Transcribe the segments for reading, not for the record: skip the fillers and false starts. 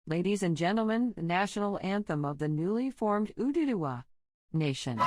Ladies and gentlemen, the national anthem of the newly formed Ududuwa Nation.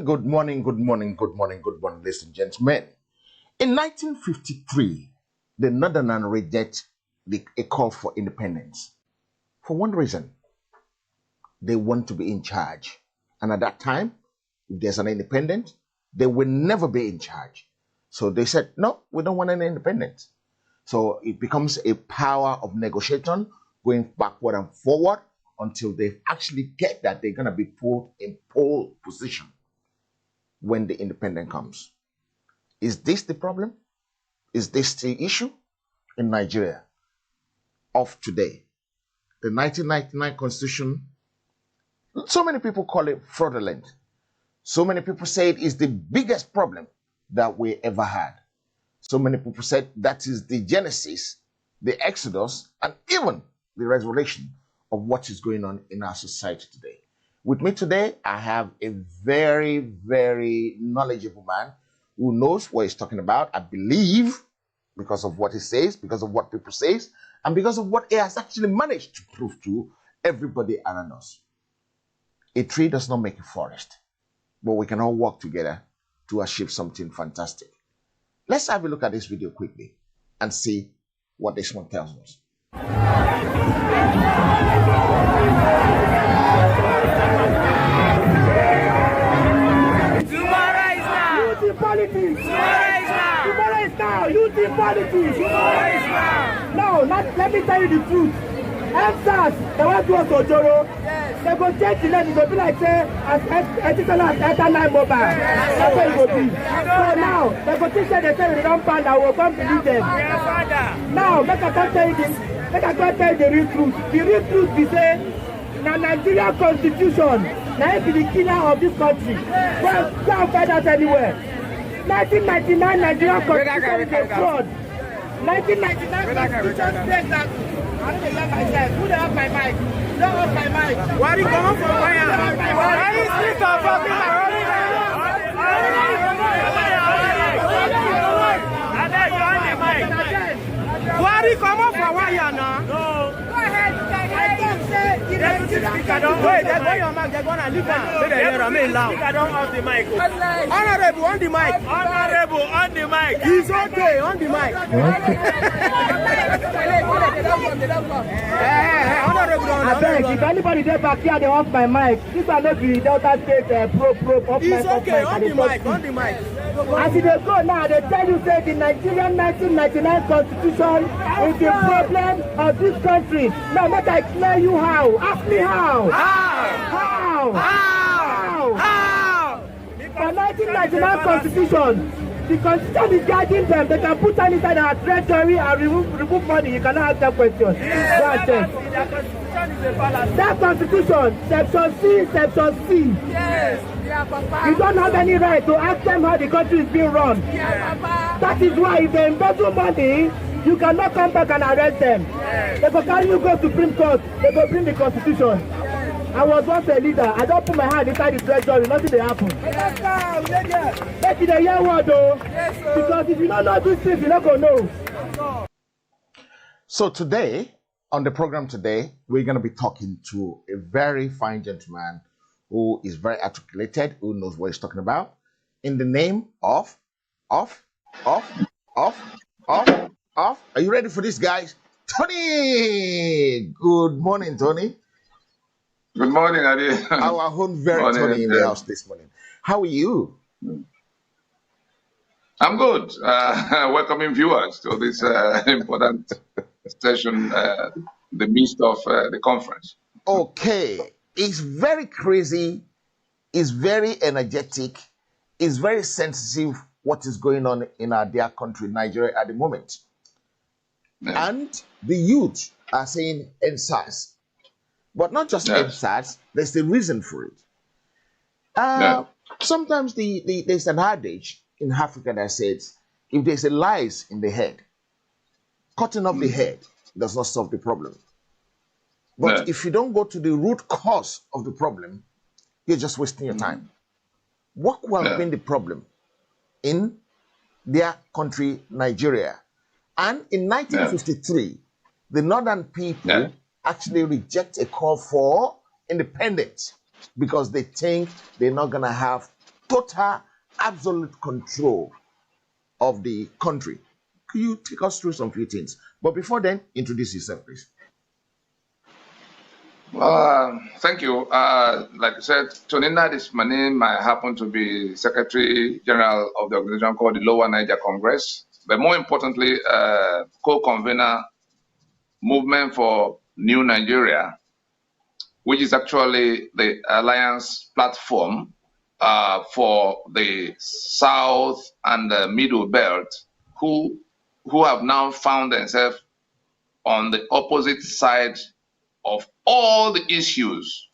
Good morning, ladies and gentlemen. In 1953, the Northerners rejected a call for independence. For one reason, they want to be in charge. And at that time, if there's an independent, they will never be in charge. So they said, no, we don't want any independence. So it becomes a power of negotiation, going backward and forward until they actually get that they're going to be put in pole position when the independence comes. Is this the problem? Is this the issue in Nigeria of today? The 1999 Constitution, so many people call it fraudulent. So many people say it is the biggest problem that we ever had. So many people said that is the genesis, the exodus, and even the resurrection of what is going on in our society today. With me today, I have a very, very knowledgeable man who knows what he's talking about, I believe, because of what he says, because of what people say, and because of what he has actually managed to prove to everybody around us. A tree does not make a forest, but we can all work together to achieve something fantastic. Let's have a look at this video quickly and see what this one tells us. Politics. Tomorrow is now. Youth in politics. No, let me tell you the truth. EndSARS, they want to us Ojoro. They go change the name. It will be like say as Eternal Mobile. That's what it will be. So now they go teach them. They say we don't find out. We will come believe them. Now make I come tell you this. Make I come tell you the real truth. The real truth is say na Nigerian Constitution. Now it be the killer of this country. Well, can't find out anywhere. 1999 Nigerian Constitution is a fraud. 1999 Constitution says that I don't hear myself. Who the hell my mic? Don't off my mic. Why are you going for fire? Why are you still talking about it? Why are you coming for wire now? No. Go ahead. I don't say the Wait, they're going your mic, they're going to leave now. Say they hear me loud. Speaker don't off the mic. Honorable on the mic. Honorable on the mic. He's okay on the mic. I beg, if anybody there back here, they off my mic. This are not the Delta State pro off my mic. He's okay on the mic, on the mic. As they go now, they tell you say the Nigerian 1999 Constitution is the problem of this country. Now, let I explain you how. Ask me how. How? The 1999 Constitution, the Constitution is guiding them. They can put money inside our treasury and remove money. You cannot ask them questions. That Constitution, Section C, Section C. Yes. You don't have any right to ask them how the country is being run. That is why if they embezzle money, you cannot come back and arrest them. They go carry you go to Supreme Court. They go bring the Constitution. I was once a leader. I don't put my hand inside the treasury. Nothing will happen. Make it a year word though. Because if you don't know these things, you're not going to know. So today, on the program today, we're going to be talking to a very fine gentleman who is very articulated, who knows what he's talking about, in the name of. Are you ready for this, guys? Tony! Good morning, Tony. Good morning, Adi. Our own very morning, Tony in the house this morning. How are you? I'm good. Welcoming viewers to this important session, the midst of the conference. Okay. It's very crazy. It's very energetic. It's very sensitive what is going on in our dear country, Nigeria, at the moment. Yeah. And the youth are saying EndSARS. But not just EndSARS, there's a reason for it. Sometimes there's an adage in Africa that says, if there's a lice in the head, cutting off the head does not solve the problem. But if you don't go to the root cause of the problem, you're just wasting your time. What will have been the problem in their country, Nigeria? And in 1953, the northern people actually reject a call for independence because they think they're not going to have total, absolute control of the country. Could you take us through some few things? But before then, introduce yourself, please. Thank you. Like I said, Tony Nad is my name. I happen to be Secretary General of the organization called the Lower Niger Congress, but more importantly, co-convener Movement for New Nigeria, which is actually the alliance platform for the South and the Middle Belt, who have now found themselves on the opposite side of all the issues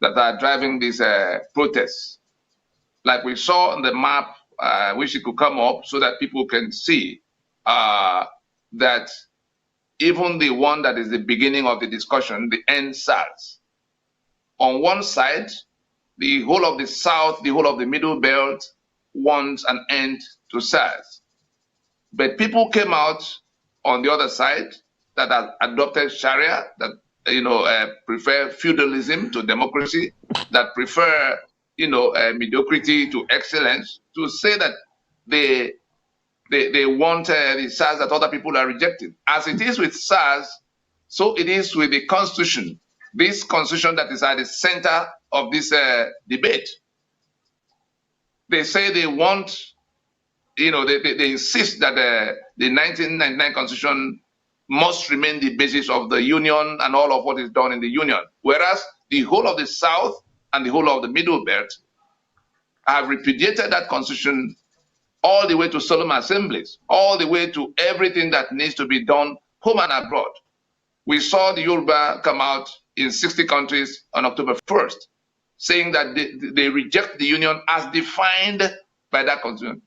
that are driving these protests. Like we saw on the map, which it could come up so that people can see that even the one that is the beginning of the discussion, the EndSARS. On one side, the whole of the South, the whole of the Middle Belt wants an end to SARS. But people came out on the other side that have adopted Sharia, that prefer feudalism to democracy, that prefer, mediocrity to excellence, to say that they want the SARS that other people are rejecting. As it is with SARS, so it is with the Constitution. This Constitution that is at the center of this debate. They say they want, they insist that the 1999 Constitution must remain the basis of the union and all of what is done in the union. Whereas the whole of the South and the whole of the Middle Belt have repudiated that constitution all the way to solemn assemblies, all the way to everything that needs to be done home and abroad. We saw the Yoruba come out in 60 countries on October 1st, saying that they reject the union as defined by that constitution.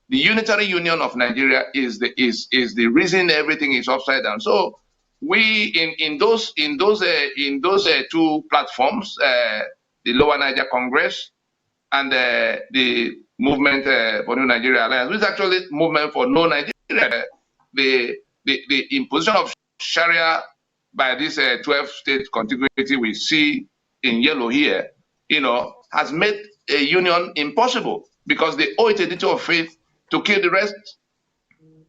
The unitary union of Nigeria is the reason everything is upside down. So we in those two platforms, the Lower Niger Congress and the Movement for New Nigeria Alliance, which is actually Movement for No Nigeria, the imposition of Sharia by this 12-state contiguity we see in yellow here, has made a union impossible because they owe it a duty of faith to kill the rest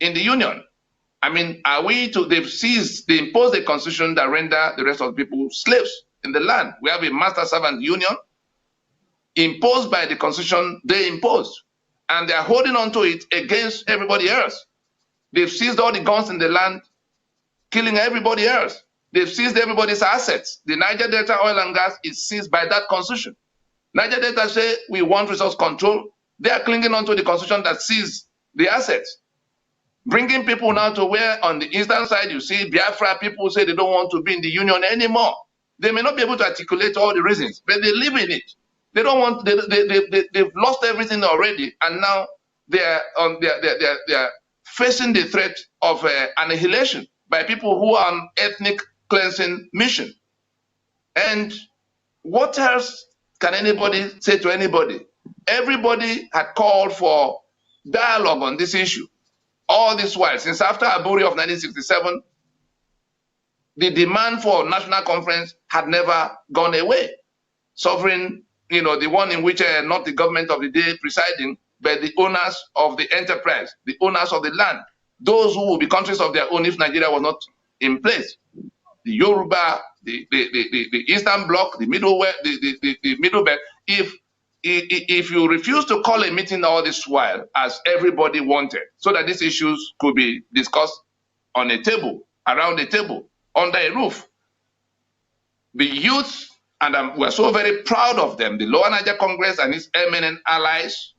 in the union. I mean, they impose a constitution that render the rest of the people slaves in the land. We have a master-servant union imposed by the constitution they imposed, and they are holding on to it against everybody else. They've seized all the guns in the land, killing everybody else. They've seized everybody's assets. The Niger Delta oil and gas is seized by that constitution. Niger Delta say we want resource control. They are clinging on to the constitution that seized the assets. Bringing people now to where on the eastern side you see Biafra people say they don't want to be in the union anymore. They may not be able to articulate all the reasons, but they live in it. They don't want. They've lost everything already, and now they're facing the threat of annihilation by people who are on ethnic cleansing mission. And what else can anybody say to anybody? Everybody had called for dialogue on this issue. All this while, since after Aburi of 1967, the demand for national conference had never gone away. Sovereign, the one in which not the government of the day presiding, but the owners of the enterprise, the owners of the land, those who will be countries of their own if Nigeria was not in place. The Yoruba, the Eastern Bloc, the Middle Belt. If you refuse to call a meeting all this while, as everybody wanted, so that these issues could be discussed on a table, around a table, under a roof, the youth, and we're so very proud of them, the Lower Niger Congress and its eminent allies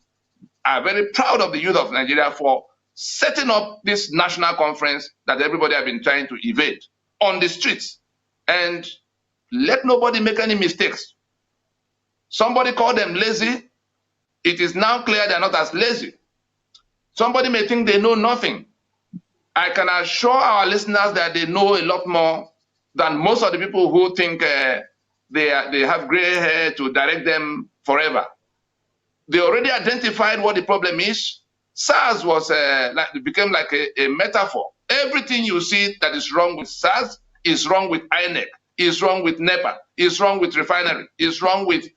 are very proud of the youth of Nigeria for setting up this national conference that everybody have been trying to evade on the streets. And let nobody make any mistakes. Somebody called them lazy. It is now clear they're not as lazy. Somebody may think they know nothing. I can assure our listeners that they know a lot more than most of the people who think they have gray hair to direct them forever. They already identified what the problem is. SARS was became like a metaphor. Everything you see that is wrong with SARS is wrong with INEC, is wrong with NEPA, is wrong with refinery, is wrong with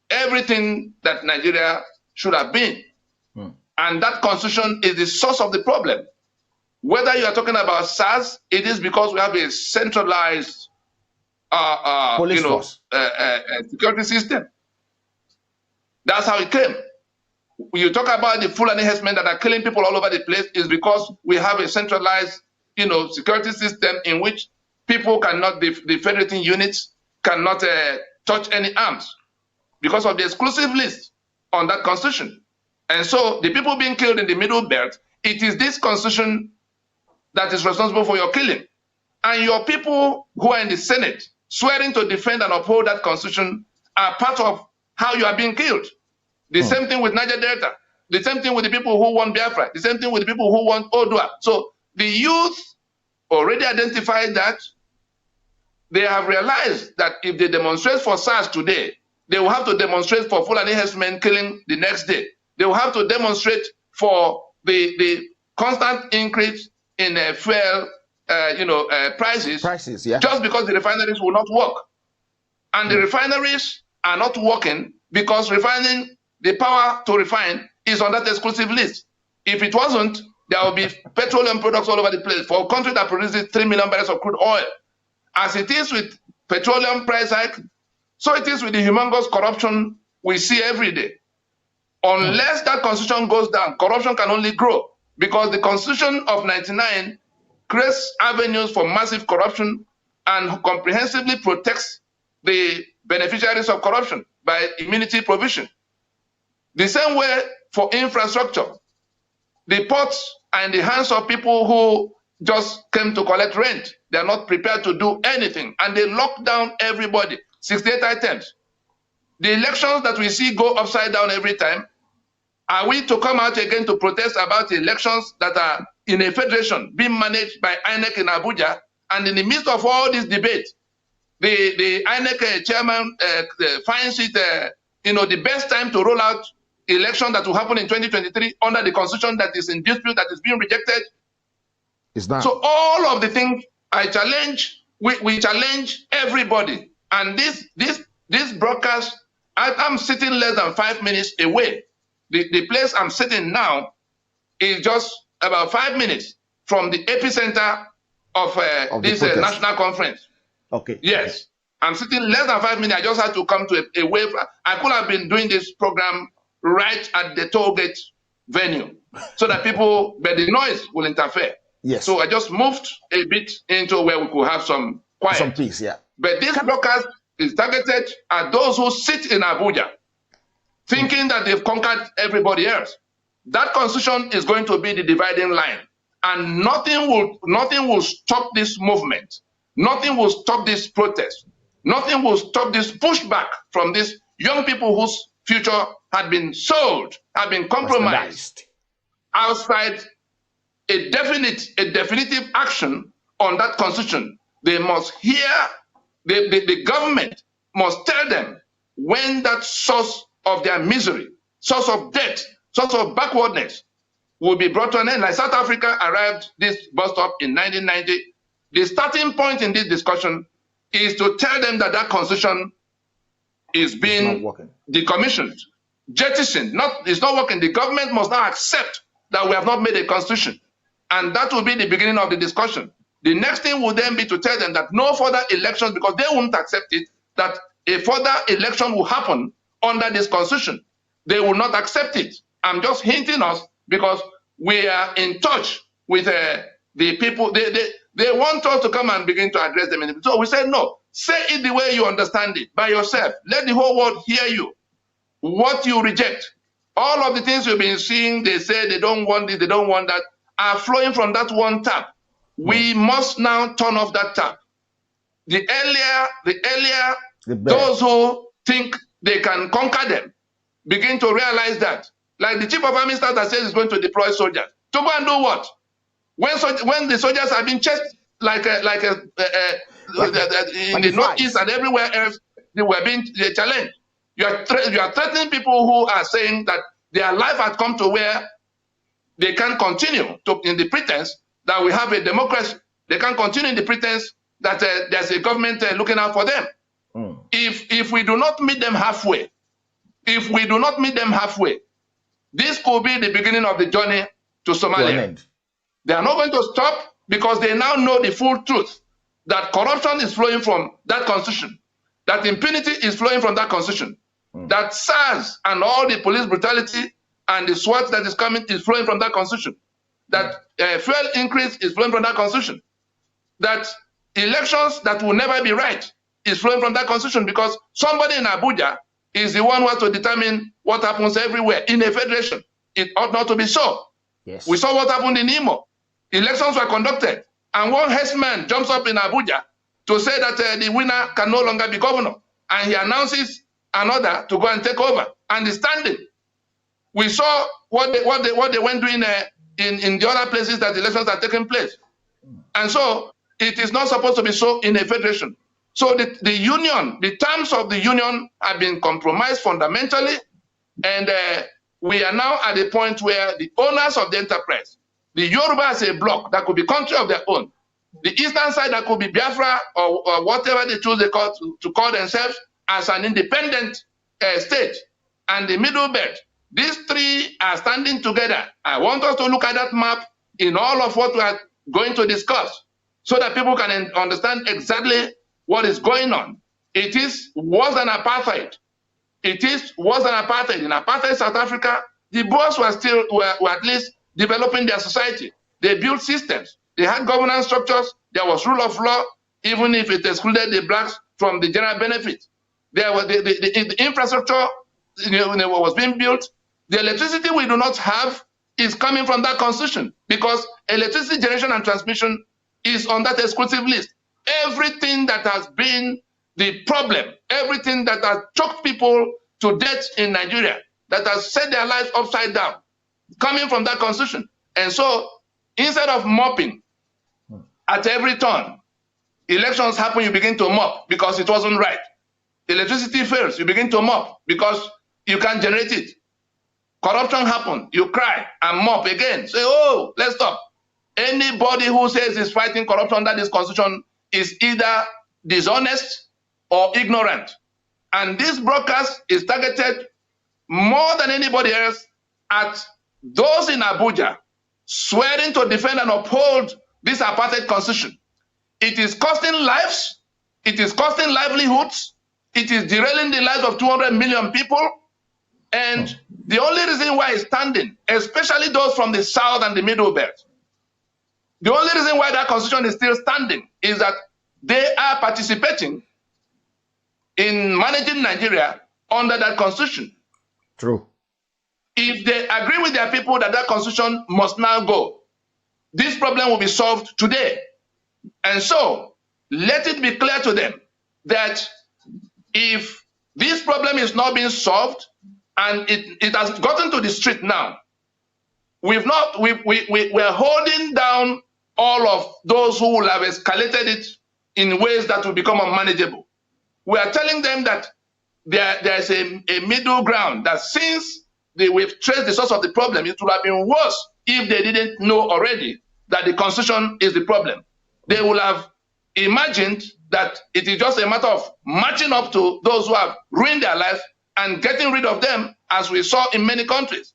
everything that Nigeria should have been. And that constitution is the source of the problem. Whether you are talking about SARS, it is because we have a centralized security system. That's how it came. You talk about the Fulani herdsmen that are killing people all over the place, is because we have a centralized, security system in which people cannot, the federating units cannot touch any arms because of the exclusive list on that constitution. And so the people being killed in the Middle Belt, it is this constitution that is responsible for your killing. And your people who are in the Senate swearing to defend and uphold that constitution are part of how you are being killed. The same thing with Niger Delta. The same thing with the people who want Biafra. The same thing with the people who want Odua. So the youth already identified that. They have realized that if they demonstrate for SARS today, they will have to demonstrate for Fulani herdsmen killing the next day. They will have to demonstrate for the constant increase in fuel, prices. Just because the refineries will not work. And the refineries are not working because refining, the power to refine is on that exclusive list. If it wasn't, there will be petroleum products all over the place. For a country that produces 3 million barrels of crude oil, as it is with petroleum price hike, so it is with the humongous corruption we see every day. Unless that constitution goes down, corruption can only grow, because the constitution of 99 creates avenues for massive corruption and comprehensively protects the beneficiaries of corruption by immunity provision. The same way for infrastructure. The ports are in the hands of people who just came to collect rent. They are not prepared to do anything, and they lock down everybody. 68 items. The elections that we see go upside down every time, are we to come out again to protest about elections that are in a federation being managed by INEC in Abuja? And in the midst of all this debate, the INEC chairman finds it the best time to roll out election that will happen in 2023 under the constitution that is in dispute, that is being rejected. Is that? So all of the things, I challenge we challenge everybody. And this broadcast, I'm sitting less than 5 minutes away. The place I'm sitting now is just about 5 minutes from the epicenter of this national conference. Okay. Yes. I'm sitting less than 5 minutes. I just had to come to a way. I could have been doing this program right at the toll gate venue so that people, but the noise will interfere. Yes. So I just moved a bit into where we could have some quiet. Some peace, yeah. But this broadcast is targeted at those who sit in Abuja thinking that they've conquered everybody else. That constitution is going to be the dividing line. And nothing will stop this movement. Nothing will stop this protest. Nothing will stop this pushback from these young people whose future had been sold, had been compromised outside a definitive action on that constitution. They must hear, the government must tell them when that source of their misery, source of debt, source of backwardness will be brought to an end. Like South Africa arrived this bus stop in 1990. The starting point in this discussion is to tell them that that constitution is being decommissioned, jettisoned. It's not working. The government must now accept that we have not made a constitution. And that will be the beginning of the discussion. The next thing will then be to tell them that no further elections, because they won't accept it, that a further election will happen under this constitution. They will not accept it. I'm just hinting us because we are in touch with the people. They want us to come and begin to address them. So we said, no, say it the way you understand it, by yourself. Let the whole world hear you. What you reject. All of the things you've been seeing, they say they don't want this, they don't want that, are flowing from that one tap. We must now turn off that tap. The earlier those who think they can conquer them begin to realize that. Like the chief of army staff that says he's going to deploy soldiers. To go and do what? When the soldiers have been chased in the northeast and everywhere else, they were being challenged. You are threatening people who are saying that their life has come to where they can't continue in the pretense that we have a democracy. They can't continue in the pretense that there's a government looking out for them. If we do not meet them halfway, this could be the beginning of the journey to Somalia. They are not going to stop because they now know the full truth that corruption is flowing from that constitution, that impunity is flowing from that constitution, that SARS and all the police brutality and the SWAT that is coming is flowing from that constitution, that fuel increase is flowing from that constitution, that elections that will never be right is flowing from that constitution because somebody in Abuja is the one who has to determine what happens everywhere in a federation. It ought not to be so. Yes. We saw what happened in Imo. Elections were conducted, and one herdsman jumps up in Abuja to say that the winner can no longer be governor, and he announces another to go and take over, and he's standing. We saw what they went doing in the other places that elections are taking place, and so it is not supposed to be so in a federation. So the union, the terms of the union have been compromised fundamentally, and we are now at a point where the owners of the enterprise, the Yoruba as a bloc that could be country of their own, the eastern side that could be Biafra or whatever they choose to call themselves as an independent state, and the middle belt, these three are standing together. I want us to look at that map in all of what we are going to discuss so that people can understand exactly what is going on. It is worse than apartheid. It is worse than apartheid. In apartheid South Africa, the Boers were at least developing their society. They built systems. They had governance structures. There was rule of law, even if it excluded the blacks from the general benefit. There was the infrastructure was being built. The electricity we do not have is coming from that constitution because electricity generation and transmission is on that exclusive list. Everything that has been the problem, everything that has choked people to death in Nigeria, that has set their lives upside down, coming from that constitution. And so instead of mopping at every turn, elections happen, you begin to mop because it wasn't right. Electricity fails, you begin to mop because you can't generate it. Corruption happens, you cry and mop again. Say, oh, let's stop. Anybody who says he's fighting corruption under this constitution is either dishonest or ignorant. And this broadcast is targeted more than anybody else at those in Abuja swearing to defend and uphold this apartheid constitution. It is costing lives, it is costing livelihoods, it is derailing the lives of 200 million people. And the only reason why it's standing, especially those from the South and the Middle Belt, the only reason why that constitution is still standing is that they are participating in managing Nigeria under that constitution. True. If they agree with their people that that constitution must now go, this problem will be solved today. And so, let it be clear to them that if this problem is not being solved and it has gotten to the street now, we're holding down all of those who will have escalated it in ways that will become unmanageable. We are telling them that there's a middle ground, that since we've traced the source of the problem, it would have been worse if they didn't know already that the constitution is the problem. They will have imagined that it is just a matter of matching up to those who have ruined their lives and getting rid of them, as we saw in many countries.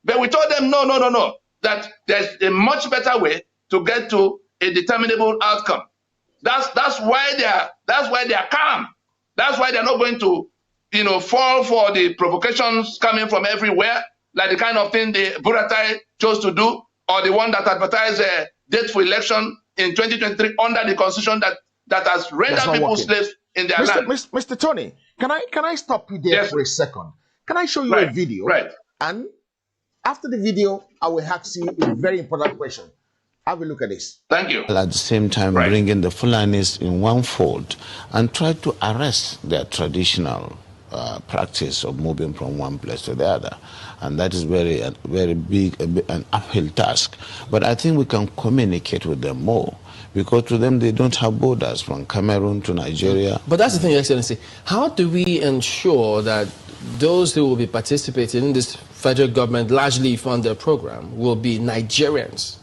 But we told them, no, that there's a much better way to get to a determinable outcome. That's why they are calm. That's why they're not going to, fall for the provocations coming from everywhere, like the kind of thing the Buratai chose to do, or the one that advertised a date for election in 2023 under the constitution that has rendered people slaves in their land. Mr. Tony, can I stop you there for a second? Can I show you a video? Right. And after the video, I will ask you a very important question. Have a look at this. Thank you. At the same time, bringing the Fulanis in one fold and try to arrest their traditional practice of moving from one place to the other. And that is a very big, an uphill task. But I think we can communicate with them more, because to them they don't have borders from Cameroon to Nigeria. But that's the thing, Your Excellency. How do we ensure that those who will be participating in this federal government largely funded program will be Nigerians?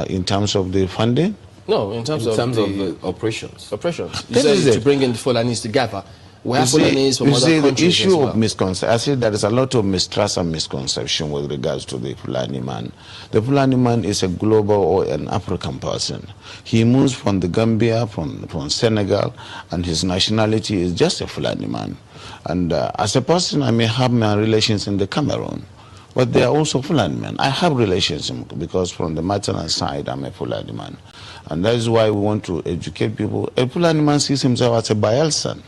In terms of the funding? No, in terms of the operations. Operations. You said to bring in the Fulanis together. We have Fulanis from other countries the issue as well. of misconception, I see there is a lot of mistrust and misconception with regards to the Fulani man. The Fulani man is a global or an African person. He moves from the Gambia, from Senegal, and his nationality is just a Fulani man. And as a person, I may have my relations in the Cameroon, but they are also Fulani men. I have relations because from the maternal side, I'm a Fulani man. And that is why we want to educate people. A Fulani man sees himself as a Bayelsan,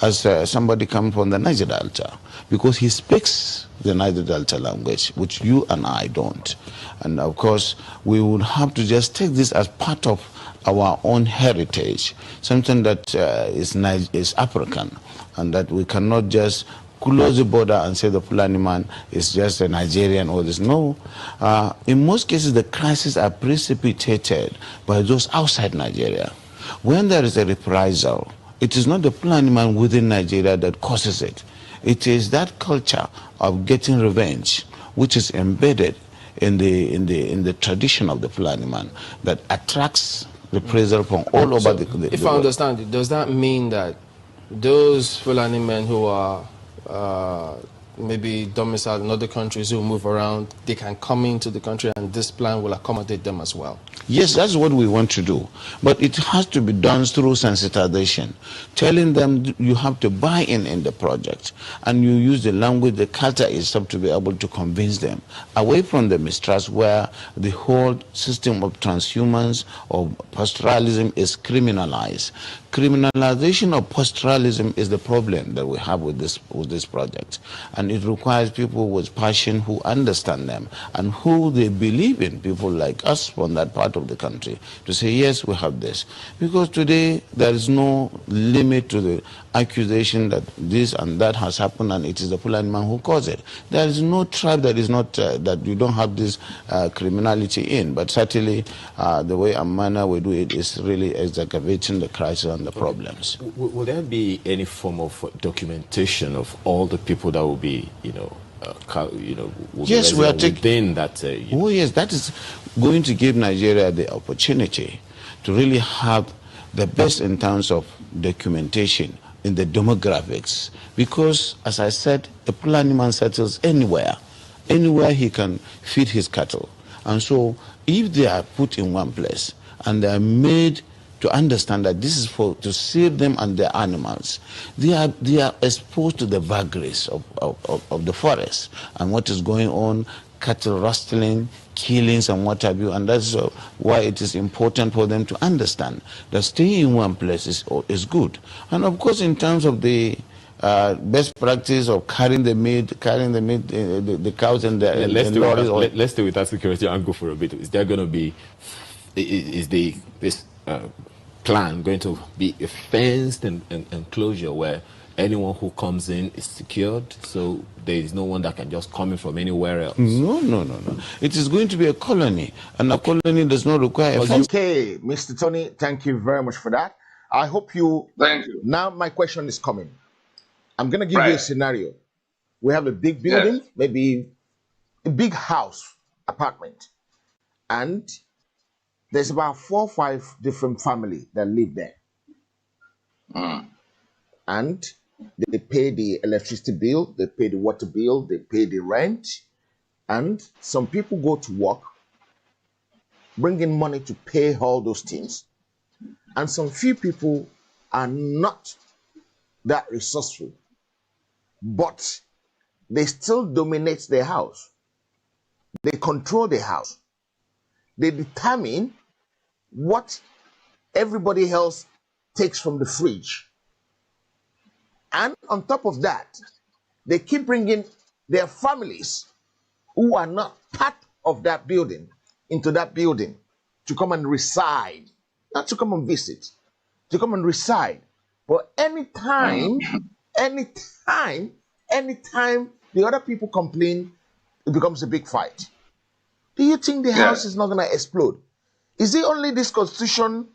as somebody coming from the Niger Delta, because he speaks the Niger Delta language, which you and I don't. And of course, we would have to just take this as part of our own heritage, something that is African, and that we cannot just close the border and say the Fulani man is just a Nigerian or this. No. In most cases, the crises are precipitated by those outside Nigeria. When there is a reprisal, it is not the Fulani man within Nigeria that causes it. It is that culture of getting revenge, which is embedded in the tradition of the Fulani man, that attracts reprisal from all over the world. If I understand it, does that mean that those Fulani men who are maybe domiciled in other countries, who move around, they can come into the country and this plan will accommodate them as well? Yes, that's what we want to do. But it has to be done through sensitization, telling them you have to buy in the project, and you use the language, the culture itself to be able to convince them, away from the mistrust where the whole system of transhumance or pastoralism is criminalized. Criminalization of pastoralism is the problem that we have with this project, and it requires people with passion who understand them and who they believe in, people like us from that part of the country, to say yes, we have this. Because today there is no limit to the accusation that this and that has happened and it is the Fulani man who caused it. There is no tribe that is not that you don't have this criminality in, but certainly the way and manner we do it is really exacerbating the crisis and the problems. Will there be any form of documentation of all the people that will be, yes, we are within that? Oh yes, that is going to give Nigeria the opportunity to really have the best in terms of documentation in the demographics, because, as I said, the Fulani man settles anywhere he can feed his cattle. And so if they are put in one place and they are made to understand that this is to save them and their animals, they are exposed to the vagaries of the forest and what is going on, cattle rustling, killings and what have you, and that's why it is important for them to understand that staying in one place is good. And of course, in terms of the best practice of carrying the cows and the lorries. Let's stay with that security angle for a bit. Is there going to be, this plan going to be a fenced enclosure where anyone who comes in is secured, so there is no one that can just come in from anywhere else? No. It is going to be a colony, and a colony does not require a fence. Okay, Mr. Tony, thank you very much for that. I hope you... Thank you. Now my question is coming. I'm going to give you a scenario. We have a big building, maybe a big house, apartment, and there's about 4 or 5 different families that live there. And they pay the electricity bill, they pay the water bill, they pay the rent, and some people go to work, bring in money to pay all those things, and some few people are not that resourceful, but they still dominate their house. They control the house. They determine what everybody else takes from the fridge. And on top of that, they keep bringing their families who are not part of that building into that building to come and reside, not to come and visit, to come and reside. But anytime the other people complain, it becomes a big fight. Do you think the house is not going to explode? Is it only this constitution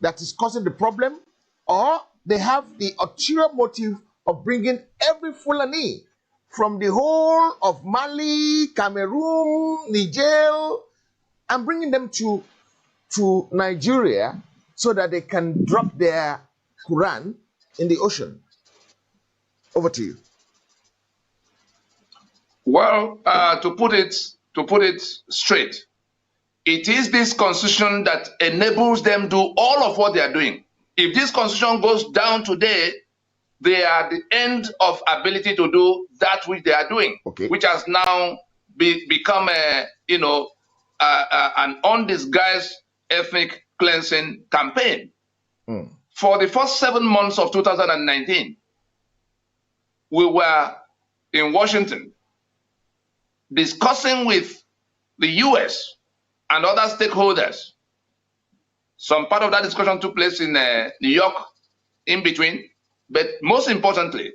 that is causing the problem, or they have the ulterior motive of bringing every Fulani from the whole of Mali, Cameroon, Niger, and bringing them to Nigeria so that they can drop their Quran in the ocean? Over to you. Well, to put it straight, it is this constitution that enables them to do all of what they are doing. If this constitution goes down today, they are the end of ability to do that which they are doing, which has now become an undisguised ethnic cleansing campaign. For the first 7 months of 2019, we were in Washington discussing with the US and other stakeholders. Some part of that discussion took place in New York in between, but most importantly,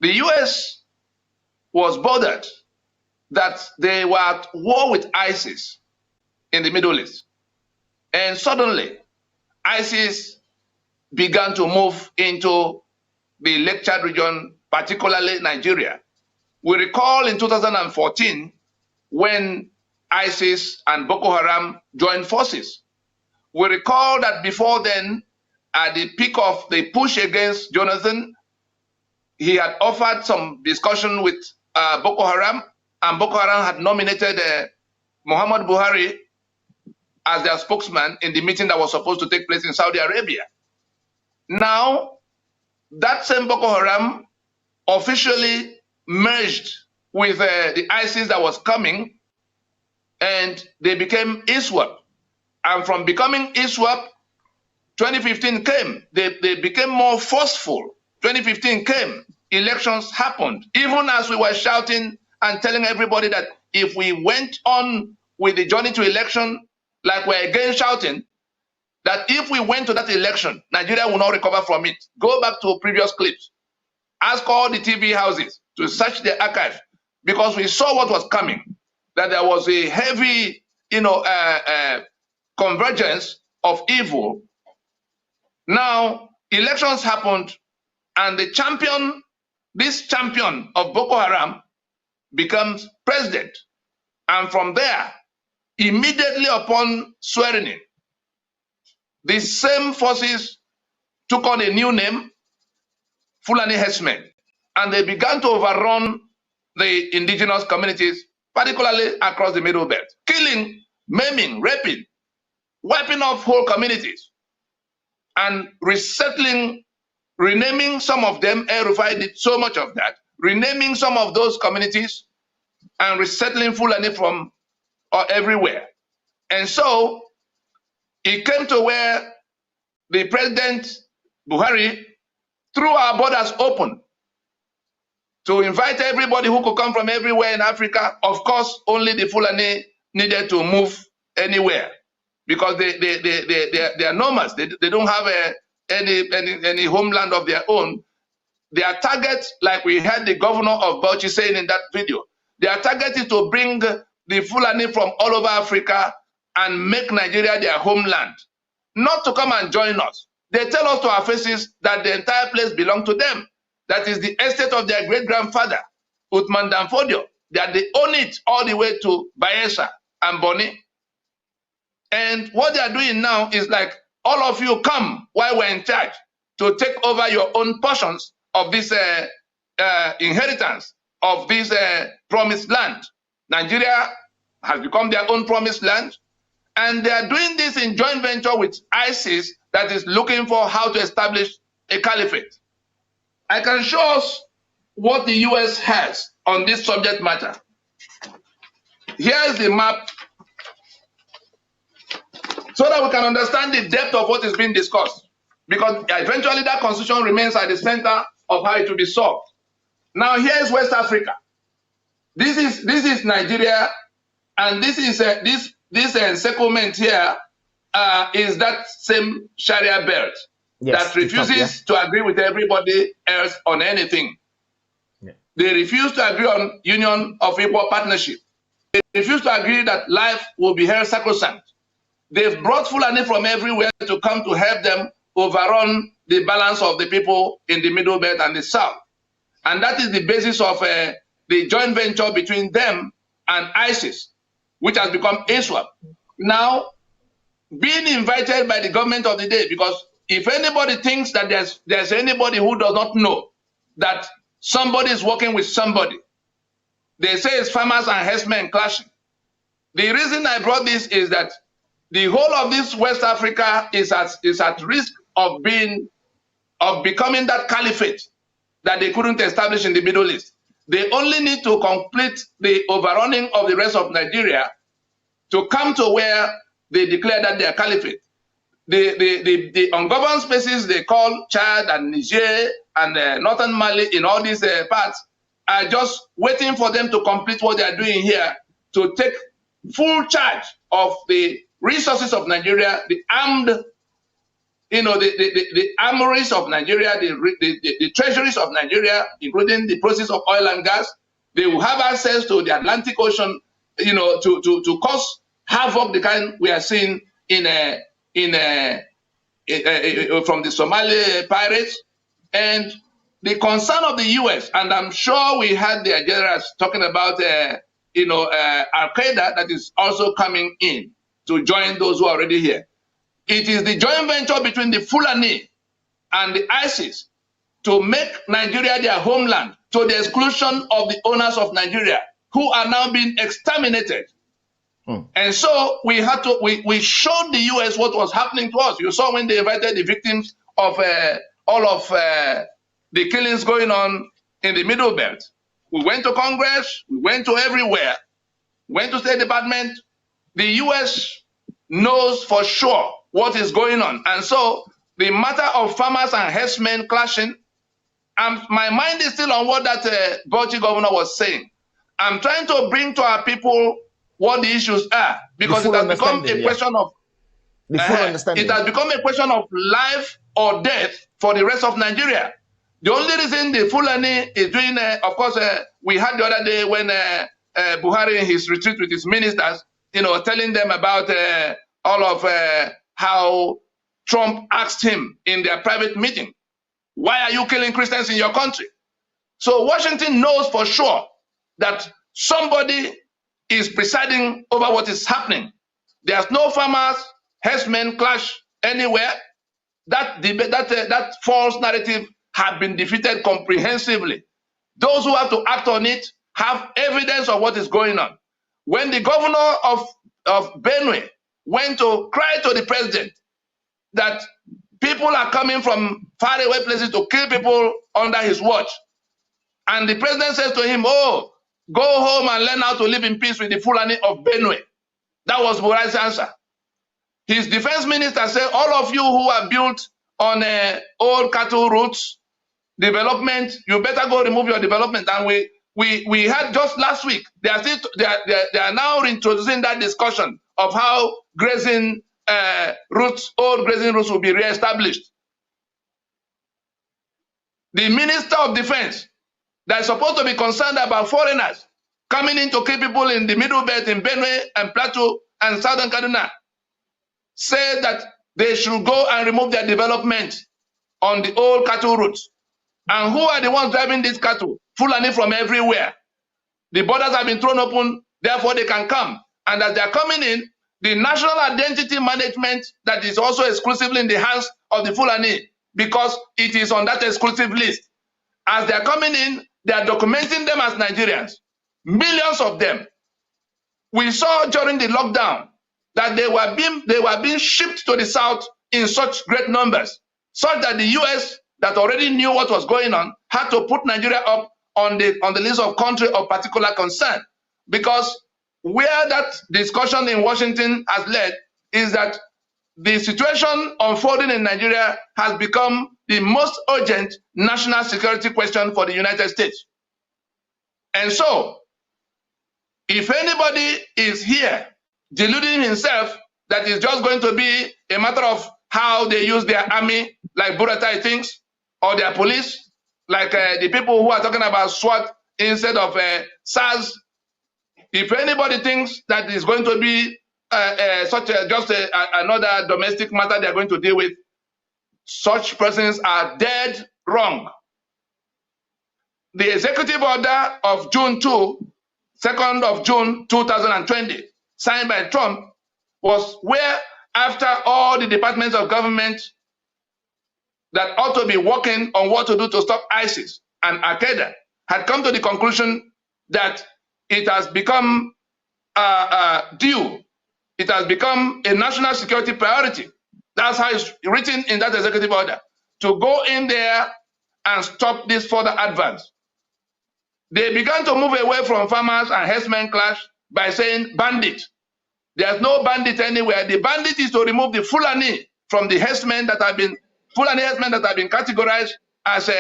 the US was bothered that they were at war with ISIS in the Middle East. And suddenly, ISIS began to move into the Lake Chad region, particularly Nigeria. We recall in 2014 when ISIS and Boko Haram joined forces. We recall that before then, at the peak of the push against Jonathan, he had offered some discussion with Boko Haram, and Boko Haram had nominated Muhammad Buhari as their spokesman in the meeting that was supposed to take place in Saudi Arabia. Now, that same Boko Haram officially merged with the ISIS that was coming, and they became ISWAP. And from becoming ISWAP, 2015 came. They became more forceful. 2015 came. Elections happened. Even as we were shouting and telling everybody that if we went on with the journey to election, like we're again shouting, that if we went to that election, Nigeria will not recover from it. Go back to previous clips. Ask all the TV houses to search the archive, because we saw what was coming, that there was a heavy, convergence of evil. Now, elections happened, and this champion of Boko Haram becomes president. And from there, immediately upon swearing in, the same forces took on a new name, Fulani herdsmen, and they began to overrun the indigenous communities, particularly across the Middle Belt, killing, maiming, raping, wiping off whole communities, and resettling, renaming some of them. El-Rufai did so much of that, renaming some of those communities and resettling Fulani from everywhere. And so it came to where the President Buhari threw our borders open to invite everybody who could come from everywhere in Africa. Of course, only the Fulani needed to move anywhere because they are nomads. They don't have any homeland of their own. Their target, like we had the governor of Bauchi saying in that video, their target is to bring the Fulani from all over Africa and make Nigeria their homeland, not to come and join us. They tell us to our faces that the entire place belongs to them. That is the estate of their great-grandfather, Uthman Danfodio, that they own it all the way to Bayelsa and Boni. And what they are doing now is like, all of you come while we're in charge to take over your own portions of this inheritance of this promised land. Nigeria has become their own promised land, and they are doing this in joint venture with ISIS that is looking for how to establish a caliphate. I can show us what the US has on this subject matter. Here is the map so that we can understand the depth of what is being discussed, because eventually that constitution remains at the center of how it will be solved. Now here is West Africa. This is Nigeria, and this is this settlement here is that same Sharia belt that refuses to agree with everybody else on anything. Yeah. They refuse to agree on union of equal partnership. They refuse to agree that life will be held sacrosanct. They've brought Fulani from everywhere to come to help them overrun the balance of the people in the Middle Belt and the South. And that is the basis of the joint venture between them and ISIS, which has become ISWAP. Now, being invited by the government of the day, because if anybody thinks that there's anybody who does not know that somebody is working with somebody, they say it's farmers and herdsmen clashing. The reason I brought this is that the whole of this West Africa is at risk of becoming that caliphate that they couldn't establish in the Middle East. They only need to complete the overrunning of the rest of Nigeria to come to where they declare that they are caliphate. The ungoverned spaces they call Chad and Niger and northern Mali in all these parts are just waiting for them to complete what they are doing here to take full charge of the resources of Nigeria, the armed, the armories of Nigeria, the treasuries of Nigeria, including the process of oil and gas. They will have access to the Atlantic Ocean, to cause havoc the kind we are seeing from the Somali pirates. And the concern of the U.S., and I'm sure we had the generals talking about, Al-Qaeda that is also coming in to join those who are already here. It is the joint venture between the Fulani and the ISIS to make Nigeria their homeland to the exclusion of the owners of Nigeria, who are now being exterminated. And so we showed the U.S. what was happening to us. You saw when they invited the victims of all of the killings going on in the Middle Belt. We went to Congress, we went to everywhere, went to State Department. The U.S. knows for sure what is going on. And so the matter of farmers and herdsmen clashing, my mind is still on what that Bauchi governor was saying. I'm trying to bring to our people what the issues are, because it has become a question of it has become a question of life or death for the rest of Nigeria. The only reason the Fulani is doing, of course, we had the other day when Buhari in his retreat with his ministers, telling them about all of how Trump asked him in their private meeting, why are you killing Christians in your country? So Washington knows for sure that somebody is presiding over what is happening. There's no farmers, herdsmen clash anywhere. That false narrative have been defeated comprehensively. Those who have to act on it have evidence of what is going on. When the governor of Benue went to cry to the president that people are coming from faraway places to kill people under his watch, and the president says to him, oh, go home and learn how to live in peace with the Fulani of Benue. That was Buhari's answer. His defense minister said, all of you who are built on old cattle routes, development, you better go remove your development. And we had just last week, they are now reintroducing that discussion of how grazing routes, old grazing routes will be reestablished. The Minister of Defense that is supposed to be concerned about foreigners coming in to kill people in the Middle Belt in Benue and Plateau and Southern Kaduna said that they should go and remove their development on the old cattle routes. And who are the ones driving these cattle? Fulani from everywhere. The borders have been thrown open, therefore they can come. And as they are coming in, the national identity management that is also exclusively in the hands of the Fulani, because it is on that exclusive list. As they are coming in, they are documenting them as Nigerians. Millions of them. We saw during the lockdown that they were being shipped to the south in such great numbers, such that the US, that already knew what was going on, had to put Nigeria up on the list of countries of particular concern. Because where that discussion in Washington has led is that the situation unfolding in Nigeria has become the most urgent national security question for the United States. And so, if anybody is here deluding himself that it's just going to be a matter of how they use their army, like Buratai thinks, or their police, like the people who are talking about SWAT instead of SARS, if anybody thinks that it's going to be another domestic matter they're going to deal with, such persons are dead wrong. The executive order of June 2nd of June 2020, signed by Trump, was where, after all the departments of government that ought to be working on what to do to stop ISIS and Al-Qaeda had come to the conclusion that it has become due. It has become a national security priority. That's how it's written in that executive order, to go in there and stop this further advance. They began to move away from farmers and herdsmen clash by saying bandit. There's no bandit anywhere. The bandit is to remove the Fulani from the herdsmen that have been categorized as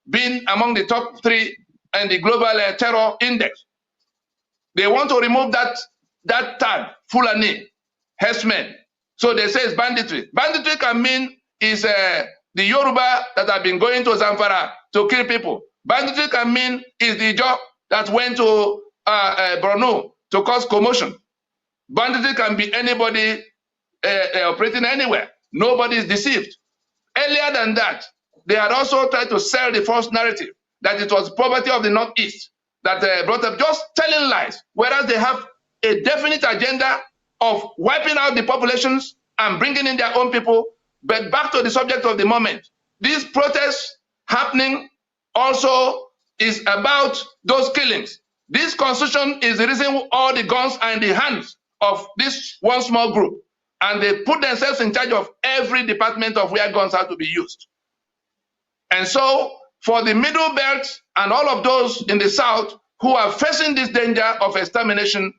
being among the top 3 in the global terror index. They want to remove that tag, Fulani, herdsmen. So they say it's banditry. Banditry can mean is the Yoruba that have been going to Zamfara to kill people. Banditry can mean is the Ijaw that went to Borno to cause commotion. Banditry can be anybody operating anywhere. Nobody is deceived. Earlier than that, they had also tried to sell the false narrative that it was poverty of the Northeast that brought up, just telling lies, whereas they have a definite agenda of wiping out the populations and bringing in their own people. But back to the subject of the moment, these protests happening also is about those killings. This constitution is the reason all the guns are in the hands of this one small group, and they put themselves in charge of every department of where guns are to be used. And so for the Middle Belt and all of those in the South who are facing this danger of extermination,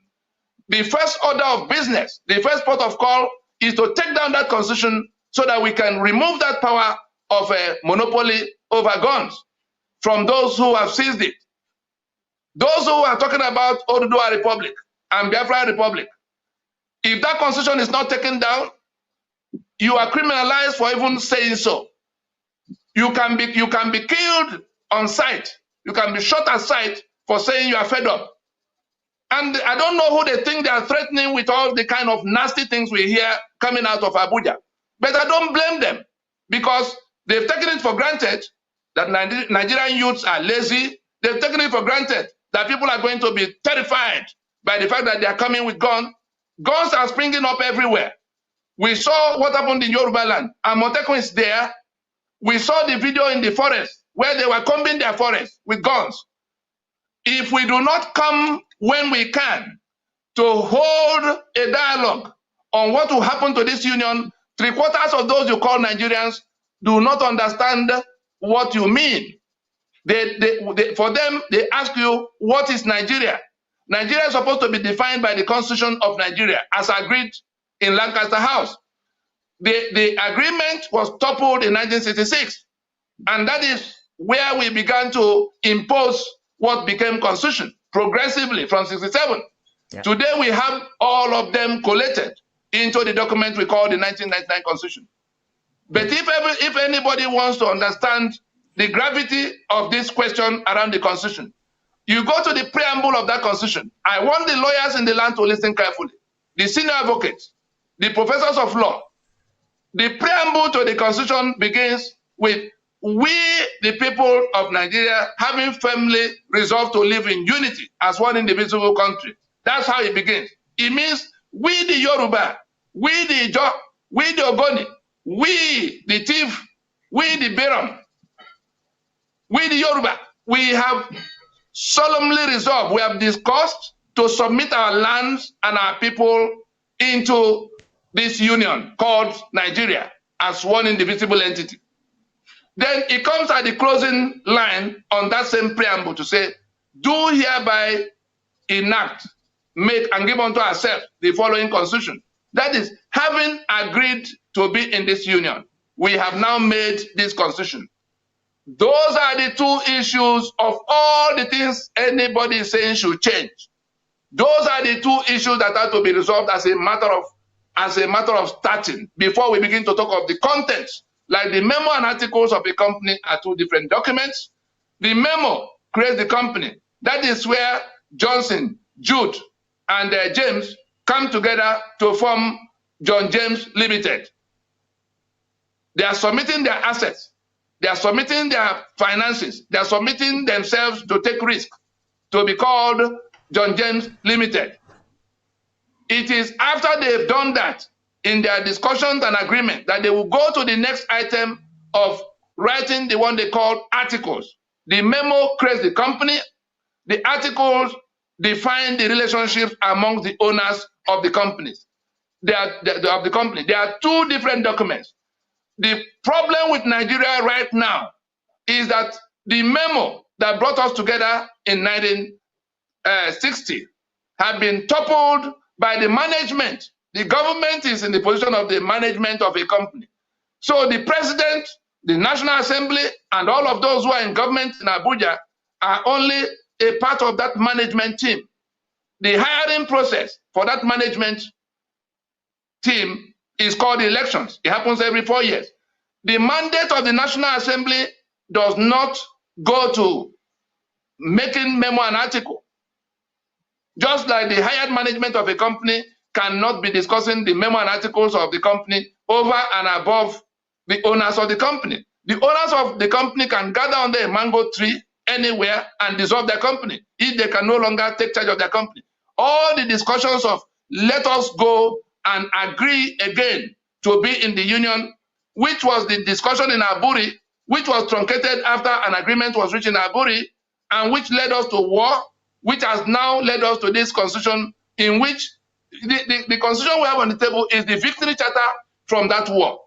the first order of business, the first port of call is to take down that constitution so that we can remove that power of a monopoly over guns from those who have seized it. Those who are talking about Oduduwa Republic and Biafra Republic, if that constitution is not taken down, you are criminalized for even saying so. You can be killed on sight. You can be shot at sight for saying you are fed up. And I don't know who they think they are threatening with all the kind of nasty things we hear coming out of Abuja. But I don't blame them, because they've taken it for granted that Nigerian youths are lazy. They've taken it for granted that people are going to be terrified by the fact that they are coming with guns. Guns are springing up everywhere. We saw what happened in Yoruba land. Amotekun is there. We saw the video in the forest where they were combing their forest with guns. If we do not come when we can to hold a dialogue on what will happen to this union, 3/4 of those you call Nigerians do not understand what you mean. For them, they ask you, what is Nigeria? Nigeria is supposed to be defined by the Constitution of Nigeria, as agreed in Lancaster House. The agreement was toppled in 1966, and that is where we began to impose what became Constitution progressively from 67. Yeah. Today we have all of them collated into the document we call the 1999 Constitution. But if anybody wants to understand the gravity of this question around the Constitution, you go to the preamble of that Constitution. I want the lawyers in the land to listen carefully, the senior advocates, the professors of law. The preamble to the Constitution begins with, we, the people of Nigeria, having firmly resolved to live in unity as one indivisible country. That's how it begins. It means we, the Yoruba, we, the Ijaw, we, the Ogoni, we, the Tiv, we, the Biram, we, the Yoruba, we have solemnly resolved, we have discussed to submit our lands and our people into this union called Nigeria as one indivisible entity. Then it comes at the closing line on that same preamble to say, do hereby enact, make, and give unto ourselves the following constitution. That is, having agreed to be in this union, we have now made this constitution. Those are the two issues of all the things anybody is saying should change. Those are the two issues that have to be resolved as a matter of starting before we begin to talk of the contents. Like the memo and articles of a company are two different documents. The memo creates the company. That is where Johnson, Jude, and James come together to form John James Limited. They are submitting their assets. They are submitting their finances. They are submitting themselves to take risk to be called John James Limited. It is after they've done that in their discussions and agreement that they will go to the next item of writing the one they call articles. The memo creates the company. The articles define the relationships among the owners of the companies. There are two different documents. The problem with Nigeria right now is that the memo that brought us together in 1960 had been toppled by the management. The government is in the position of the management of a company. So the president, the National Assembly, and all of those who are in government in Abuja are only a part of that management team. The hiring process for that management team is called elections. It happens every 4 years. The mandate of the National Assembly does not go to making memo and article. Just like the hired management of a company cannot be discussing the memo and articles of the company over and above the owners of the company. The owners of the company can gather under a mango tree anywhere and dissolve their company if they can no longer take charge of their company. All the discussions of let us go and agree again to be in the union, which was the discussion in Aburi, which was truncated after an agreement was reached in Aburi, and which led us to war, which has now led us to this constitution, in which the constitution we have on the table is the victory charter from that war.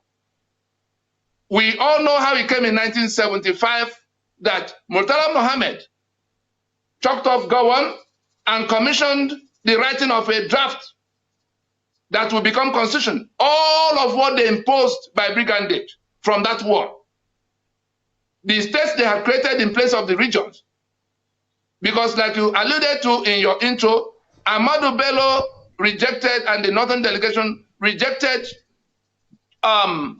We all know how it came in 1975, that Murtala Mohammed chalked off Gowon and commissioned the writing of a draft that will become constitution. All of what they imposed by brigandage from that war. The states they have created in place of the regions. Because like you alluded to in your intro, Ahmadu Bello rejected, and the Northern delegation rejected,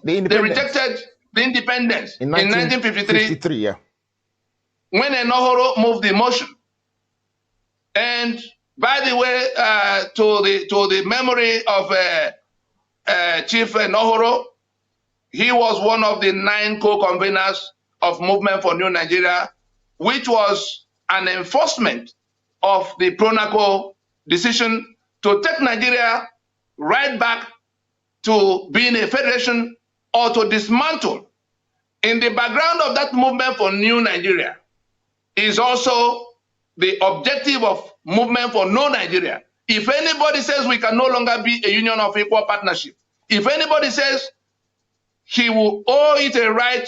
they rejected the independence in 1953. Yeah. When Enohoro moved the motion. And by the way, to the memory of Chief Enohoro, he was one of the 9 co-conveners of Movement for New Nigeria, which was an enforcement of the Pronaco decision to take Nigeria right back to being a federation or to dismantle. In the background of that movement for New Nigeria is also the objective of movement for No Nigeria. If anybody says we can no longer be a union of equal partnership, if anybody says he will owe it a right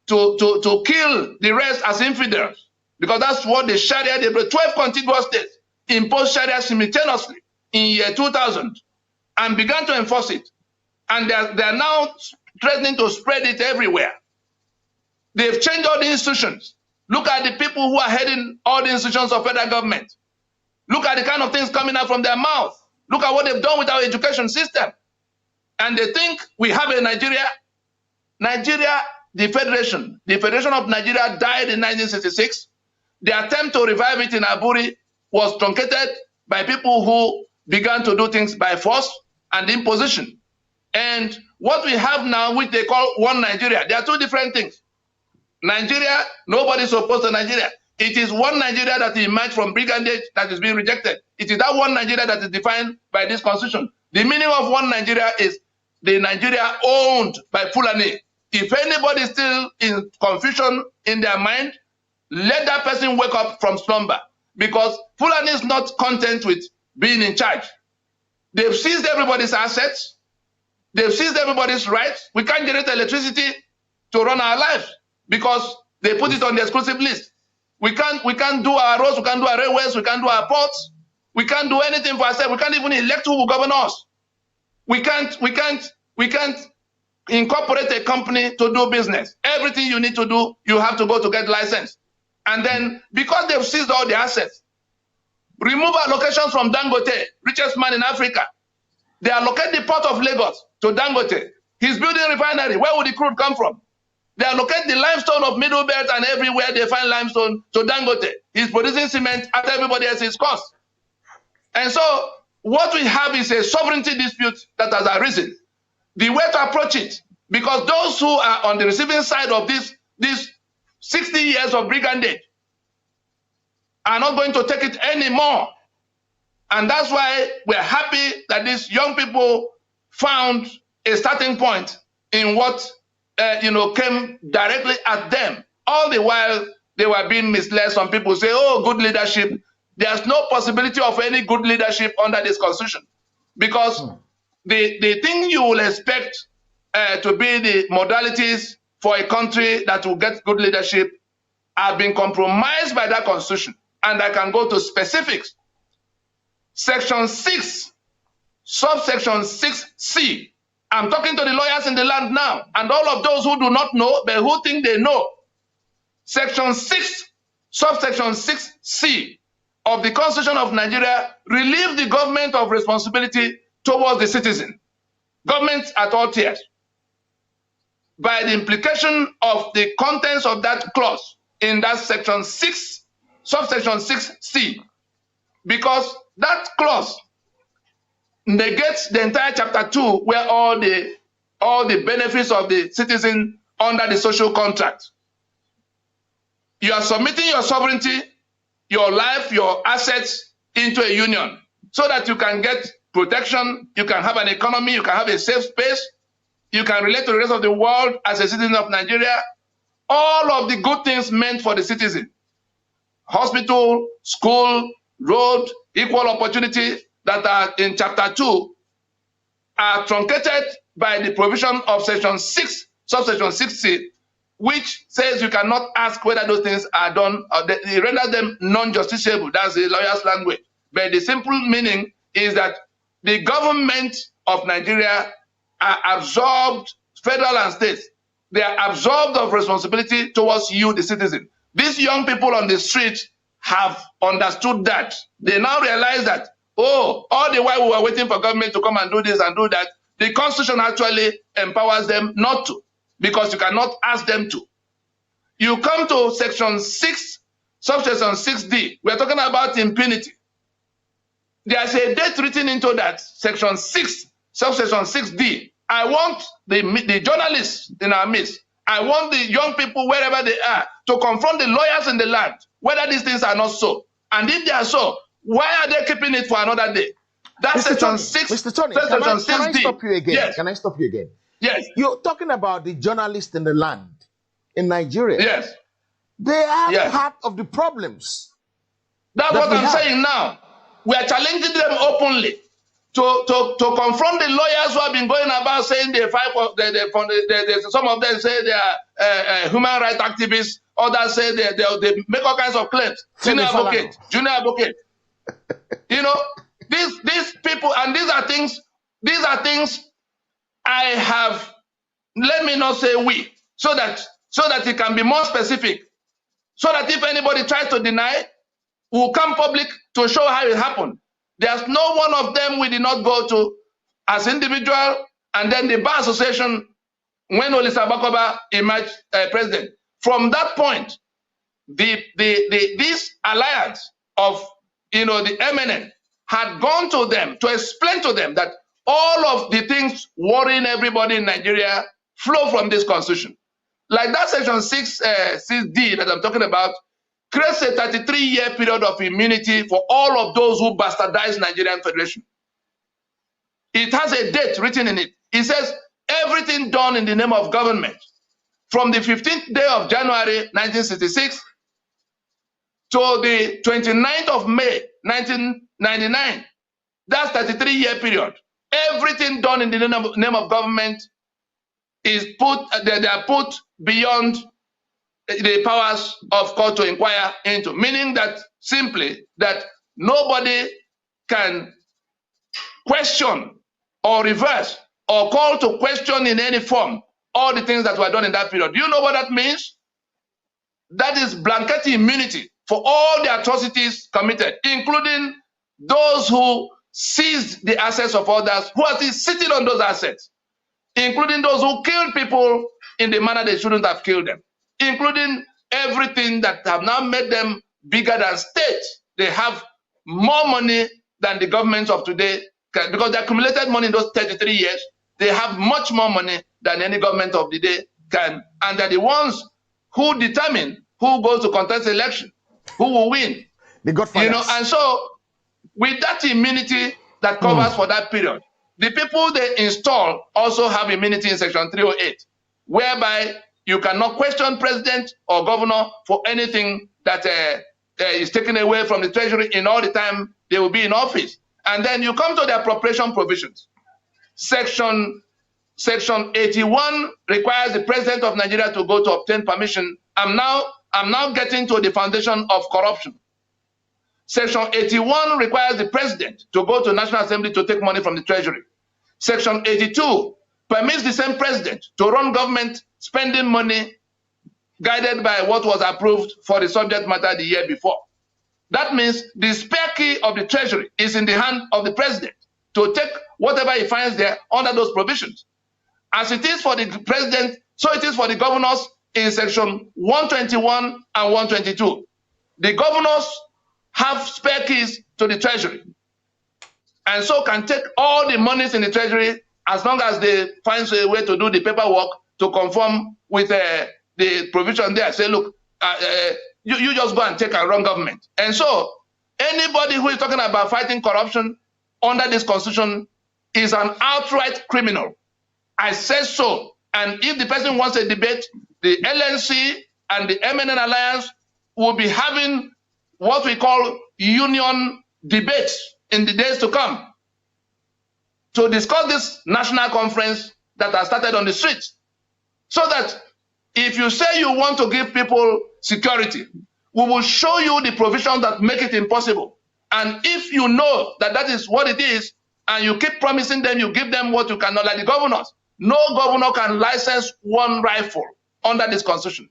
to kill the rest as infidels, because that's what the Sharia, the 12 contiguous states imposed Sharia simultaneously in year 2000 and began to enforce it. And they are now threatening to spread it everywhere. They've changed all the institutions. Look at the people who are heading all the institutions of federal government. Look at the kind of things coming out from their mouth. Look at what they've done with our education system. And they think we have a Nigeria. Nigeria, the Federation of Nigeria died in 1966. The attempt to revive it in Aburi was truncated by people who began to do things by force and imposition. And what we have now, which they call one Nigeria, there are two different things. Nigeria, nobody's opposed to Nigeria. It is one Nigeria that emerged from brigandage that is being rejected. It is that one Nigeria that is defined by this constitution. The meaning of one Nigeria is the Nigeria owned by Fulani. If anybody is still in confusion in their mind, let that person wake up from slumber, because Fulani is not content with being in charge. They've seized everybody's assets. They've seized everybody's rights. We can't generate electricity to run our lives because they put it on the exclusive list. We can't do our roads, we can't do our railways, we can't do our ports. We can't do anything for ourselves. We can't even elect who will govern us. We can't incorporate a company to do business. Everything you need to do, you have to go to get licensed. And then, because they've seized all the assets, remove allocations from Dangote, richest man in Africa. They allocate the port of Lagos to Dangote. He's building a refinery. Where would the crude come from? They allocate the limestone of Middle Belt and everywhere they find limestone to Dangote. He's producing cement at everybody else's cost. And so what we have is a sovereignty dispute that has arisen. The way to approach it, because those who are on the receiving side of this 60 years of brigandage are not going to take it anymore. And that's why we're happy that these young people found a starting point in what came directly at them. All the while they were being misled. Some people say, oh, good leadership. There's no possibility of any good leadership under this constitution, because the thing you will expect to be the modalities for a country that will get good leadership have been compromised by that constitution. And I can go to specifics. Section 6, subsection 6C. I'm talking to the lawyers in the land now, and all of those who do not know, but who think they know. Section 6, subsection 6C of the Constitution of Nigeria relieves the government of responsibility towards the citizen. Governments at all tiers. By the implication of the contents of that clause in that section 6, subsection 6C, because that clause negates the entire chapter 2, where all the benefits of the citizen under the social contract. You are submitting your sovereignty, your life, your assets into a union so that you can get protection, you can have an economy, you can have a safe space, you can relate to the rest of the world as a citizen of Nigeria. All of the good things meant for the citizen. Hospital, school, road, equal opportunity that are in chapter 2 are truncated by the provision of section 6, subsection 6C, which says you cannot ask whether those things are done, or they render them non-justiciable. That's the lawyer's language. But the simple meaning is that the government of Nigeria are absorbed, federal and states, they are absorbed of responsibility towards you, the citizen. These young people on the street have understood that. They now realize that, oh, all the while we were waiting for government to come and do this and do that, the Constitution actually empowers them not to, because you cannot ask them to. You come to section 6, subsection 6D. We're talking about impunity. There's a date written into that, section 6, subsection 6D. I want the journalists in our midst, I want the young people wherever they are to confront the lawyers in the land, whether these things are not so. And if they are so, why are they keeping it for another day? That's Mr. section Tony, 6. Mr. Tony, That's can section I 6D. stop you again? Yes. Can I stop you again? Yes. You're talking about the journalists in the land in Nigeria. Yes. They are Yes. part of the problems. That's that what we I'm have. saying now. We are challenging them openly to confront the lawyers who have been going about saying they fight for some of them say they are human rights activists, others say they make all kinds of claims. Junior advocate. You know, these people, and these are things I have, let me not say we, so that it can be more specific, so that if anybody tries to deny, we'll come public to show how it happened. There's no one of them we did not go to as individual, and then the Bar Association when Olisa Bakoba emerged president. From that point, this alliance of the eminent had gone to them to explain to them that all of the things worrying everybody in Nigeria flow from this constitution. Like that section 6D that I'm talking about creates a 33-year period of immunity for all of those who bastardize Nigerian Federation. It has a date written in it. It says everything done in the name of government from the 15th day of January 1966 to the 29th of May 1999. That's 33-year period. Everything done in the name of government is they are put beyond the powers of court to inquire into, meaning that simply that nobody can question or reverse or call to question in any form all the things that were done in that period. Do you know what that means? That is blanket immunity for all the atrocities committed, including those who seized the assets of others, who are still sitting on those assets, including those who killed people in the manner they shouldn't have killed them, including everything that have now made them bigger than state. They have more money than the governments of today, because they accumulated money in those 33 years. They have much more money than any government of the day can. And they're the ones who determine who goes to contest the election, who will win. The Godfathers. And so with that immunity that covers for that period, the people they install also have immunity in section 308, whereby you cannot question president or governor for anything that is taken away from the treasury in all the time they will be in office. And then you come to the appropriation provisions. Section 81 requires the president of Nigeria to go to obtain permission. I'm now getting to the foundation of corruption. Section 81 requires the president to go to National Assembly to take money from the treasury. Section 82 permits the same president to run government spending money guided by what was approved for the subject matter the year before. That means the spare key of the treasury is in the hand of the president to take whatever he finds there under those provisions. As it is for the president, so it is for the governors in section 121 and 122. The governors have spare keys to the treasury, and so can take all the monies in the treasury as long as they find a way to do the paperwork to conform with the provision there. Say, look, you just go and take and run government. And so anybody who is talking about fighting corruption under this constitution is an outright criminal. I say so. And if the person wants a debate, the LNC and the Eminent Alliance will be having what we call union debates in the days to come to discuss this national conference that has started on the streets. So that if you say you want to give people security, we will show you the provisions that make it impossible. And if you know that that is what it is, and you keep promising them, you give them what you cannot, like the governors. No governor can license one rifle under this constitution.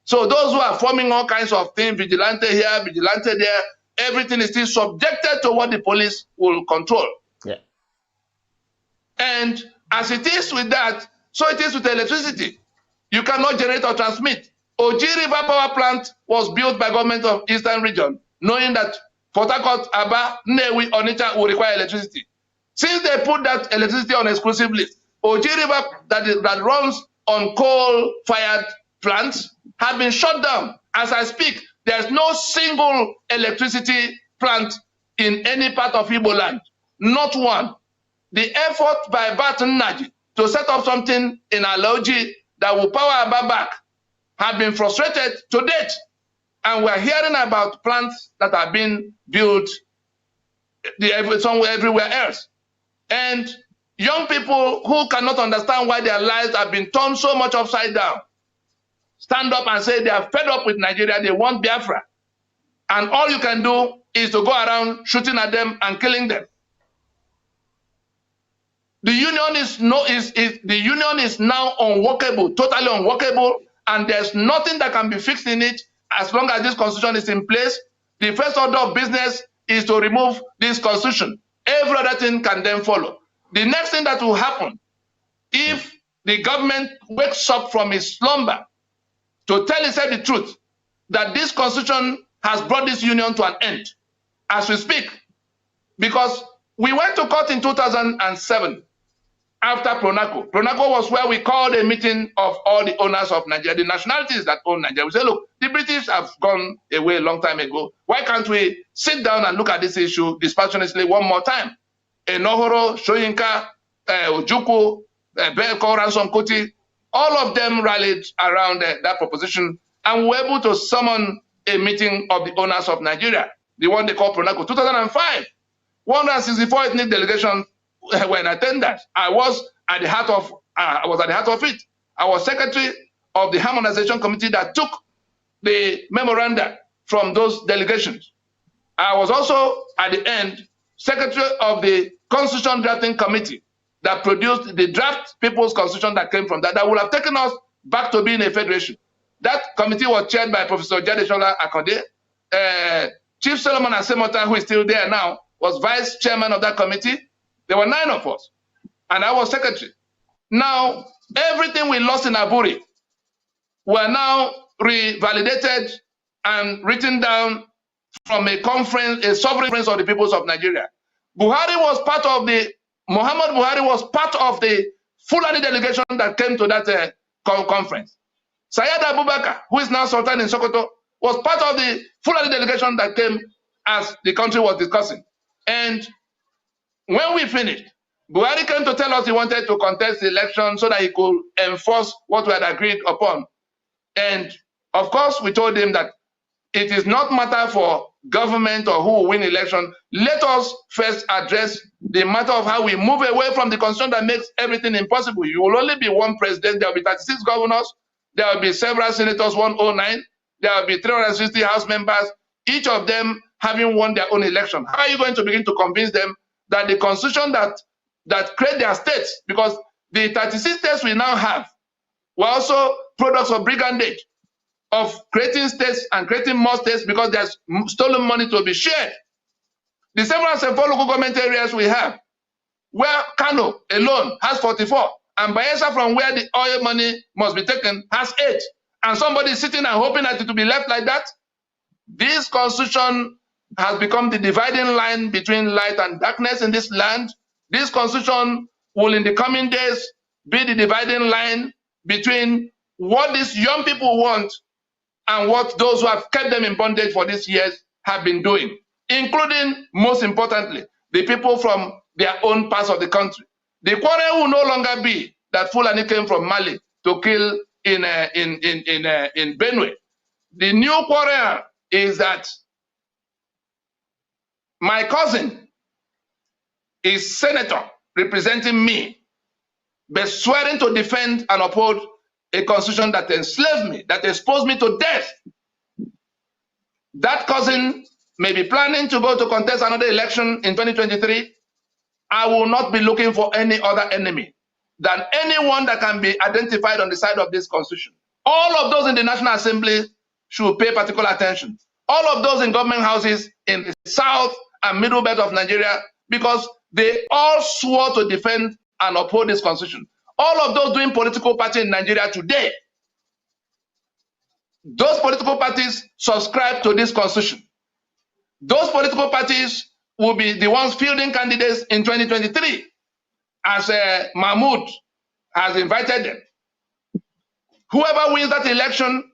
So those who are forming all kinds of things, vigilante here, vigilante there, everything is still subjected to what the police will control. Yeah. And as it is with that, so it is with electricity. You cannot generate or transmit. Oji River Power Plant was built by government of Eastern Region, knowing that Port Harcourt, Aba, Nnewi, Onitsha will require electricity. Since they put that electricity on exclusive list, Oji River that runs on coal-fired plants have been shut down. As I speak, there's no single electricity plant in any part of Igbo land. not one. The effort by Baton Naji to set up something in Aloji that will power Aba back have been frustrated to date. And we're hearing about plants that are being built somewhere everywhere else. And young people who cannot understand why their lives have been turned so much upside down stand up and say they are fed up with Nigeria, they want Biafra. And all you can do is to go around shooting at them and killing them. The union is now unworkable, totally unworkable, and there's nothing that can be fixed in it as long as this constitution is in place. The first order of business is to remove this constitution. Every other thing can then follow. The next thing that will happen, if the government wakes up from its slumber to tell itself the truth, that this constitution has brought this union to an end, as we speak, because we went to court in 2007 after Pronaco. Pronaco was where we called a meeting of all the owners of Nigeria, the nationalities that own Nigeria. We said, look, the British have gone away a long time ago. Why can't we sit down and look at this issue dispassionately one more time? Enohoro, Soyinka, Ojukwu, Belko, Ransom Kuti, all of them rallied around that proposition and were able to summon a meeting of the owners of Nigeria, the one they call Pronaco, 2005. 164 ethnic delegations were in attendance. I was at the heart of it. I was secretary of the harmonization committee that took the memoranda from those delegations. I was also at the end secretary of the constitution drafting committee that produced the draft people's constitution that came from that would have taken us back to being a federation. That committee was chaired by Professor Jadesola Akande. Chief Solomon Asemota, who is still there now, was vice chairman of that committee. There were 9 of us, and I was secretary. Now, everything we lost in Aburi were now revalidated and written down from a conference, a sovereign conference of the peoples of Nigeria. Muhammad Buhari was part of the Fulani delegation that came to that conference. Syed Abubakar, who is now Sultan in Sokoto, was part of the Fulani delegation that came as the country was discussing. And when we finished, Buhari came to tell us he wanted to contest the election so that he could enforce what we had agreed upon. And of course, we told him that it is not matter for government or who will win election. Let us first address the matter of how we move away from the constitution that makes everything impossible. You will only be one president. There will be 36 governors. There will be several senators, 109. There will be 360 House members, each of them having won their own election. How are you going to begin to convince them that the constitution that create their states, because the 36 states we now have were also products of brigandage, of creating states and creating more states because there's stolen money to be shared. The 704 local government areas we have, where Kano alone has 44, and Bayelsa, from where the oil money must be taken, has 8. And somebody is sitting and hoping that it will be left like that. This constitution has become the dividing line between light and darkness in this land. This constitution will in the coming days be the dividing line between what these young people want and what those who have kept them in bondage for these years have been doing, including, most importantly, the people from their own parts of the country. The quarrel will no longer be that Fulani came from Mali to kill in Benue. The new quarrel is that my cousin is senator representing me, but swearing to defend and uphold a constitution that enslaved me, that exposed me to death. That cousin may be planning to go to contest another election in 2023. I will not be looking for any other enemy than anyone that can be identified on the side of this constitution. All of those in the National Assembly should pay particular attention. All of those in government houses in the south and middle belt of Nigeria, because they all swore to defend and uphold this constitution. All of those doing political party in Nigeria today, those political parties subscribe to this constitution. Those political parties will be the ones fielding candidates in 2023, as Mahmoud has invited them. Whoever wins that election,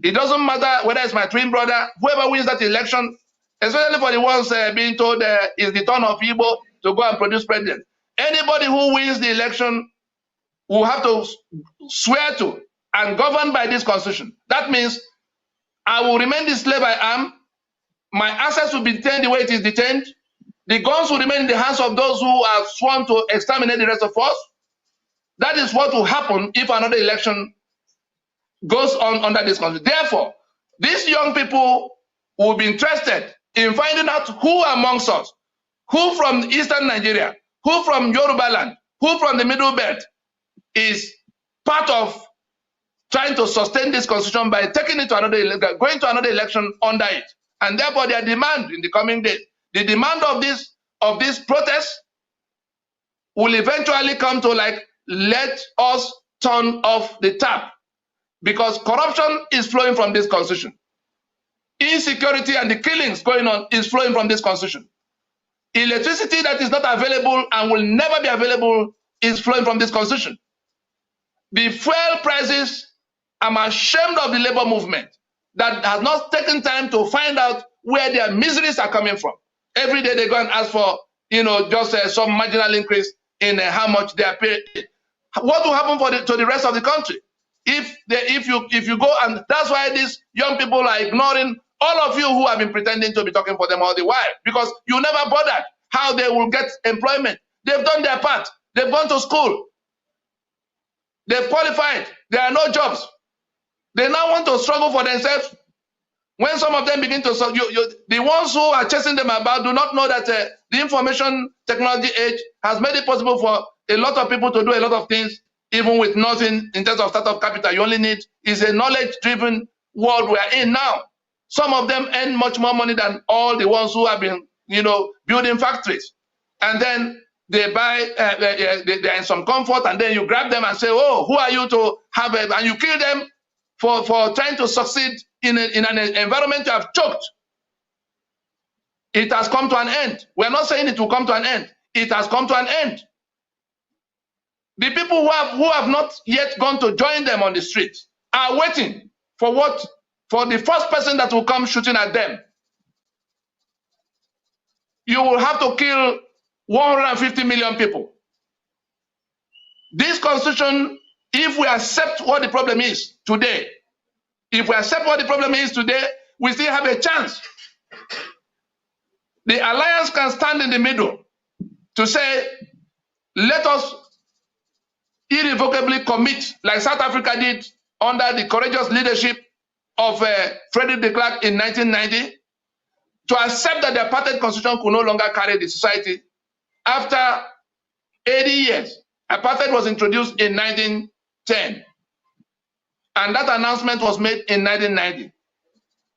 it doesn't matter whether it's my twin brother, whoever wins that election, especially for the ones being told it's the turn of Igbo, to go and produce president. Anybody who wins the election will have to swear to and govern by this constitution. That means I will remain the slave I am. My assets will be detained the way it is detained. The guns will remain in the hands of those who are sworn to exterminate the rest of us. That is what will happen if another election goes on under this constitution. Therefore, these young people will be interested in finding out who amongst us, who from Eastern Nigeria, who from Yoruba land, who from the Middle Belt is part of trying to sustain this constitution by taking it to another, going to another election under it. And therefore, their demand in the coming days, the demand of this protest will eventually come to like, let us turn off the tap, because corruption is flowing from this constitution. Insecurity and the killings going on is flowing from this constitution. Electricity that is not available and will never be available is flowing from this constitution. The fuel prices, I'm ashamed of the labor movement that has not taken time to find out where their miseries are coming from. Every day they go and ask for, just some marginal increase in how much they are paid. What will happen to the rest of the country if you go? And that's why these young people are ignoring all of you who have been pretending to be talking for them all the while, because you never bothered how they will get employment. They've done their part. They've gone to school. They've qualified. There are no jobs. They now want to struggle for themselves. When some of them begin to, the ones who are chasing them about do not know that the information technology age has made it possible for a lot of people to do a lot of things, even with nothing in terms of startup capital. You only need is a knowledge-driven world we are in now. Some of them earn much more money than all the ones who have been, building factories. And then they buy, they're in some comfort, and then you grab them and say, oh, who are you to have it? And you kill them for trying to succeed in an environment you have choked. It has come to an end. We're not saying it will come to an end. It has come to an end. The people who have not yet gone to join them on the street are waiting for the first person that will come shooting at them. You will have to kill 150 million people. This constitution, if we accept what the problem is today, we still have a chance. The alliance can stand in the middle to say, let us irrevocably commit, like South Africa did under the courageous leadership of Frederick de Klerk in 1990, to accept that the apartheid constitution could no longer carry the society. After 80 years, apartheid was introduced in 1910, and that announcement was made in 1990.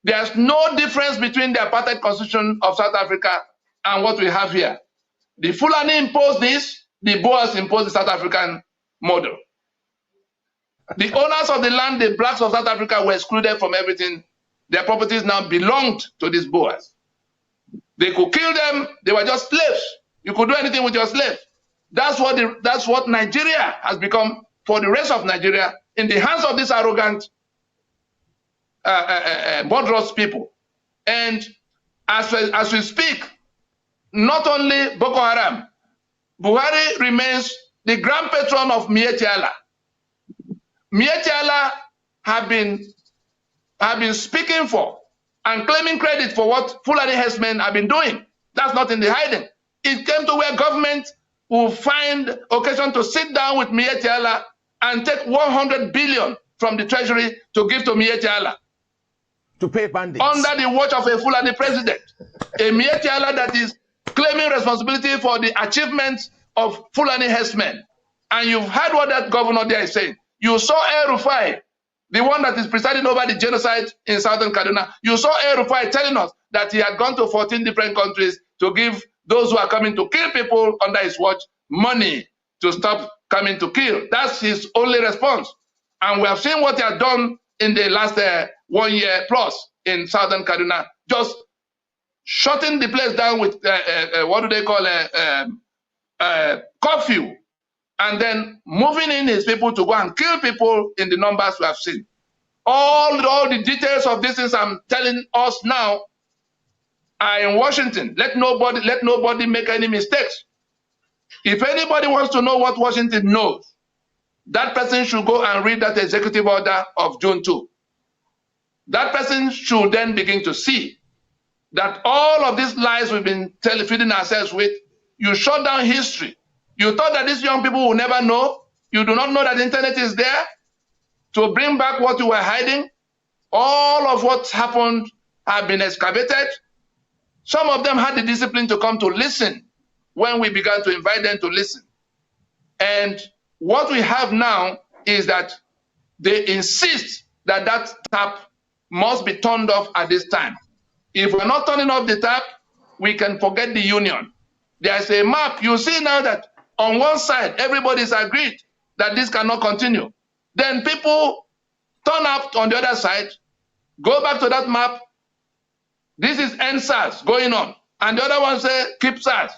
There's no difference between the apartheid constitution of South Africa and what we have here. The Fulani imposed this, the Boers imposed the South African model. The owners of the land, the blacks of South Africa, were excluded from everything. Their properties now belonged to these Boers. They could kill them. They were just slaves. You could do anything with your slaves. That's what Nigeria has become for the rest of Nigeria in the hands of these arrogant, murderous people. And as we speak, not only Boko Haram, Buhari remains the grand patron of Miyetti Allah. Miyetti Allah have been speaking for and claiming credit for what Fulani herdsmen have been doing. That's not in the hiding. It came to where government will find occasion to sit down with Miyetti Allah and take 100 billion from the treasury to give to Miyetti Allah. To pay bandits. Under the watch of a Fulani president. A Miyetti Allah that is claiming responsibility for the achievements of Fulani herdsmen. And you've heard what that governor there is saying. You saw El-Rufai, the one that is presiding over the genocide in southern Kaduna. You saw El-Rufai telling us that he had gone to 14 different countries to give those who are coming to kill people under his watch money to stop coming to kill. That's his only response. And we have seen what he has done in the last 1 year plus in southern Kaduna, just shutting the place down with, what do they call curfew, and then moving in his people to go and kill people in the numbers we have seen. All the details of this things I'm telling us now are in Washington. Let nobody make any mistakes. If anybody wants to know what Washington knows, that person should go and read that executive order of June 2. That person should then begin to see that all of these lies we've been feeding ourselves with, you shut down history. You thought that these young people will never know. You do not know that the internet is there to bring back what you were hiding. All of what's happened have been excavated. Some of them had the discipline to come to listen when we began to invite them to listen. And what we have now is that they insist that that tap must be turned off at this time. If we're not turning off the tap, we can forget the union. There's a map. You see now that on one side, everybody's agreed that this cannot continue. Then people turn up on the other side, go back to that map. This is end SARS going on. And the other one say, keep SARS.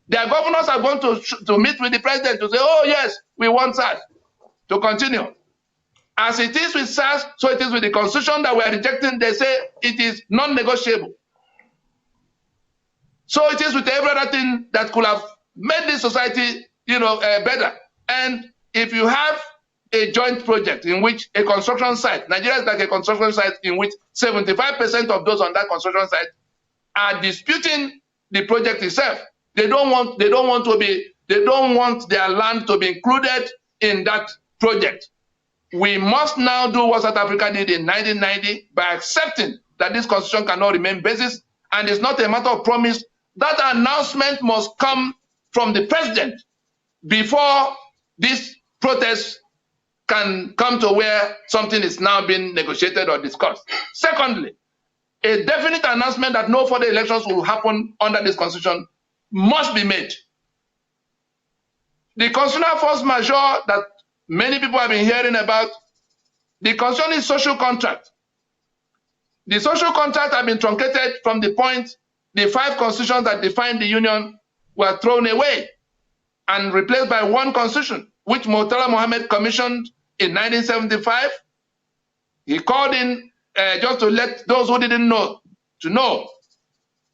Their governors are going to meet with the president to say, oh, yes, we want SARS to continue. As it is with SARS, so it is with the constitution that we are rejecting. They say it is non-negotiable. So it is with every other thing that could have made this society, better. And if you have a joint project in which a construction site, Nigeria is like a construction site in which 75% of those on that construction site are disputing the project itself. They don't want their land to be included in that project. We must now do what South Africa did in 1990 by accepting that this constitution cannot remain basis, and it's not a matter of promise. That announcement must come from the president before this protest can come to where something is now being negotiated or discussed. Secondly, a definite announcement that no further elections will happen under this constitution must be made. The constitutional force majeure that many people have been hearing about, the constitution is social contract. The social contract has been truncated from the point the 5 constitutions that define the union were thrown away and replaced by one constitution, which Murtala Mohammed commissioned in 1975. He called in, just to let those who didn't know, to know,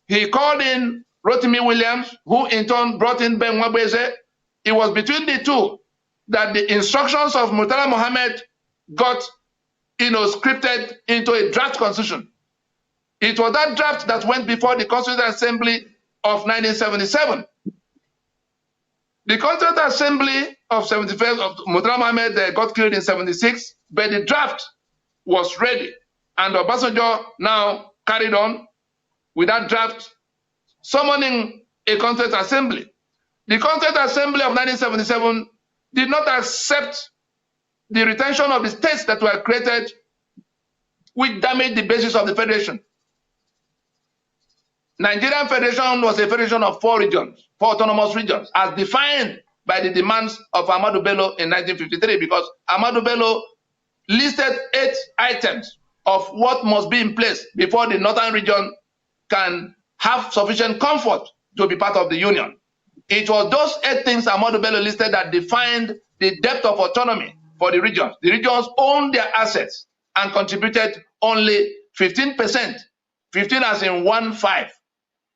he called in Rotimi Williams, who in turn brought in Ben Wabweze. It was between the two that the instructions of Murtala Mohammed got, scripted into a draft constitution. It was that draft that went before the Constituent Assembly of 1977. The Constituent Assembly of 75 of Murtala Mohammed got killed in 76, but the draft was ready. And Obasanjo now carried on with that draft, summoning a Constituent Assembly. The Constituent Assembly of 1977 did not accept the retention of the states that were created, which damaged the basis of the federation. Nigerian Federation was a federation of 4 regions, 4 autonomous regions, as defined by the demands of Ahmadu Bello in 1953, because Ahmadu Bello listed 8 items of what must be in place before the northern region can have sufficient comfort to be part of the union. It was those 8 things Ahmadu Bello listed that defined the depth of autonomy for the regions. The regions owned their assets and contributed only 15%, 15 as in 1/5,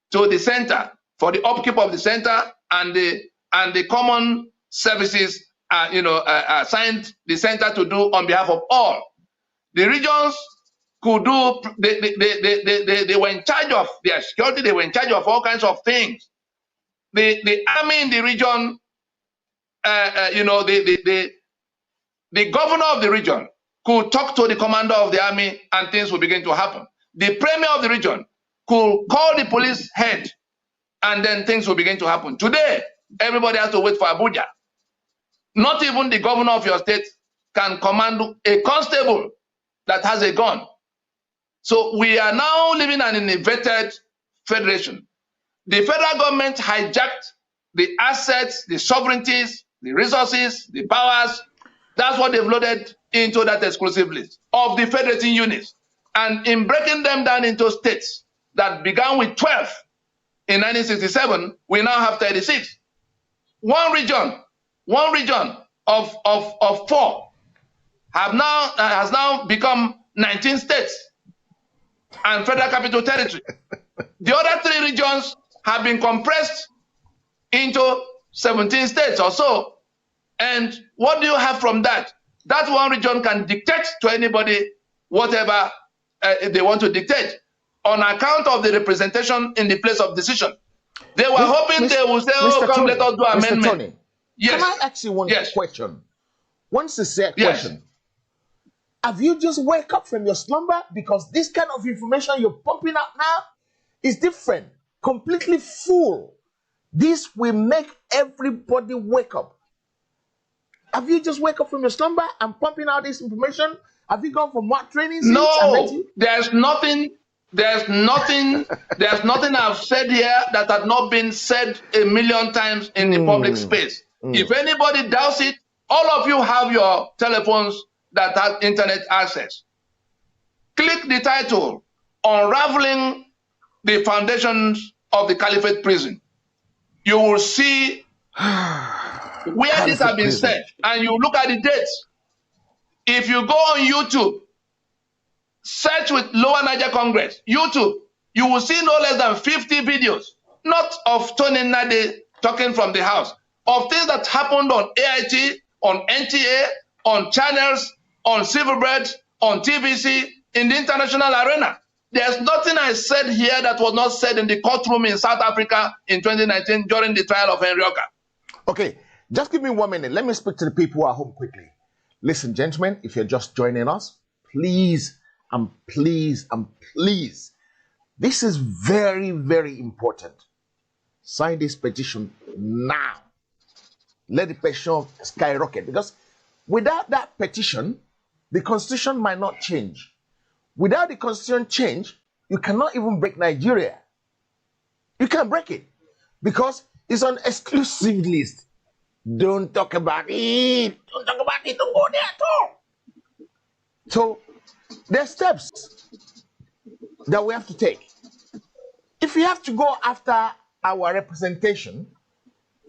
to the center for the upkeep of the center, and the common services assigned the center to do on behalf of all. The regions could do, they were in charge of their security, they were in charge of all kinds of things. The army in the region, the governor of the region could talk to the commander of the army and things will begin to happen. The premier of the region could call the police head and then things will begin to happen. Today, everybody has to wait for Abuja. Not even the governor of your state can command a constable that has a gun. So we are now living in an inverted federation. The federal government hijacked the assets, the sovereignties, the resources, the powers. That's what they've loaded into that exclusive list of the federating units. And in breaking them down into states that began with 12 in 1967, we now have 36. One region of 4 has now become 19 states and federal capital territory. The other 3 regions have been compressed into 17 states or so. And what do you have from that? That one region can dictate to anybody whatever they want to dictate on account of the representation in the place of decision. They were hoping they would say, oh, come, let us do amendment. Mr. Tony, yes. Can I ask you one question? One sincere question. Have you just wake up from your slumber? Because this kind of information you're pumping out now is different, completely full. This will make everybody wake up. Have you just wake up from your slumber and pumping out this information? Have you gone for mock training? No, there's nothing I've said here that had not been said a million times in the public space. If anybody doubts it, all of you have your telephones that have internet access. Click the title, Unraveling the Foundations of the Caliphate Prison. You will see where this has been said, and you look at the dates. If you go on YouTube, search with Lower Niger Congress, YouTube, you will see no less than 50 videos, not of Tony Nade talking from the house, of things that happened on AIT, on NTA, on channels, on Silverbird, on TVC, in the international arena. There's nothing I said here that was not said in the courtroom in South Africa in 2019 during the trial of Henry Oka. Okay, just give me 1 minute. Let me speak to the people at home quickly. Listen, gentlemen, if you're just joining us, please, please, this is very, very important. Sign this petition now. Let the petition skyrocket, because without that petition, the constitution might not change. Without the constitution change, you cannot even break Nigeria. You can't break it because it's on exclusive list. Don't talk about it. Don't talk about it. Don't go there at all. So there are steps that we have to take. If we have to go after our representation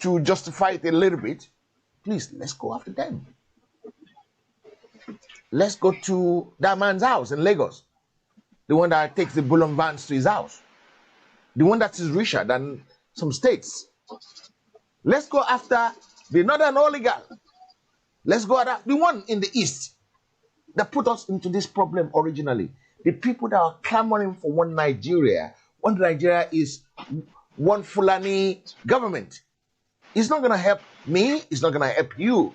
to justify it a little bit, please, let's go after them. Let's go to that man's house in Lagos. The one that takes the Bullion vans to his house. The one that is richer than some states. Let's go after the northern oligarch. Let's go after the one in the east that put us into this problem originally. The people that are clamoring for one Nigeria is one Fulani government. It's not going to help me. It's not going to help you.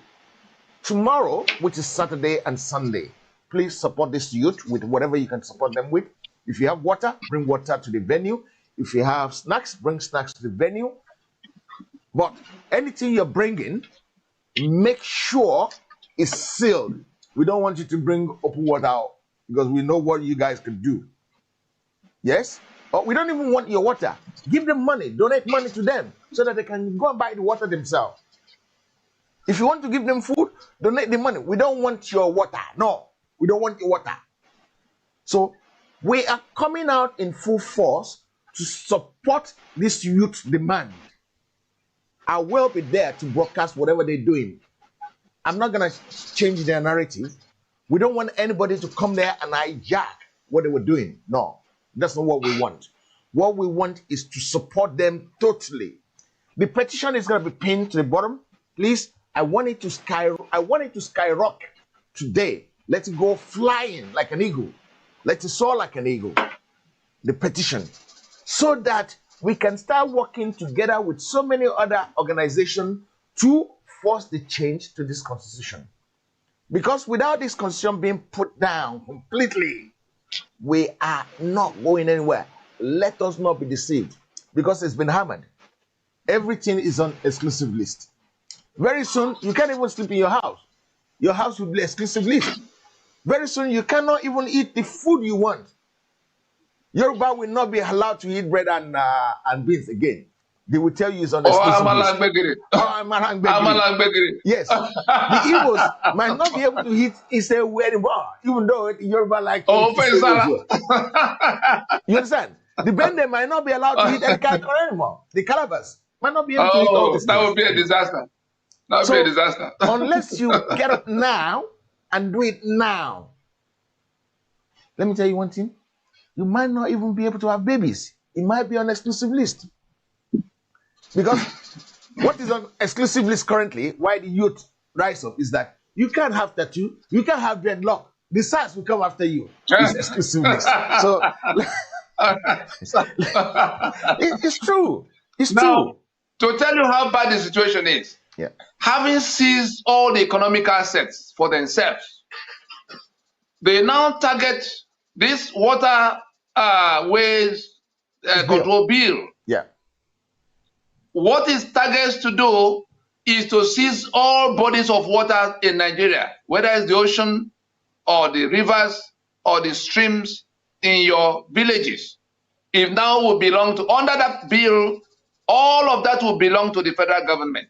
Tomorrow, which is Saturday and Sunday, please support this youth with whatever you can support them with. If you have water, bring water to the venue. If you have snacks, bring snacks to the venue. But anything you're bringing, make sure it's sealed. We don't want you to bring open water out because we know what you guys can do. Yes? But we don't even want your water. Give them money. Donate money to them so that they can go and buy the water themselves. If you want to give them food, donate the money. We don't want your water. No, we don't want your water. So we are coming out in full force to support this youth demand. I will be there to broadcast whatever they're doing. I'm not going to change their narrative. We don't want anybody to come there and hijack what they were doing. No, that's not what we want. What we want is to support them totally. The petition is going to be pinned to the bottom. Please, I want it to skyrocket today. Let it go flying like an eagle. Let it soar like an eagle. The petition. So that we can start working together with so many other organizations to force the change to this constitution. Because without this constitution being put down completely, we are not going anywhere. Let us not be deceived. Because it's been hammered. Everything is on exclusive list. Very soon, you can't even sleep in your house. Your house will be exclusive list. Very soon, you cannot even eat the food you want. Yoruba will not be allowed to eat bread and beans again. They will tell you it's on exclusive list. Yes. The Igbos might not be able to eat Isewu anymore, even though Yoruba like to eat Isewu. You understand? The Bende might not be allowed to eat Edikakoro anymore. The Calabas might not be able to eat all this. That would be a disaster. That would be a disaster. Unless you get up now and do it now. Let me tell you one thing. You might not even be able to have babies. It might be on exclusive list. Because what what is on exclusive list currently, why the youth rise up, is that you can't have tattoo, you can't have dreadlock. The SARS will come after you. It's exclusive list. So it's true. It's now, true. To tell you how bad the situation is, Yeah. having seized all the economic assets for themselves, they now target this water waste control bill. Yeah. What it targets to do is to seize all bodies of water in Nigeria, whether it's the ocean or the rivers or the streams in your villages. If now will belong to, under that bill, all of that will belong to the federal government,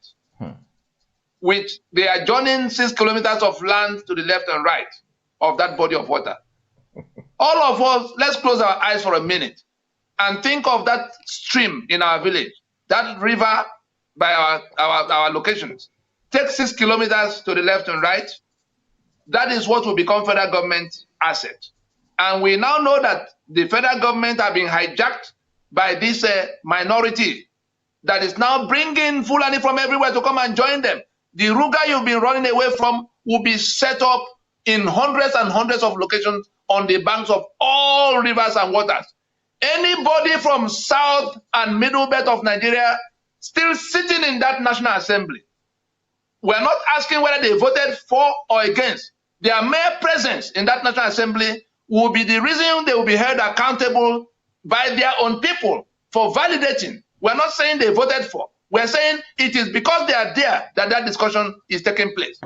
with the adjoining 6 kilometers of land to the left and right of that body of water. All of us, let's close our eyes for a minute and think of that stream in our village, that river by our locations. Take 6 kilometers to the left and right. That is what will become federal government asset. And we now know that the federal government have been hijacked by this minority that is now bringing Fulani from everywhere to come and join them. The Ruga you've been running away from will be set up in hundreds and hundreds of locations on the banks of all rivers and waters. Anybody from South and Middle Belt of Nigeria still sitting in that National Assembly, we're not asking whether they voted for or against. Their mere presence in that National Assembly will be the reason they will be held accountable by their own people for validating. We're not saying they voted for. We're saying it is because they are there that that discussion is taking place.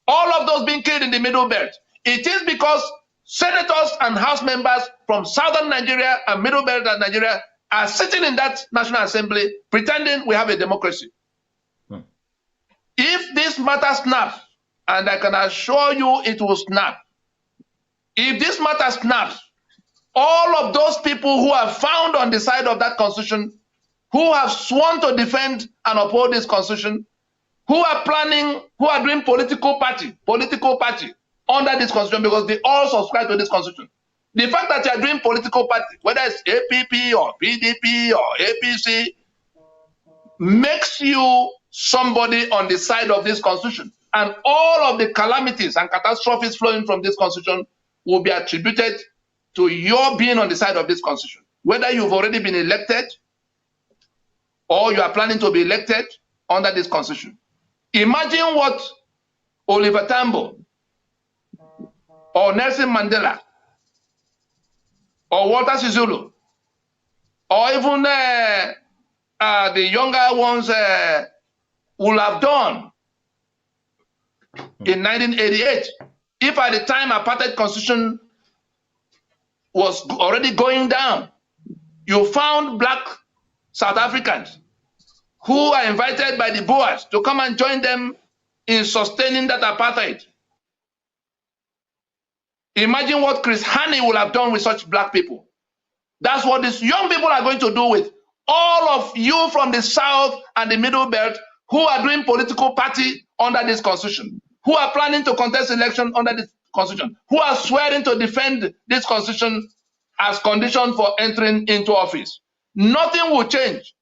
All of those being killed in the Middle Belt, it is because senators and House members from Southern Nigeria and Middle Belt of Nigeria are sitting in that National Assembly pretending we have a democracy. If this matter snaps, and I can assure you it will snap, if this matter snaps, all of those people who are found on the side of that constitution, who have sworn to defend and uphold this constitution, who are planning, who are doing political party under this constitution, because they all subscribe to this constitution. The fact that you are doing political party, whether it's APP or PDP or APC, makes you somebody on the side of this constitution. And all of the calamities and catastrophes flowing from this constitution will be attributed to your being on the side of this constitution. Whether you've already been elected or you are planning to be elected under this constitution. Imagine what Oliver Tambo or Nelson Mandela or Walter Sisulu or even the younger ones will have done in 1988, if at the time apartheid constitution was already going down, you found black South Africans who are invited by the Boers to come and join them in sustaining that apartheid. Imagine what Chris Hani would have done with such black people. That's what these young people are going to do with all of you from the South and the Middle Belt who are doing political party under this constitution, who are planning to contest election under this constitution, who are swearing to defend this constitution as condition for entering into office. Nothing will change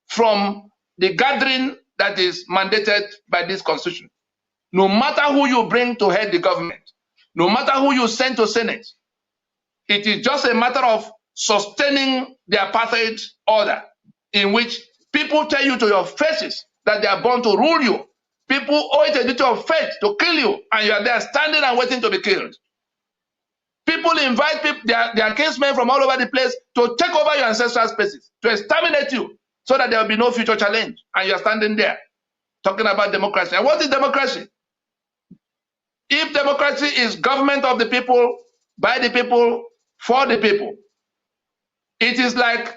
from the gathering that is mandated by this constitution. No matter who you bring to head the government, no matter who you send to Senate, it is just a matter of sustaining the apartheid order in which people tell you to your faces that they are born to rule you. People owe it a duty of faith to kill you, and you are there standing and waiting to be killed. People invite their kinsmen from all over the place to take over your ancestral spaces, to exterminate you, so that there will be no future challenge. And you are standing there talking about democracy. And what is democracy? If democracy is government of the people, by the people, for the people, it is like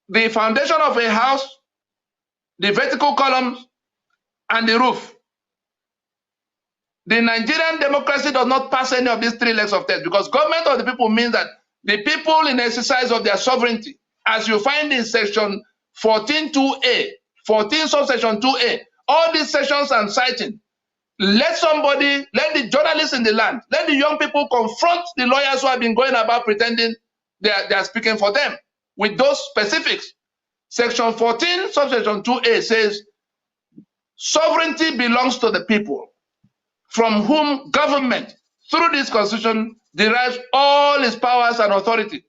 the foundation of a house, the vertical columns, and the roof. The Nigerian democracy does not pass any of these 3 legs of test, because government of the people means that the people in exercise of their sovereignty, as you find in section 14.2a, 14 subsection 2a, all these sections I'm citing, let the journalists in the land, let the young people confront the lawyers who have been going about pretending they are speaking for them with those specifics. Section 14, subsection 2A says, sovereignty belongs to the people, from whom government, through this constitution, derives all its powers and authority.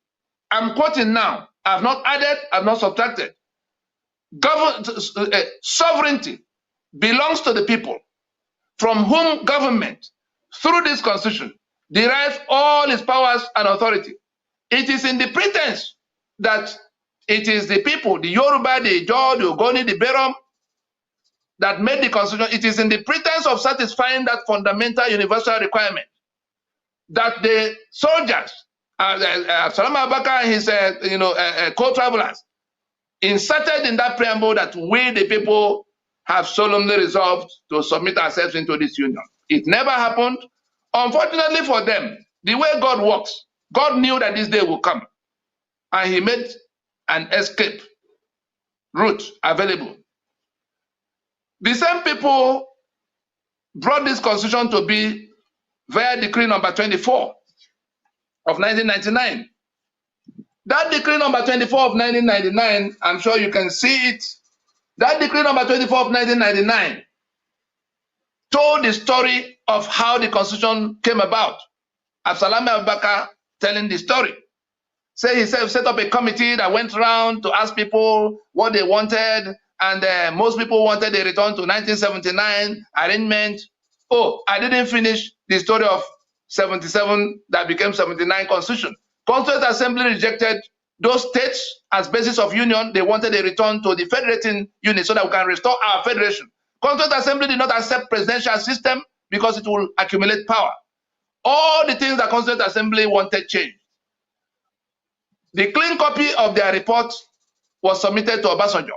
I'm quoting now. I've not added, I've not subtracted. Sovereignty belongs to the people, from whom government, through this constitution, derives all its powers and authority. It is in the pretense that it is the people, the Yoruba, the Ijaw, the Ogoni, the Berom, that made the constitution. It is in the pretense of satisfying that fundamental universal requirement that the soldiers, Salam Abubakar and his co-travelers, inserted in that preamble that we, the people, have solemnly resolved to submit ourselves into this union. It never happened. Unfortunately for them, the way God works, God knew that this day will come, and he made an escape route available. The same people brought this constitution to be via decree number 24 of 1999. That decree number 24 of 1999, I'm sure you can see it. That decree number 24 of 1999 told the story of how the constitution came about. Absalami Abubakar telling the story. Say he set up a committee that went around to ask people what they wanted, and most people wanted a return to 1979 arrangement. Oh, I didn't finish the story of 77 that became 79 constitution. Constituent Assembly rejected those states as basis of union. They wanted a return to the federating unit so that we can restore our federation. Constituent Assembly did not accept presidential system because it will accumulate power. All the things that Constituent Assembly wanted changed. The clean copy of their report was submitted to Obasanjo,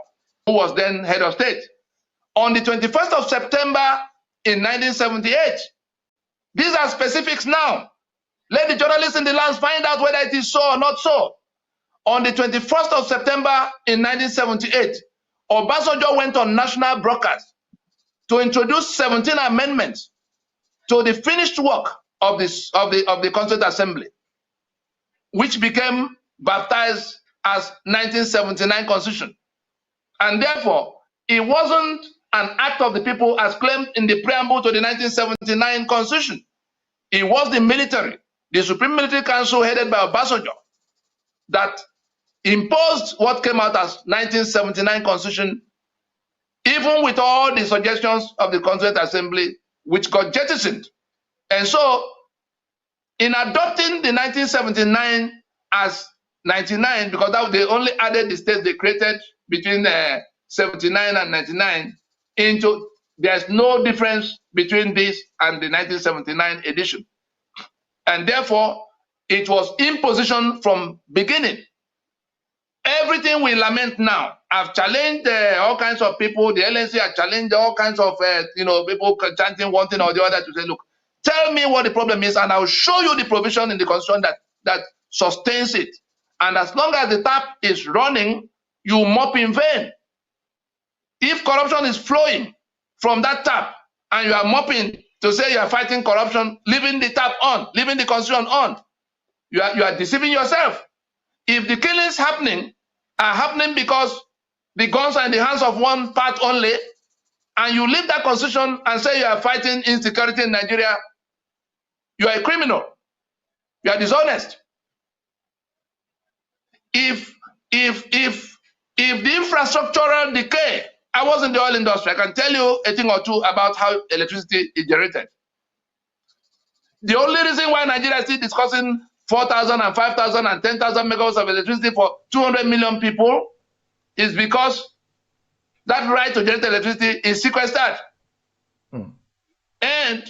who was then head of state. On the 21st of September in 1978, these are specifics now. Let the journalists in the lands find out whether it is so or not so. On the 21st of September in 1978, Obasanjo went on national broadcast to introduce 17 amendments to the finished work of the Constituent Assembly, which became baptized as 1979 Constitution. And therefore, it wasn't an act of the people as claimed in the preamble to the 1979 Constitution. It was the military, the Supreme Military Council headed by Obasanjo, that imposed what came out as 1979 Constitution, even with all the suggestions of the Constituent Assembly, which got jettisoned. And so, in adopting the 1979 as 99, because they only added the states they created between 79 and 99 into, there's no difference between this and the 1979 edition. And therefore, it was imposition from beginning. Everything we lament now, I've challenged all kinds of people, the LNC have challenged all kinds of people chanting one thing or the other to say, look, tell me what the problem is, and I'll show you the provision in the Constitution that sustains it. And as long as the tap is running, you mop in vain. If corruption is flowing from that tap, and you are mopping to say you are fighting corruption, leaving the tap on, leaving the Constitution on, you are deceiving yourself. If the killings are happening because the guns are in the hands of one part only, and you leave that Constitution and say you are fighting insecurity in Nigeria, you are a criminal. You are dishonest. If the infrastructural decay, I was in the oil industry, I can tell you a thing or two about how electricity is generated. The only reason why Nigeria is still discussing 4,000 and 5,000 and 10,000 megawatts of electricity for 200 million people is because that right to generate electricity is sequestered. And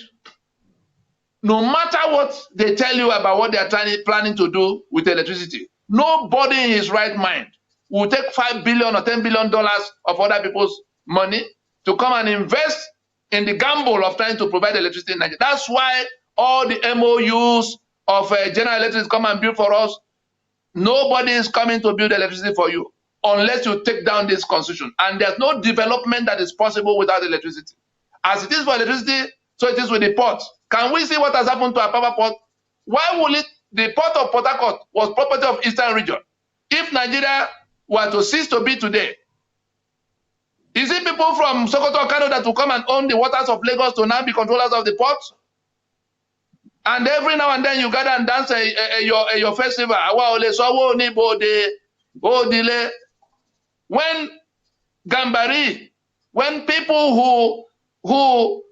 no matter what they tell you about what they are planning to do with electricity, nobody in his right mind will take $5 billion or $10 billion of other people's money to come and invest in the gamble of trying to provide electricity in Nigeria. That's why all the MOUs of General Electric come and build for us. Nobody is coming to build electricity for you unless you take down this Constitution. And there's no development that is possible without electricity. As it is for electricity, so it is with the port. Can we see what has happened to Apapa Port? Why will it? The port of Port Harcourt was property of Eastern Region. If Nigeria were to cease to be today, is it people from Sokoto or Kano that will come and own the waters of Lagos to now be controllers of the port? And every now and then you gather and dance your festival. When Gambari, when people who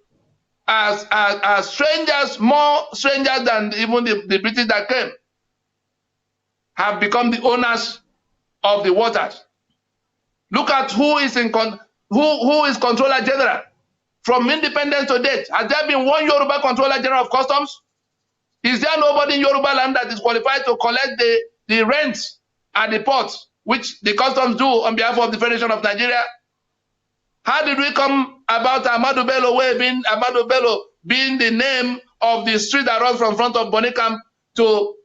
are strangers, more strangers than even the British that came, have become the owners of the waters. Look at who is Controller General from independence to date. Has there been one Yoruba Controller General of Customs? Is there nobody in Yoruba land that is qualified to collect the rents at the ports, which the customs do on behalf of the Federation of Nigeria? How did we come about Ahmadu Bello being the name of the street that runs from front of Bonicamp to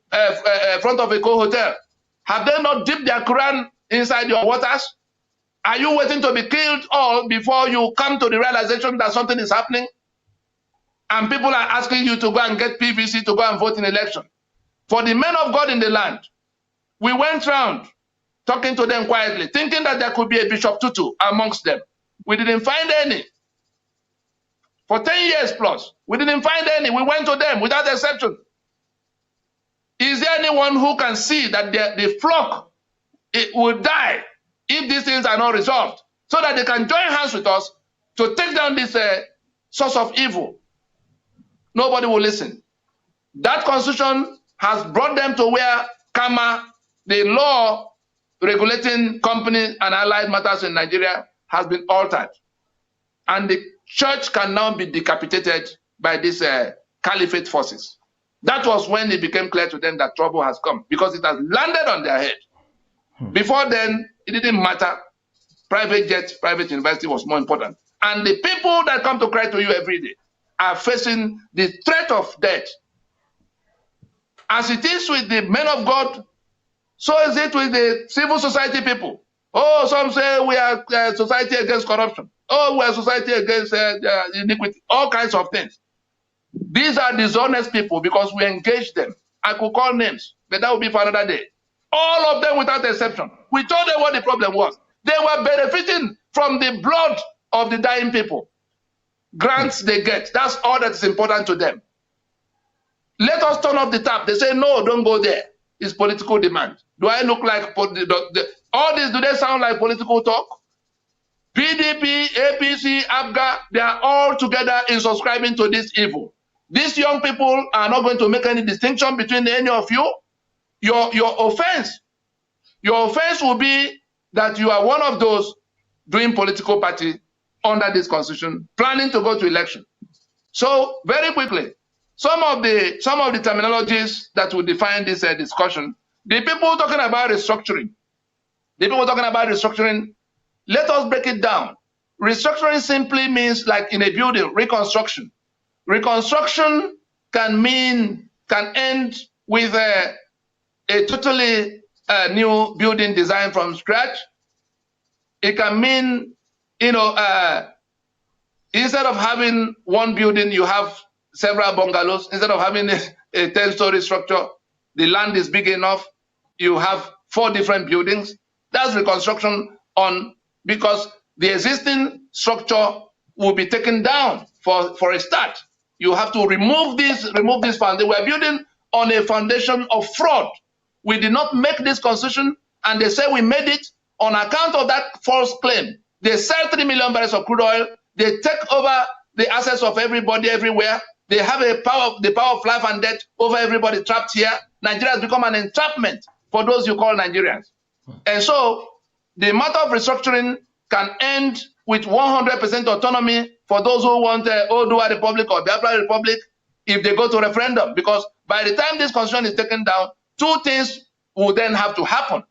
front of Eko Hotel? Have they not dipped their Quran inside your waters? Are you waiting to be killed all before you come to the realization that something is happening? And people are asking you to go and get PVC to go and vote in election. For the men of God in the land, we went round talking to them quietly, thinking that there could be a Bishop Tutu amongst them. We didn't find any. For 10 years plus, we didn't find any. We went to them without exception. Is there anyone who can see that the flock will die if these things are not resolved, so that they can join hands with us to take down this source of evil? Nobody will listen. That constitution has brought them to where KAMA, the law regulating companies and allied matters in Nigeria, has been altered. And the church can now be decapitated by these caliphate forces. That was when it became clear to them that trouble has come, because it has landed on their head. Before then, it didn't matter. Private jet, private university was more important. And the people that come to cry to you every day are facing the threat of death. As it is with the men of God, so is it with the civil society people. Oh, some say we are society against corruption. Oh, we are society against iniquity. All kinds of things. These are dishonest people because we engage them. I could call names, but that will be for another day. All of them without exception. We told them what the problem was. They were benefiting from the blood of the dying people. Grants they get. That's all that is important to them. Let us turn off the tap. They say, no, don't go there. It's political demand. Do I look like... all this, do they sound like political talk? PDP, APC, ABGA, they are all together in subscribing to this evil. These young people are not going to make any distinction between any of you. Your offense will be that you are one of those doing political party under this constitution, planning to go to election. So very quickly, some of the terminologies that will define this discussion, the people talking about restructuring, let us break it down. Restructuring simply means, like in a building, reconstruction. Reconstruction can end with a totally new building design from scratch. It can mean, instead of having one building, you have several bungalows. Instead of having a 10-story structure, the land is big enough, you have 4 different buildings. That's reconstruction because the existing structure will be taken down for a start. You have to remove this foundation. We're building on a foundation of fraud. We did not make this constitution, and they say we made it on account of that false claim. They sell 3 million barrels of crude oil. They take over the assets of everybody everywhere. They have the power of life and death over everybody trapped here. Nigeria has become an entrapment for those you call Nigerians. And so the matter of restructuring can end with 100% autonomy for those who want Oodua Republic or Biafra Republic if they go to referendum. Because by the time this constitution is taken down, 2 things will then have to happen.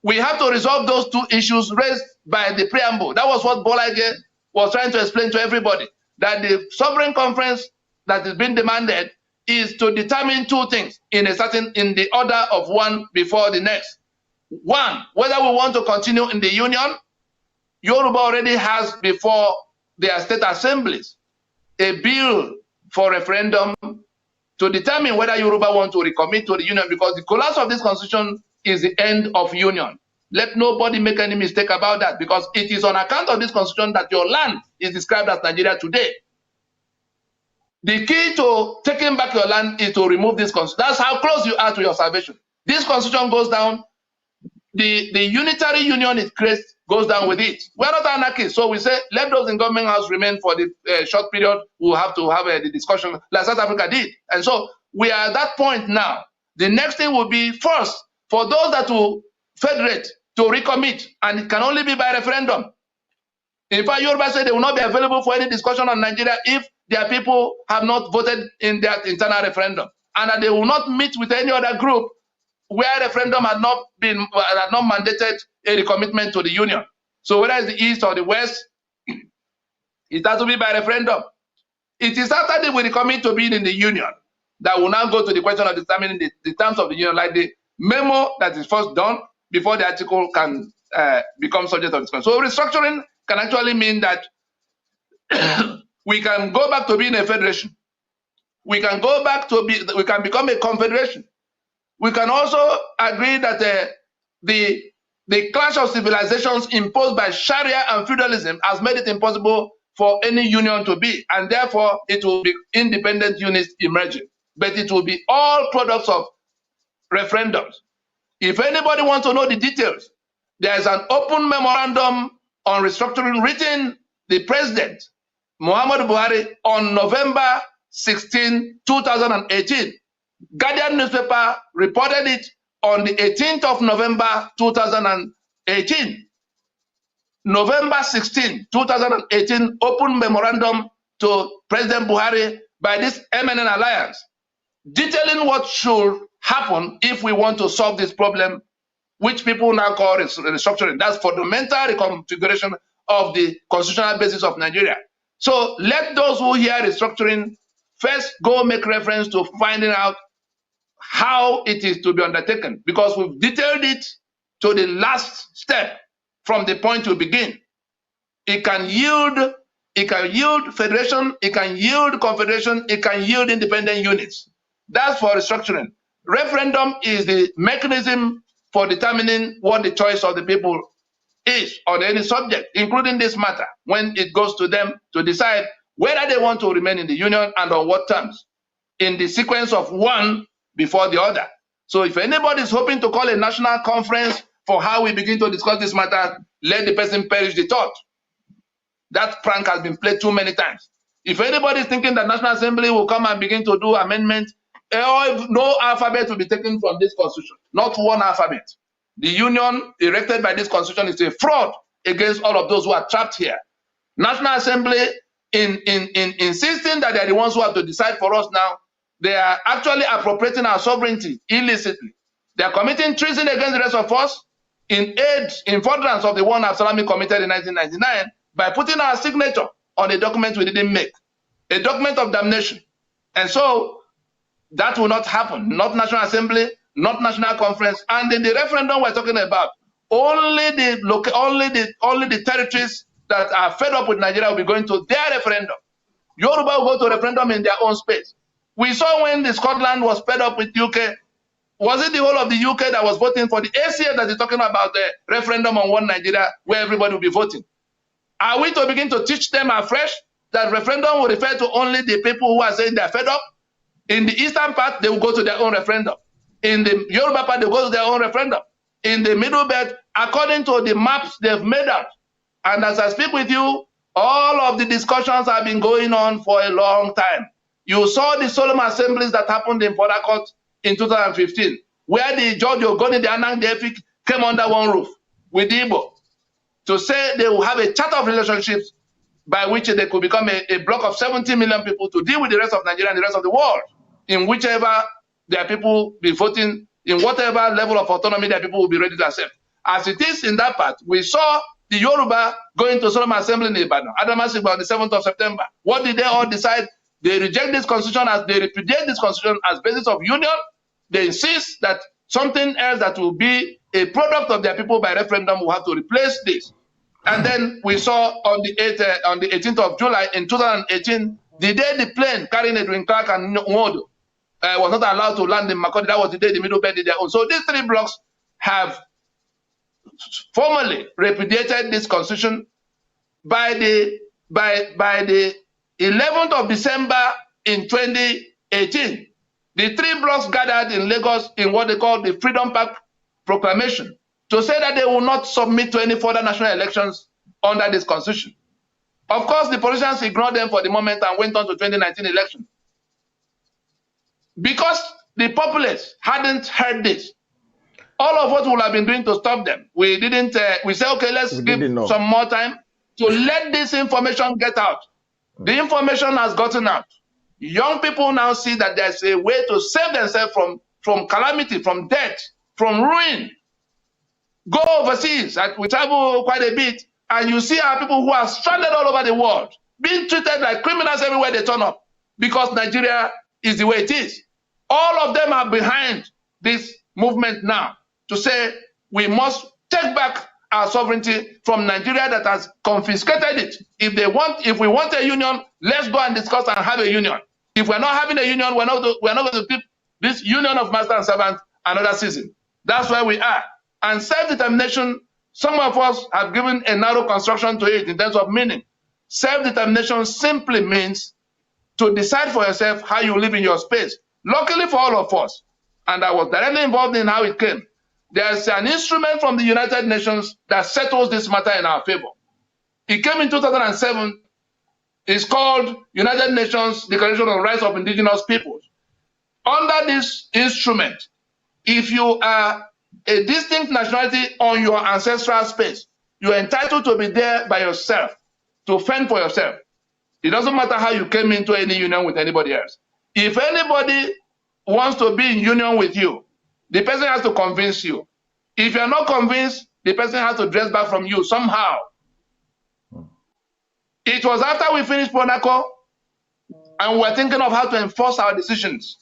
We have to resolve those 2 issues raised by the preamble. That was what Bolage was trying to explain to everybody, that the sovereign conference that is being demanded is to determine 2 things in the order of one before the next. 1, whether we want to continue in the union. Yoruba already has before their state assemblies a bill for referendum to determine whether Yoruba want to recommit to the union, because the collapse of this constitution is the end of union. Let nobody make any mistake about that, because it is on account of this constitution that your land is described as Nigeria today. The key to taking back your land is to remove this constitution. That's how close you are to your salvation. This constitution goes down, the unitary union it creates goes down with it. We're not anarchists, so we say let those in government house remain for the short period. We'll have to have the discussion like South Africa did. And so we are at that point now. The next thing will be, first, for those that will federate, to recommit, and it can only be by referendum. In fact, Yoruba said they will not be available for any discussion on Nigeria if their people have not voted in their internal referendum, and that they will not meet with any other group where referendum had not mandated a recommitment to the union. So whether it's the East or the West, it has to be by referendum. It is after they will recommit to being in the union that will now go to the question of determining the terms of the union, like the memo that is first done before the article can become subject of discussion. So restructuring can actually mean that we can go back to being a federation. We can go back to we can become a confederation. We can also agree that the clash of civilizations imposed by Sharia and feudalism has made it impossible for any union to be, and therefore it will be independent units emerging. But it will be all products of referendums. If anybody wants to know the details, there is an open memorandum on restructuring written the President, Muhammadu Buhari, on November 16, 2018. Guardian newspaper reported it on the 18th of November 2018. November 16, 2018, open memorandum to President Buhari by this MNN alliance, detailing what should happen if we want to solve this problem, which people now call restructuring. That's fundamental reconfiguration of the constitutional basis of Nigeria. So let those who hear restructuring first go make reference to finding out how it is to be undertaken, because we've detailed it to the last step from the point to begin. It can yield federation, it can yield confederation, it can yield independent units. That's for restructuring. Referendum is the mechanism for determining what the choice of the people is on any subject, including this matter, when it goes to them to decide whether they want to remain in the union and on what terms, in the sequence of one before the other. So if anybody is hoping to call a national conference for how we begin to discuss this matter, let the person perish the thought. That prank has been played too many times. If anybody is thinking that National Assembly will come and begin to do amendments, no alphabet will be taken from this constitution, not one alphabet. The union erected by this constitution is a fraud against all of those who are trapped here. National Assembly, in insisting that they are the ones who have to decide for us now, they are actually appropriating our sovereignty illicitly. They are committing treason against the rest of us in furtherance of the one Absalami committed in 1999 by putting our signature on a document we didn't make, a document of damnation. And so that will not happen. Not National Assembly, not National Conference, and in the referendum we're talking about, only the territories that are fed up with Nigeria will be going to their referendum. Yoruba will go to referendum in their own space. We saw when the Scotland was fed up with UK. Was it the whole of the UK that was voting for the ACA that is talking about the referendum on one Nigeria where everybody will be voting? Are we to begin to teach them afresh that referendum will refer to only the people who are saying they're fed up? In the eastern part, they will go to their own referendum. In the Yoruba part, they will go to their own referendum. In the middle belt, according to the maps they've made out. And as I speak with you, all of the discussions have been going on for a long time. You saw the solemn assemblies that happened in Port Harcourt in 2015, where the George Ogoni, the Anang, the Efik came under one roof with Igbo to say they will have a charter of relationships by which they could become a block of 70 million people to deal with the rest of Nigeria and the rest of the world, in whichever their people be voting, in whatever level of autonomy their people will be ready to accept. As it is in that part, we saw the Yoruba going to Solomon Assembly in Ibadan, Adamasingba on the 7th of September. What did they all decide? They reject this constitution, as they repudiate this constitution as basis of union. They insist that something else that will be a product of their people by referendum will have to replace this. And then we saw on the 18th of July in 2018, the day the plane carrying Edwin Clark and Nwodo was not allowed to land in Makurdi, that was the day the Middle Belt did their own. So these three blocks have formally repudiated this constitution by the 11th of December in 2018. The three blocks gathered in Lagos in what they call the Freedom Park Proclamation to say that they will not submit to any further national elections under this constitution. Of course, the politicians ignored them for the moment and went on to 2019 election. Because the populace hadn't heard this, all of what we would have been doing to stop them, we didn't. We said, okay, let's give some more time to let this information get out. The information has gotten out. Young people now see that there's a way to save themselves from calamity, from death, from ruin. Go overseas. We travel quite a bit, and you see our people who are stranded all over the world, being treated like criminals everywhere they turn up, because Nigeria is the way it is. All of them are behind this movement now to say we must take back our sovereignty from Nigeria that has confiscated it. If we want a union, let's go and discuss and have a union. If we're not having a union, we're not going to keep this union of master and servant another season. That's where we are. And self-determination, some of us have given a narrow construction to it in terms of meaning. Self-determination simply means to decide for yourself how you live in your space. Luckily for all of us, and I was directly involved in how it came, there's an instrument from the United Nations that settles this matter in our favor. It came in 2007. It's called United Nations Declaration on the Rights of Indigenous Peoples. Under this instrument, if you are a distinct nationality on your ancestral space, you're entitled to be there by yourself, to fend for yourself. It doesn't matter how you came into any union with anybody else. If anybody wants to be in union with you, the person has to convince you. If you're not convinced, the person has to dress back from you somehow. It was after we finished Monaco and we were thinking of how to enforce our decisions.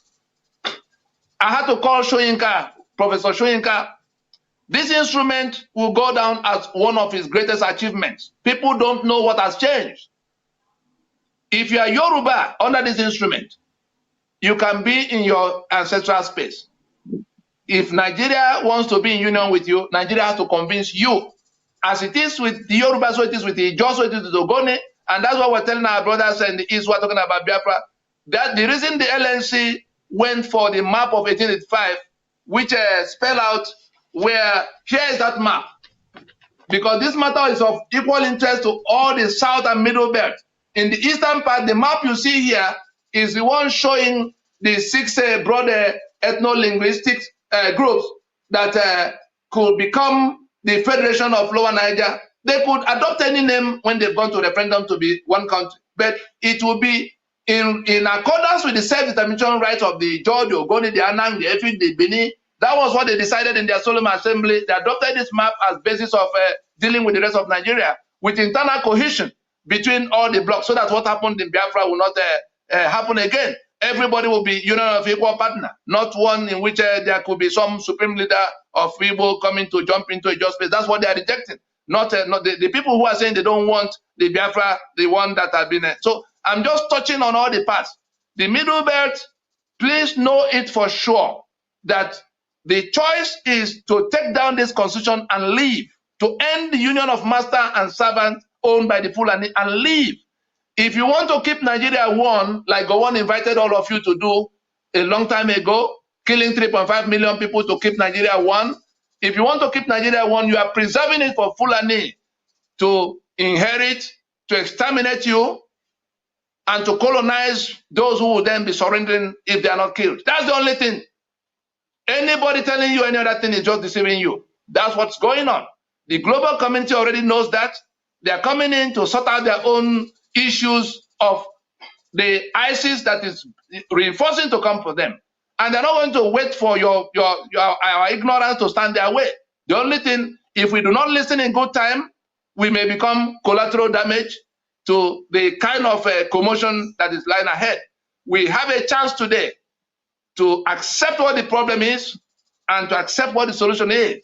I had to call Soyinka, Professor Soyinka. This instrument will go down as one of his greatest achievements. People don't know what has changed. If you are Yoruba under this instrument, you can be in your ancestral space. If Nigeria wants to be in union with you, Nigeria has to convince you. As it is with the Yoruba, so it is with the Ijaw, so it is with the Ogoni. And that's what we're telling our brothers in the East who are talking about Biafra. That the reason the LNC went for the map of 1885, which spell out where, here is that map. Because this matter is of equal interest to all the South and Middle Belt. In the eastern part, the map you see here is the one showing the 6 broad ethno-linguistic groups that could become the Federation of Lower Niger. They could adopt any name when they've gone to referendum to be one country, but it will be in accordance with the self-determination rights of the Ijaw, the Ogoni, the Anang, the Efik, the Bini. That was what they decided in their solemn assembly. They adopted this map as basis of dealing with the rest of Nigeria, with internal cohesion between all the blocks, so that what happened in Biafra will not happen again. Everybody will be union of equal partner, not one in which there could be some supreme leader of people coming to jump into a just space. That's what they are rejecting. Not the people who are saying they don't want the Biafra, the one that have been. So I'm just touching on all the parts. The Middle Belt, please know it for sure that the choice is to take down this constitution and leave, to end the union of master and servant owned by the Fulani and leave. If you want to keep Nigeria one, like Gowon invited all of you to do a long time ago, killing 3.5 million people to keep Nigeria one, if you want to keep Nigeria one, you are preserving it for Fulani to inherit, to exterminate you, and to colonize those who will then be surrendering if they are not killed. That's the only thing. Anybody telling you any other thing is just deceiving you. That's what's going on. The global community already knows that. They are coming in to sort out their own issues of the ISIS that is reinforcing to come for them. And they're not going to wait for our ignorance to stand their way. The only thing, if we do not listen in good time, we may become collateral damage to the kind of commotion that is lying ahead. We have a chance today to accept what the problem is and to accept what the solution is.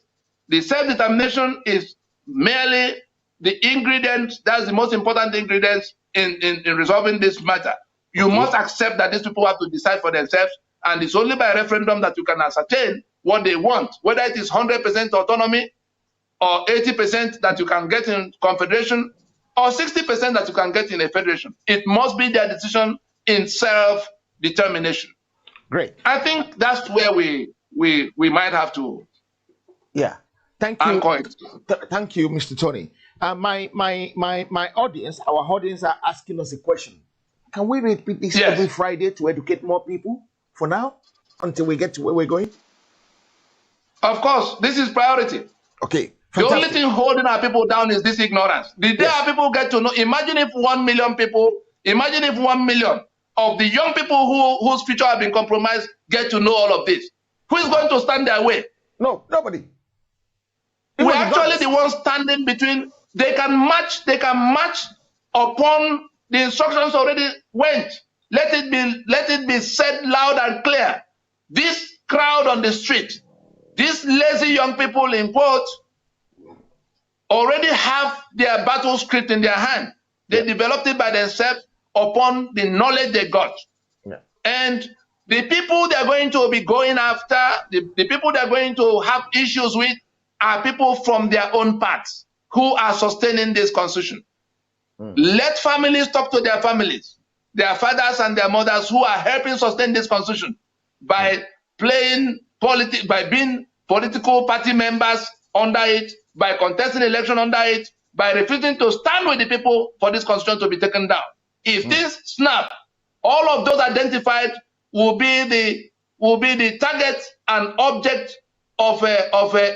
The self-determination is merely the ingredient, that's the most important ingredient in resolving this matter. You must accept that these people have to decide for themselves, and it's only by referendum that you can ascertain what they want, whether it is 100% autonomy or 80% that you can get in confederation, or 60% that you can get in a federation. It must be their decision in self-determination. Great. I think that's where we might have to. Yeah. Thank you. Anchor it. Thank you, Mr. Tony. My audience, our audience are asking us a question. Can we repeat this every Friday to educate more people for now until we get to where we're going? Of course, this is priority. Okay. The only thing holding our people down is this ignorance. The day our people get to know, imagine if 1 million people, imagine if 1 million of the young people whose future have been compromised get to know all of this. Who is going to stand their way? No, nobody. We're actually the ones standing between. They can match upon the instructions already went. Let it be said loud and clear. This crowd on the street, these lazy young people in quotes, already have their battle script in their hand. They developed it by themselves upon the knowledge they got. Yeah. And the people they're going to be going after, the people they're going to have issues with are people from their own parts who are sustaining this constitution. Let families talk to their families, their fathers and their mothers who are helping sustain this constitution by playing politics, by being political party members under it, by contesting election under it, by refusing to stand with the people for this constitution to be taken down. If this snap, all of those identified will be the target and object of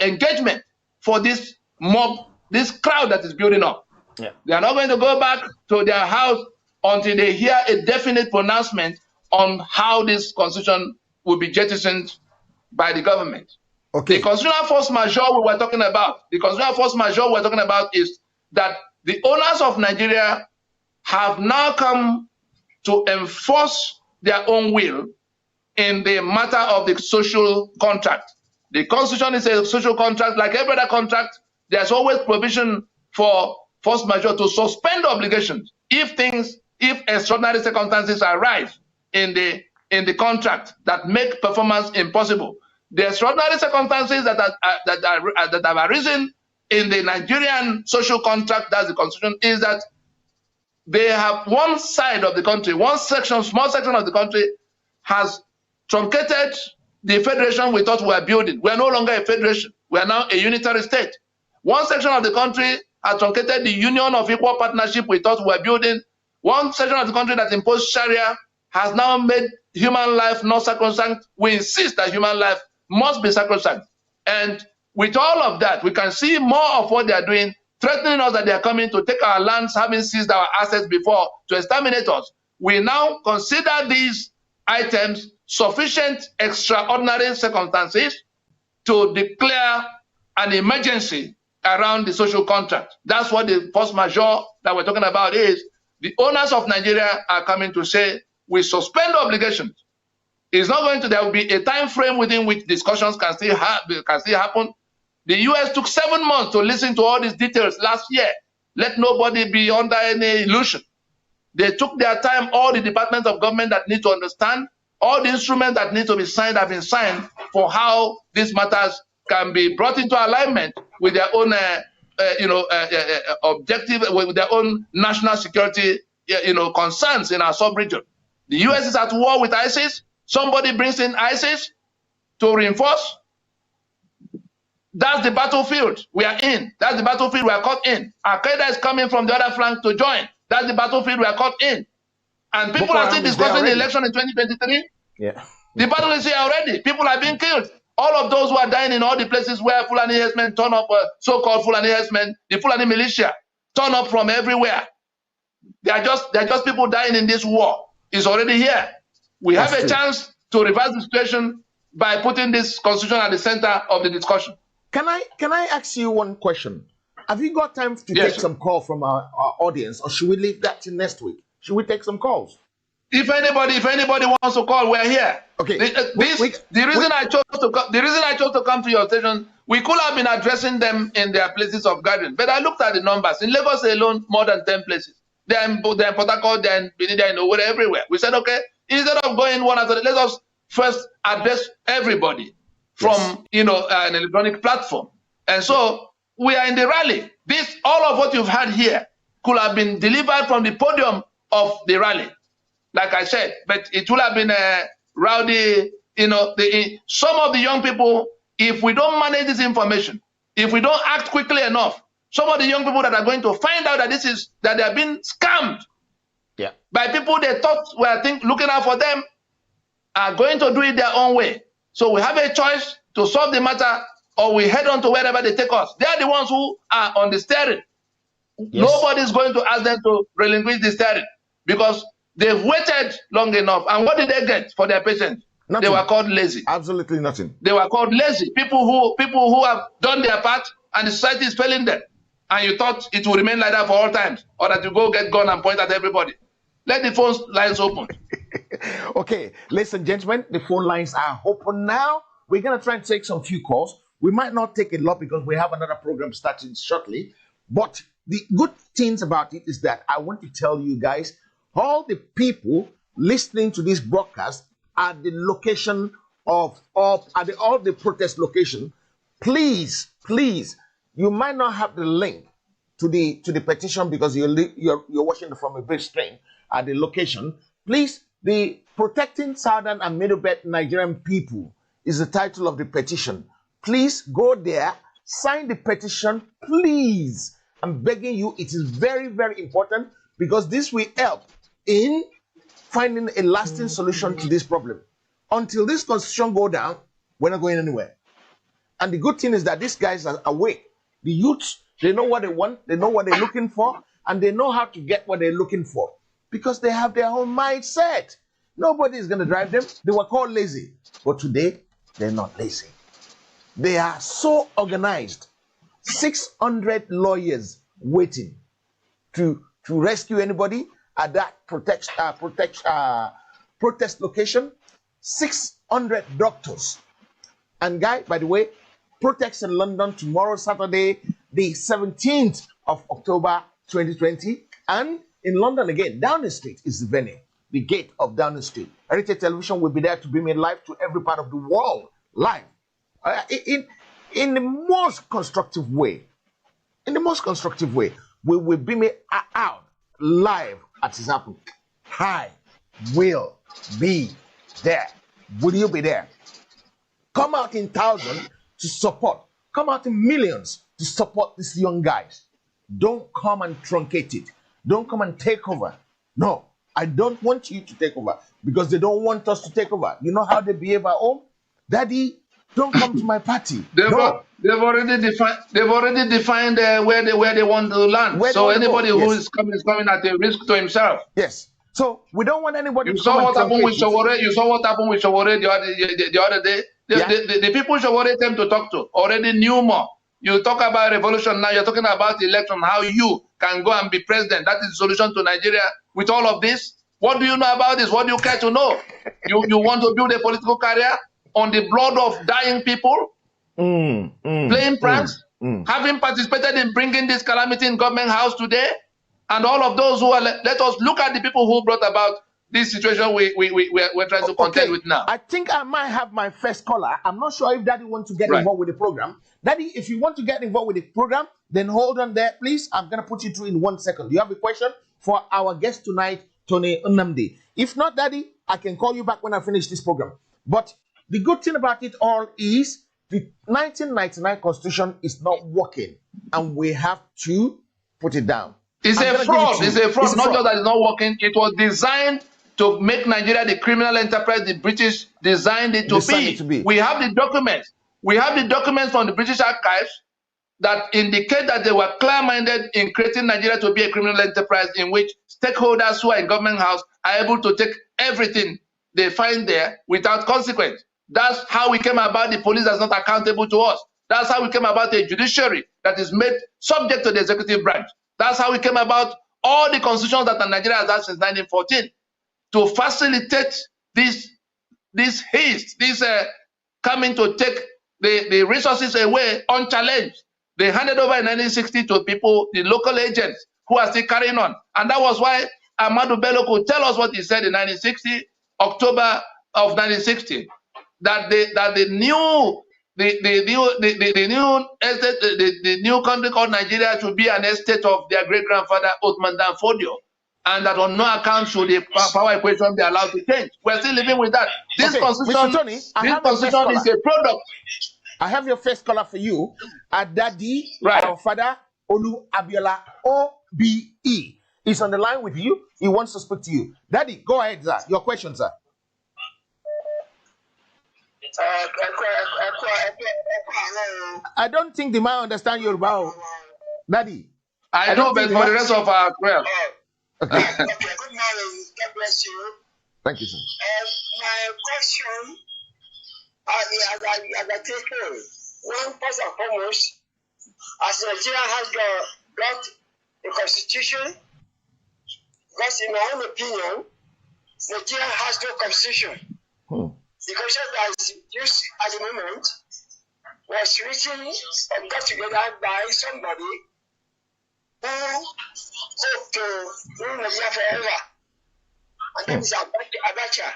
engagement for this mob, this crowd that is building up. Yeah. They are not going to go back to their house until they hear a definite pronouncement on how this constitution will be jettisoned by the government. Okay. The constitutional force majeure we were talking about, is that the owners of Nigeria have now come to enforce their own will in the matter of the social contract. The constitution is a social contract. Like every other contract, there's always provision for force majeure to suspend obligations if extraordinary circumstances arise in the contract that make performance impossible. The extraordinary circumstances that have arisen in the Nigerian social contract, that's the constitution, is that they have one side of the country, small section of the country has truncated the federation we thought we were building. We are no longer a federation. We are now a unitary state. One section of the country has truncated the union of equal partnership we thought we were building. One section of the country that imposed Sharia has now made human life not sacrosanct. We insist that human life must be sacrosanct. And with all of that, we can see more of what they are doing, threatening us that they are coming to take our lands, having seized our assets before, to exterminate us. We now consider these items sufficient extraordinary circumstances to declare an emergency around the social contract. That's what the force majeure that we're talking about is. The owners of Nigeria are coming to say, we suspend obligations. It's not going to, there will be a time frame within which discussions can still happen. The US took 7 months to listen to all these details last year. Let nobody be under any illusion. They took their time. All the departments of government that need to understand, all the instruments that need to be signed have been signed for how these matters can be brought into alignment with their own, objective, with their own national security, concerns in our sub-region. The US is at war with ISIS. Somebody brings in ISIS to reinforce. That's the battlefield we are in. That's the battlefield we are caught in. Al-Qaeda is coming from the other flank to join. That's the battlefield we are caught in. And people are still discussing the election in 2023. Yeah. The battle is here already. People are being killed. All of those who are dying in all the places where Fulani herdsmen turn up, so-called Fulani herdsmen, the Fulani militia, turn up from everywhere. They are just people dying in this war. It's already here. We have a chance to reverse the situation by putting this constitution at the center of the discussion. Can I ask you one question? Have you got time to take some call from our audience, or should we leave that till next week? Should we take some calls? If anybody wants to call, we're here. Okay. The reason I chose to come to your station, we could have been addressing them in their places of gathering, but I looked at the numbers. In Lagos alone, more than 10 places. They're in Port Harcourt, they're in Benin, they're in Owerri, everywhere. We said, okay, instead of going one after the other, let us first address everybody from an electronic platform. And so we are in the rally. This, all of what you've had here could have been delivered from the podium of the rally, like I said, but it would have been a rowdy, some of the young people, if we don't manage this information, if we don't act quickly enough, some of the young people that are going to find out that they are being scammed by people they thought were looking out for them are going to do it their own way. So we have a choice to solve the matter, or we head on to wherever they take us. They are the ones who are on the steering. Yes. Nobody's going to ask them to relinquish the steering because they've waited long enough. And what did they get for their patients? Nothing. They were called lazy. Absolutely nothing. They were called lazy. People who have done their part and the society is failing them. And you thought it would remain like that for all times, or that you go get gun and point at everybody. Let the phone lines open. Okay, ladies and gentlemen, the phone lines are open now. We're going to try and take some few calls. We might not take a lot because we have another program starting shortly. But the good things about it is that I want to tell you guys, all the people listening to this broadcast at the location of all the protest location, please, you might not have the link to the petition because you're watching from a big screen at the location. Please, the Protecting Southern and Middle Belt Nigerian People is the title of the petition. Please go there, sign the petition, please. I'm begging you, it is very, very important because this will help in finding a lasting solution to this problem. Until this constitution go down, we're not going anywhere. And the good thing is that these guys are awake. The youths, they know what they want, they know what they're looking for, and they know how to get what they're looking for because they have their own mindset. Nobody is going to drive them. They were called lazy, but today they're not lazy. They are so organized. 600 lawyers waiting to rescue anybody at that protest location. 600 doctors. And guy, by the way, protests in London tomorrow, Saturday, the 17th of October 2020. And in London again, Downing Street is the venue, the gate of Downing Street. Heritage Television will be there to bring it live to every part of the world, live. In the most constructive way. In the most constructive way. We will beam it out live as it's happening. I will be there. Will you be there? Come out in thousands to support. Come out in millions to support these young guys. Don't come and truncate it. Don't come and take over. No, I don't want you to take over because they don't want us to take over. You know how they behave at home? Daddy, don't come to my party. They've already defined where they want to land. So anybody who is coming at a risk to himself. Yes. So we don't want anybody. You saw what happened with Sowore. You saw what happened with Sowore the other day. The people Sowore came to talk to already knew more. You talk about revolution now. You're talking about election. How you can go and be president. That is the solution to Nigeria. With all of this, what do you know about this? What do you care to know? You want to build a political career on the blood of dying people, playing pranks, having participated in bringing this calamity in government house today, and all of those who are, let us look at the people who brought about this situation we're trying to contend with now. I think I might have my first caller. I'm not sure if Daddy wants to get involved with the program. Daddy, if you want to get involved with the program, then hold on there, please. I'm going to put you through in 1 second. Do you have a question for our guest tonight, Tony Nnamdi? If not, Daddy, I can call you back when I finish this program. But the good thing about it all is the 1999 Constitution is not working, and we have to put it down. It's a fraud. It's a fraud. Not just that it's not working. It was designed to make Nigeria the criminal enterprise the British designed it to be. We have the documents. We have the documents from the British archives that indicate that they were clear-minded in creating Nigeria to be a criminal enterprise in which stakeholders who are in government house are able to take everything they find there without consequence. That's how we came about the police that's not accountable to us. That's how we came about a judiciary that is made subject to the executive branch. That's how we came about all the constitutions that Nigeria has had since 1914 to facilitate this haste, this coming to take the resources away unchallenged. They handed over in 1960 to people, the local agents who are still carrying on. And that was why Ahmadu Bello could tell us what he said in 1960, October of 1960, that they knew the new country called Nigeria should be an estate of their great grandfather Othman Dan Fodio, and that on no account should the power equation be allowed to change. We're still living with that. This Okay, constitution, Mr. Tony, this constitution is a product. I have your first caller for you. Daddy, Right. our father, Olu Abiola, OBE, is on the line with you. He wants to speak to you. Daddy, go ahead, sir. Your question, sir. I don't think the man understand Yoruba. Daddy. I know, but for the rest of our well. Okay. Okay, good morning. God bless you. Thank you, sir. My question as I take hold. One, first and foremost, as Nigeria has got a constitution, because in my own opinion, Nigeria has no constitution. The constitution that is used at the moment was written and got together by somebody who hoped to rule Nigeria forever. And that is Abacha.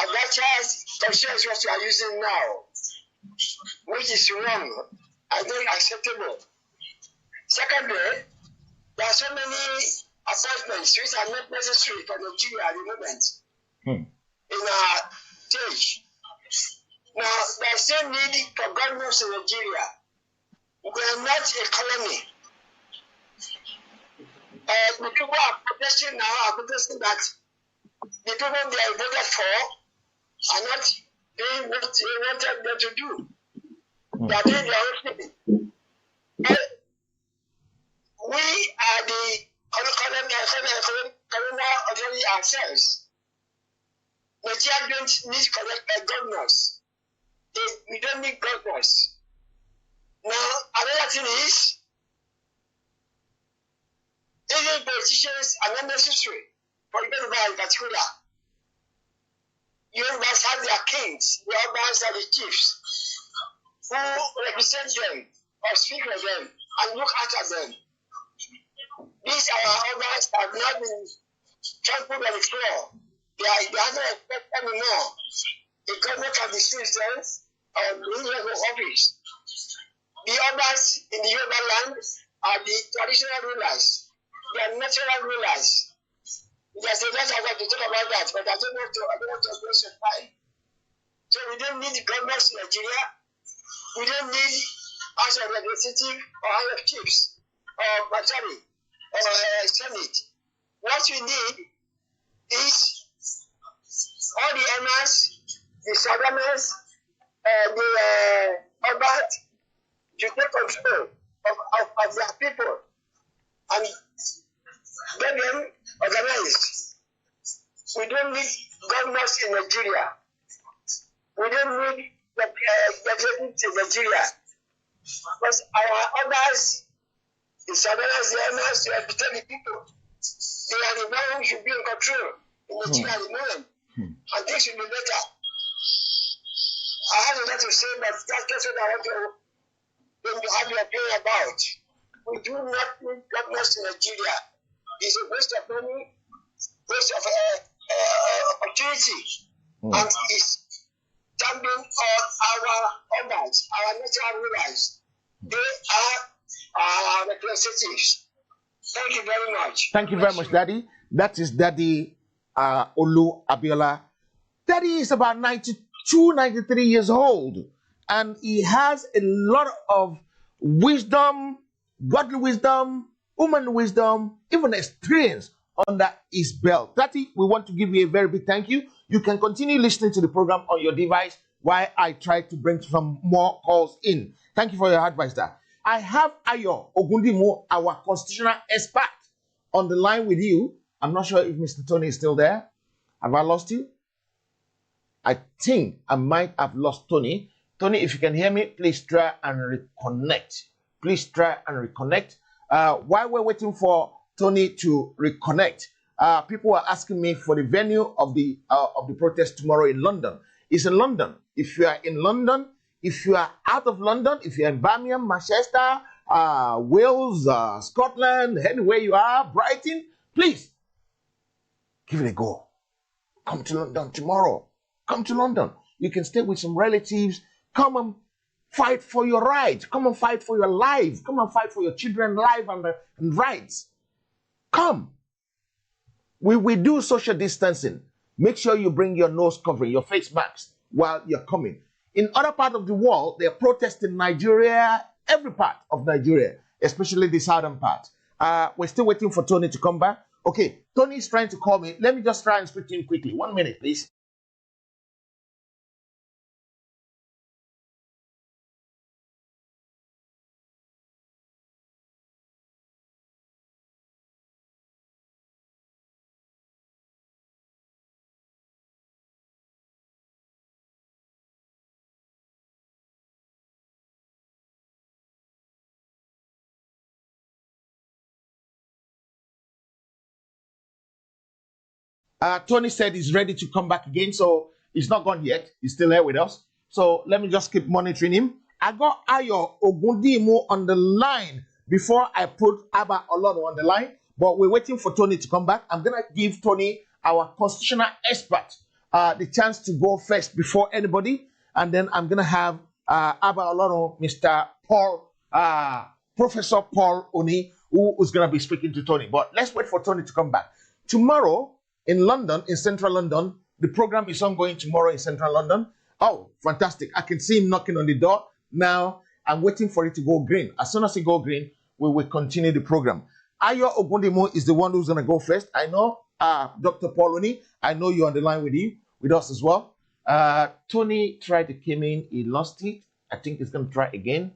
Abacha's constitution is what we are using now, which is wrong and not acceptable. Secondly, there are so many appointments which are not necessary for Nigeria at the moment in our stage. Now, there's still need for governments in Nigeria. We are not a colony. The people are protesting now, that the people they are voted for are not doing what they wanted them to do. They are doing their own thing. We are the colonial authority ourselves. Nigeria don't need governors. We don't need governors. Now, another thing is, even politicians are not necessary. For Yoruba in particular, Yorubas have their kings, the Orbans are the chiefs, who represent them or speak for them and look after them. These our Orbans have not been trampled on the floor. They have no respect anymore. The government can dismiss them or bring them to office. The Orbans in the Yoruba land are the traditional rulers. They are natural rulers. There's a lot of work to talk about that, but I don't want to waste your time. So we don't need governments in Nigeria. We don't need House of Representatives or House of Chiefs or Majority or Senate. What we need is all the emas, the Southerners, the Obat to take control of their people and get them organized. We don't need governors in Nigeria. We don't need representatives in Nigeria. Because our others, the Southerners, the emas, they represent the people. They are the ones who should be in control in Nigeria at the moment. And things should be better. I have a lot to say, but that's what I want to have your opinion about. We do not need governors in Nigeria. It's a waste of money, waste of opportunity, and it's dumping on our others, our natural rulers. They are our representatives. Thank you very much. Thank you very much, Daddy. That is Daddy Olu Abiola. Daddy is about 92, 93 years old, and he has a lot of wisdom, godly wisdom, human wisdom, even experience under his belt. Daddy, we want to give you a very big thank you. You can continue listening to the program on your device while I try to bring some more calls in. Thank you for your advice, Dad. I have Ayo Ogundimo, our constitutional expert, on the line with you. I'm not sure if Mr. Tony is still there. Have I lost you? I think I might have lost Tony. Tony, if you can hear me, please try and reconnect. Please try and reconnect. While we're waiting for Tony to reconnect, people are asking me for the venue of the protest tomorrow in London. It's in London. If you are in London, if you are out of London, if you're in Birmingham, Manchester, Wales, Scotland, anywhere you are, Brighton, please give it a go. Come to London tomorrow. Come to London. You can stay with some relatives. Come and fight for your rights. Come and fight for your life. Come and fight for your children's life and rights. Come. We do social distancing. Make sure you bring your nose covering, your face masks while you're coming. In other parts of the world, they're protesting Nigeria, every part of Nigeria, especially the southern part. We're still waiting for Tony to come back. Okay, Tony is trying to call me. Let me just try and speak to him quickly. 1 minute, please. Tony said he's ready to come back again, so he's not gone yet. He's still here with us. So let me just keep monitoring him. I got Ayo Ogundimu on the line before I put Abba Olono on the line, but we're waiting for Tony to come back. I'm going to give Tony, our constitutional expert, the chance to go first before anybody, and then I'm going to have Abba Olono, Mr. Paul, Professor Paul Oni, who is going to be speaking to Tony. But let's wait for Tony to come back. Tomorrow, in London, in central London, the program is ongoing tomorrow in central London. Oh, fantastic. I can see him knocking on the door. Now, I'm waiting for it to go green. As soon as it goes green, we will continue the program. Ayo Ogundimu is the one who's going to go first. I know Dr. Pauloni, I know you're on the line with us as well. Tony tried to come in. He lost it. I think he's going to try again.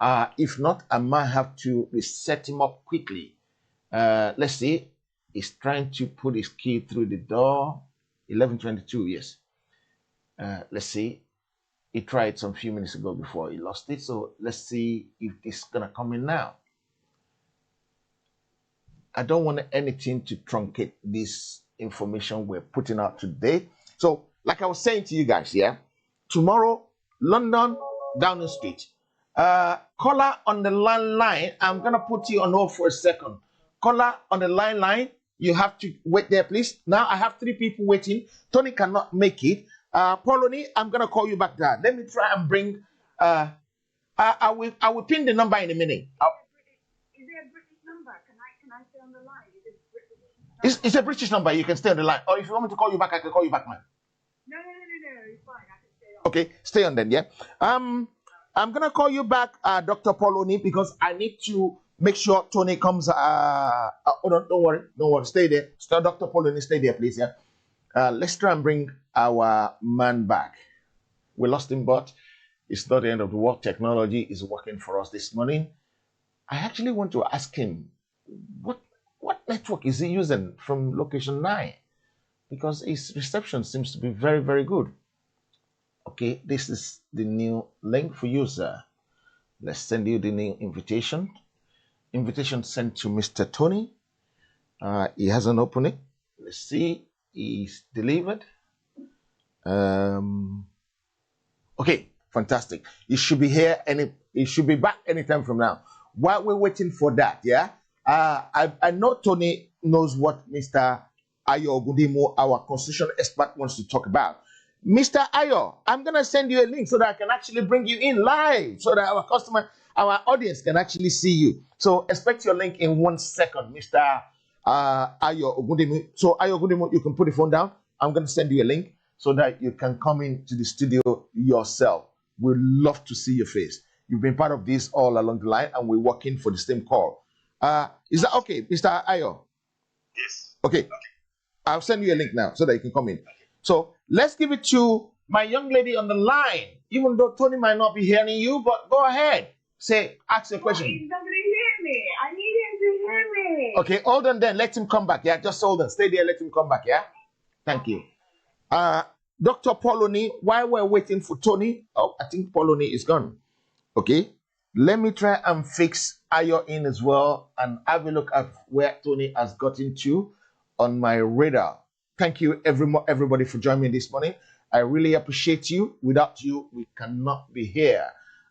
If not, I might have to reset him up quickly. Let's see. He's trying to put his key through the door. 11:22, yes. Let's see. He tried some few minutes ago before he lost it. So let's see if this is going to come in now. I don't want anything to truncate this information we're putting out today. So like I was saying to you guys, yeah, tomorrow, London, Downing Street. Caller on the line. I'm going to put you on hold for a second. Caller on the line. You have to wait there, please. Now I have 3 people waiting. Tony cannot make it. Pauloni, I'm gonna call you back there. Let me try and bring. I will pin the number in a minute. Is there a British number? Can I stay on the line? Is it British? It's a British number. You can stay on the line. Or if you want me to call you back, I can call you back, man. No. It's fine. I can stay on. Okay, stay on then. Yeah. I'm gonna call you back, Dr. Pauloni, because I need to make sure Tony comes. Oh, don't worry. Stay there. Dr. Pauloni, stay there, please. Yeah. Let's try and bring our man back. We lost him, but it's not the end of the world. Technology is working for us this morning. I actually want to ask him what network is he using from location 9, because his reception seems to be very, very good. Okay, this is the new link for you, sir. Let's send you the new invitation. Invitation sent to Mr. Tony. He hasn't opened it. Let's see. He's delivered. Okay, fantastic. He should be here and he should be back anytime from now. While we're waiting for that, yeah, I know Tony knows what Mr. Ayo Ogundimu, our constitutional expert, wants to talk about. Mr. Ayo, I'm gonna send you a link so that I can actually bring you in live, so that our audience can actually see you. So expect your link in 1 second, Mr. Ayo Ogundimu. So Ayo Ogundimu, you can put the phone down. I'm gonna send you a link so that you can come into the studio yourself. We'd love to see your face. You've been part of this all along the line, and we're working for the same call. Is that okay, Mr. Ayo? Yes. Okay. I'll send you a link now so that you can come in. So let's give it to my young lady on the line. Even though Tony might not be hearing you, but go ahead. Ask a question. He's not going to hear me. I need him to hear me. Okay, hold on then. Let him come back. Yeah, just hold on. Stay there. Let him come back. Yeah. Thank you. Dr. Pauloni, while we're waiting for Tony, I think Pauloni is gone. Okay. Let me try and fix Ayo in as well and have a look at where Tony has gotten to on my radar. Thank you, everybody, for joining me this morning. I really appreciate you. Without you, we cannot be here.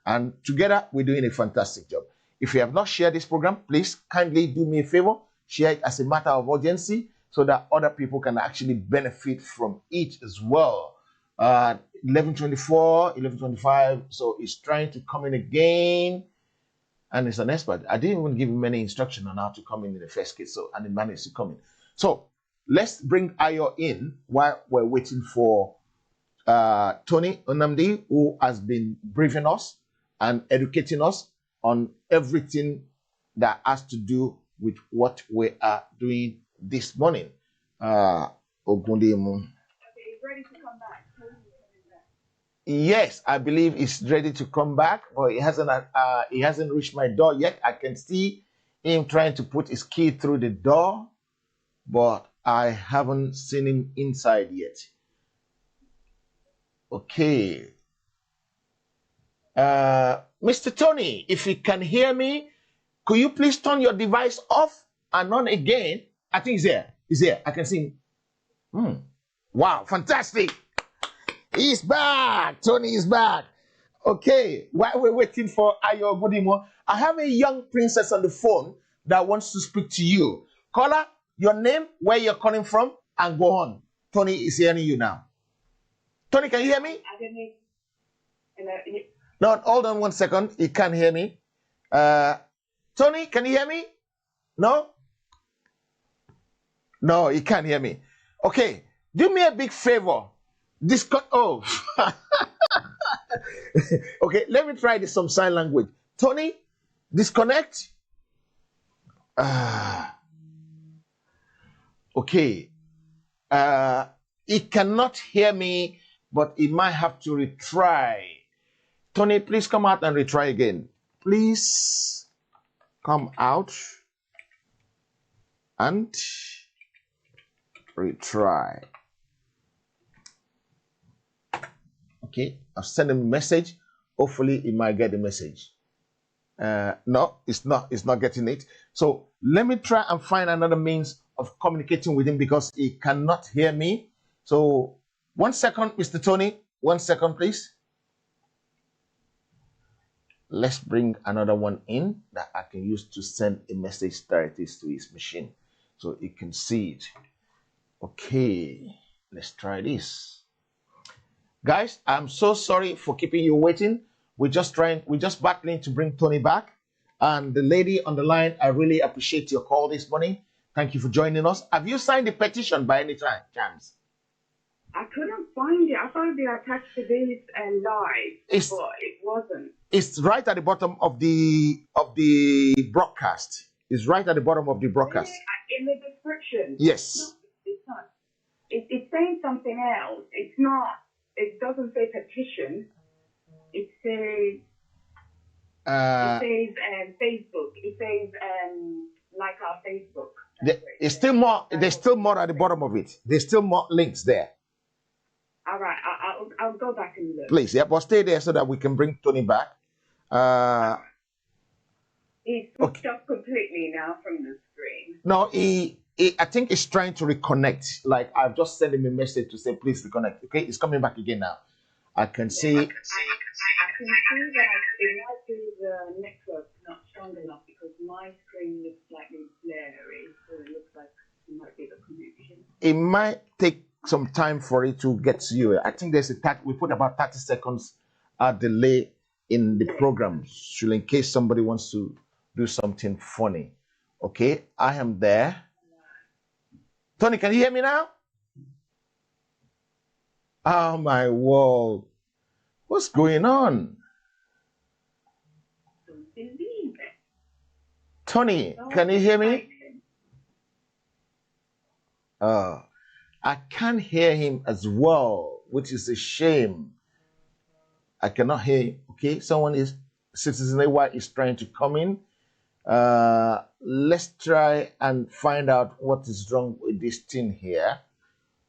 And together, we're doing a fantastic job. If you have not shared this program, please kindly do me a favor. Share it as a matter of urgency so that other people can actually benefit from it as well. 11:24, 11:25. So he's trying to come in again, and he's an expert. I didn't even give him any instruction on how to come in the first case, so and he managed to come in. So let's bring Ayo in while we're waiting for Tony Onamdi, who has been briefing us and educating us on everything that has to do with what we are doing this morning. Ogundemu. He's ready to come back. Yes, I believe he's ready to come back, but he hasn't reached my door yet. I can see him trying to put his key through the door, but I haven't seen him inside yet. Okay. Mr. Tony, if you can hear me, could you please turn your device off and on again? I think he's here. He's here. I can see him. Wow, fantastic. He's back. Tony is back. Okay, while we're waiting for Ayo Godimo, I have a young princess on the phone that wants to speak to you. Caller, your name, where you're calling from, and go on. Tony is hearing you now. Tony, can you hear me? I don't know. Hello. No, hold on 1 second. He can't hear me. Tony, can you hear me? No? No, he can't hear me. Okay, do me a big favor. Oh. Okay, let me try this some sign language. Tony, disconnect. Okay. He cannot hear me, but he might have to retry. Tony, please come out and retry again. Please come out and retry. Okay, I've sent him a message. Hopefully, he might get the message. No, it's not getting it. So let me try and find another means of communicating with him because he cannot hear me. So 1 second, Mr. Tony. 1 second, please. Let's bring another one in that I can use to send a message directly to his machine so he can see it. Okay, let's try this. Guys, I'm so sorry for keeping you waiting. We're just battling to bring Tony back. And the lady on the line, I really appreciate your call this morning. Thank you for joining us. Have you signed the petition by any chance? I couldn't find it. I thought it'd be attached to this live, but it wasn't. It's right at the bottom of the broadcast. It's right at the bottom of the broadcast. In the description. Yes. No, it's not. It's saying something else. It's not. It doesn't say petition. It says. It says Facebook. It says like our Facebook. It's still more. There's still more at the bottom of it. There's still more links there. All right, I'll go back and look. Please, yeah, but stay there so that we can bring Tony back. He's switched off completely now from the screen. No, I think he's trying to reconnect. Like I've just sent him a message to say, please reconnect. Okay, he's coming back again now. I can see. I can see that it might be the network not strong enough because my screen looks slightly blurry, so it looks like it might be the connection. It might take some time for it to get to you. I think we put about 30 seconds delay in the program, so in case somebody wants to do something funny. Okay, I am there. Tony, can you hear me now? Oh my word. What's going on? Don't believe it. Tony, can you hear me? I can't hear him as well, which is a shame. I cannot hear him. Okay, Citizen AY is trying to come in. Let's try and find out what is wrong with this thing here,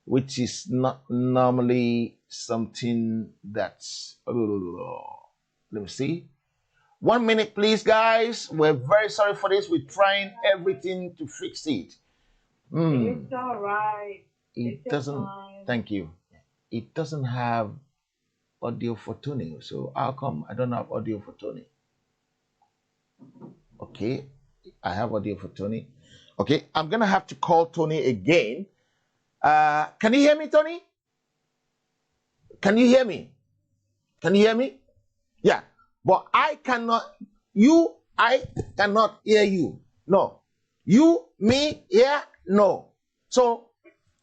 which is not normally something that's. Let me see. 1 minute, please, guys. We're very sorry for this. We're trying everything to fix it. It's all right. It doesn't. Thank you. It doesn't have audio for Tony. So how come I don't have audio for Tony? Okay, I have audio for Tony. Okay, I'm gonna have to call Tony again. Can you hear me, Tony? Can you hear me? Can you hear me? Yeah. But I cannot hear you. No. You, me, here, no. So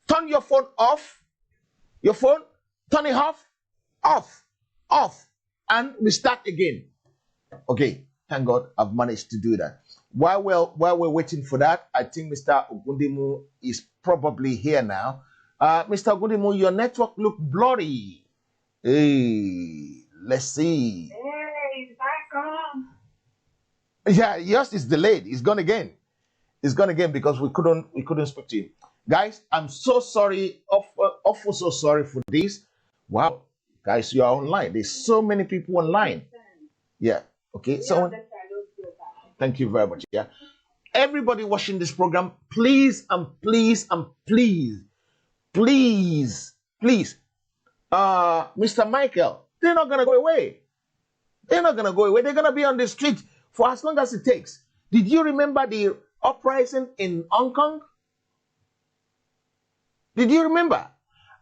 turn your phone off. Your phone, turn it off, off, and we start again. Okay, thank God I've managed to do that. While we're waiting for that, I think Mr. Ogundimu is probably here now. Mr. Ogundimu, your network look blurry. Hey, let's see. Hey, is that gone? Yeah, yours is delayed. It's gone again. It's gone again because we couldn't speak to him. Guys, I'm so sorry, awful so sorry for this. Wow, guys, you are online. There's so many people online. Yeah. Okay. So thank you very much. Yeah. Everybody watching this program, please and please and please, Mr. Michael, they're not gonna go away. They're not gonna go away. They're gonna be on the street for as long as it takes. Did you remember the uprising in Hong Kong? Did you remember?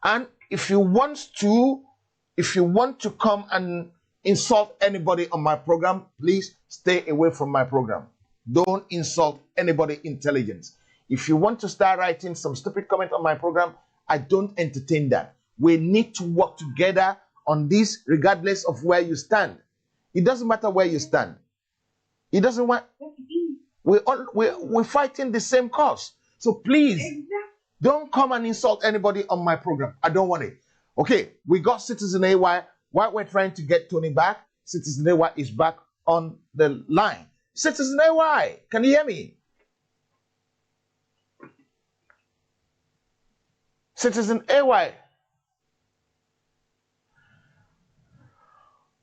And if you want to come and insult anybody on my program, please stay away from my program. Don't insult anybody intelligence. If you want to start writing some stupid comment on my program, I don't entertain that. We need to work together on this regardless of where you stand. It doesn't matter where you stand. It doesn't want. We're fighting the same cause. So please, don't come and insult anybody on my program. I don't want it. Okay, we got Citizen AY. While we're trying to get Tony back, Citizen AY is back on the line. Citizen AY, can you hear me? Citizen AY.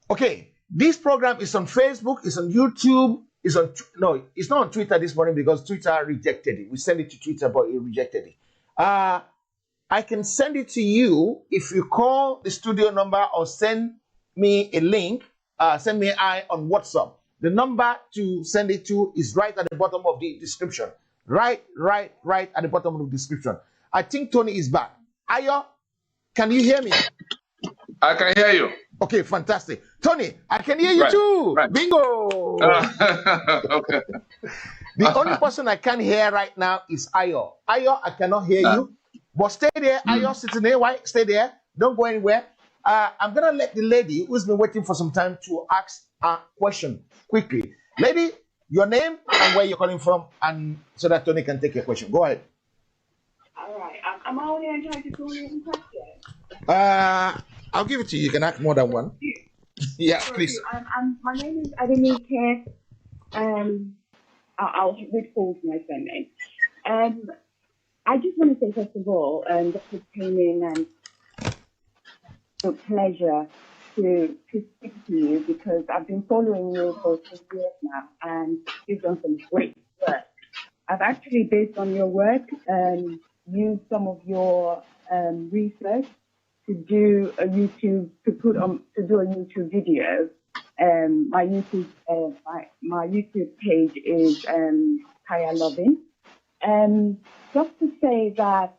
Okay, this program is on Facebook, it's on YouTube, it's not on Twitter this morning because Twitter rejected it. We sent it to Twitter, but it rejected it. I can send it to you if you call the studio number or send me a link, send me on WhatsApp. The number to send it to is right at the bottom of the description. Right at the bottom of the description. I think Tony is back. Ayo, can you hear me? I can hear you. Okay, fantastic. Tony, I can hear you too. Right. Bingo. Okay. The only person I can hear right now is Ayo. Ayo, I cannot hear you. But stay there, Ayo, sitting there. Why? Stay there. Don't go anywhere. I'm going to let the lady who's been waiting for some time to ask a question quickly. Lady, your name and where you're calling from, and so that Tony can take your question. Go ahead. All right. I'm only entitled to only one question. I'll give it to you. You can ask more than one. Yeah, please. My name is Adenike. I'll withhold my surname. I just want to say, first of all, Dr. came in and it's a pleasure to speak to you because I've been following you for 2 years now and you've done some great work. I've actually, based on your work, used some of your research to do a YouTube video. My YouTube page is Kaya Loving. Just to say that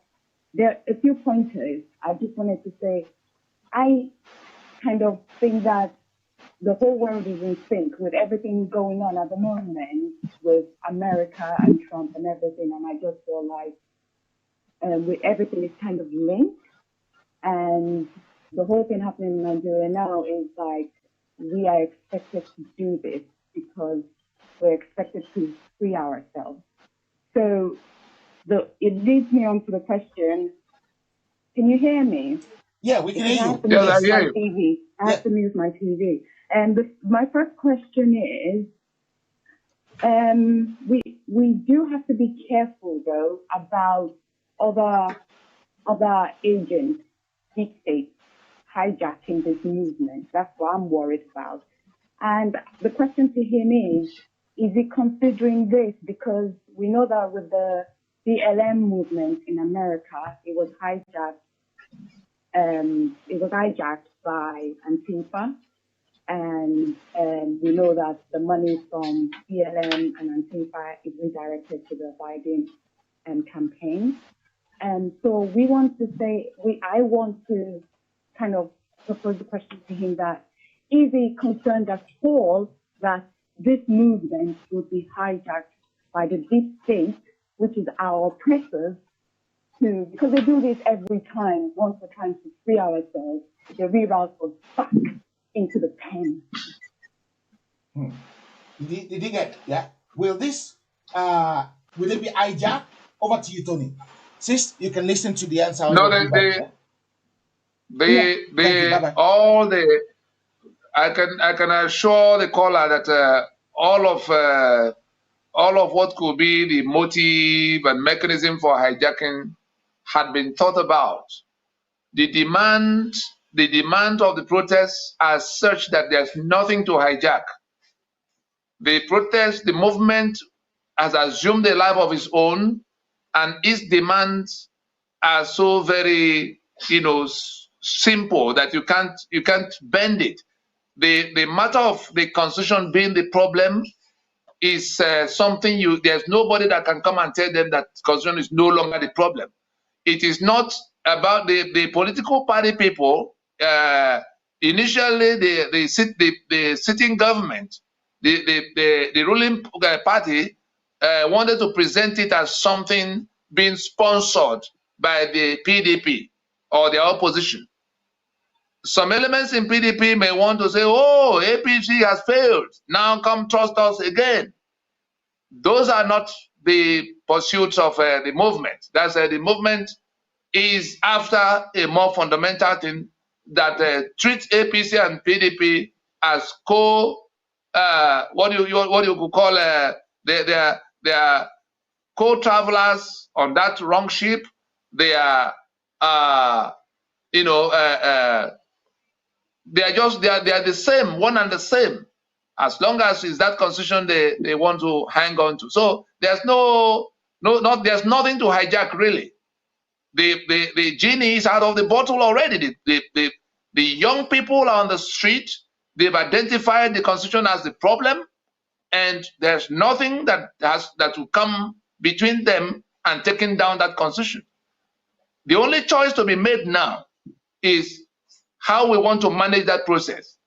there are a few pointers. I just wanted to say, I kind of think that the whole world is in sync with everything going on at the moment with America and Trump and everything. And I just feel like everything is kind of linked. And the whole thing happening in Nigeria now is like we are expected to do this because we're expected to free ourselves. So it leads me on to the question, can you hear me? Yeah, we can hear you. Yes, I hear you. I have to mute my TV. And my first question is, we do have to be careful, though, about other agents, deep states, hijacking this movement. That's what I'm worried about. And the question to him is he considering this? Because we know that with the BLM movement in America, it was hijacked by Antifa. And we know that the money from BLM and Antifa is redirected to the Biden campaign. And so we want to say, I want to kind of propose the question to him that is he concerned at all that this movement would be hijacked by the deep state, which is our oppressors, because they do this every time. Once we're trying to free ourselves, they reroute us back into the pen. Did you get? Yeah. Will it be hijacked? Over to you, Tony. Sis, you can listen to the answer. No, I can assure the caller that all of what could be the motive and mechanism for hijacking had been thought about. The demand of the protests are such that there's nothing to hijack. The protest, the movement has assumed a life of its own, and its demands are so very, simple that you can't bend it. The matter of the constitution being the problem is something there's nobody that can come and tell them that constitution is no longer the problem. It is not about the political party people. Initially, the sitting government, the ruling party wanted to present it as something being sponsored by the PDP or the opposition. Some elements in PDP may want to say, oh, APC has failed. Now come trust us again. Those are not the pursuits of the movement. That's the movement is after a more fundamental thing that treats APC and PDP as what you could call they are co-travelers on that wrong ship. They are they are the same, one and the same, as long as it's that constitution they want to hang on to. So there's there's nothing to hijack really. The genie is out of the bottle already. The young people are on the street. They've identified the constitution as the problem, and there's nothing that will come between them and taking down that constitution. The only choice to be made now is how we want to manage that process.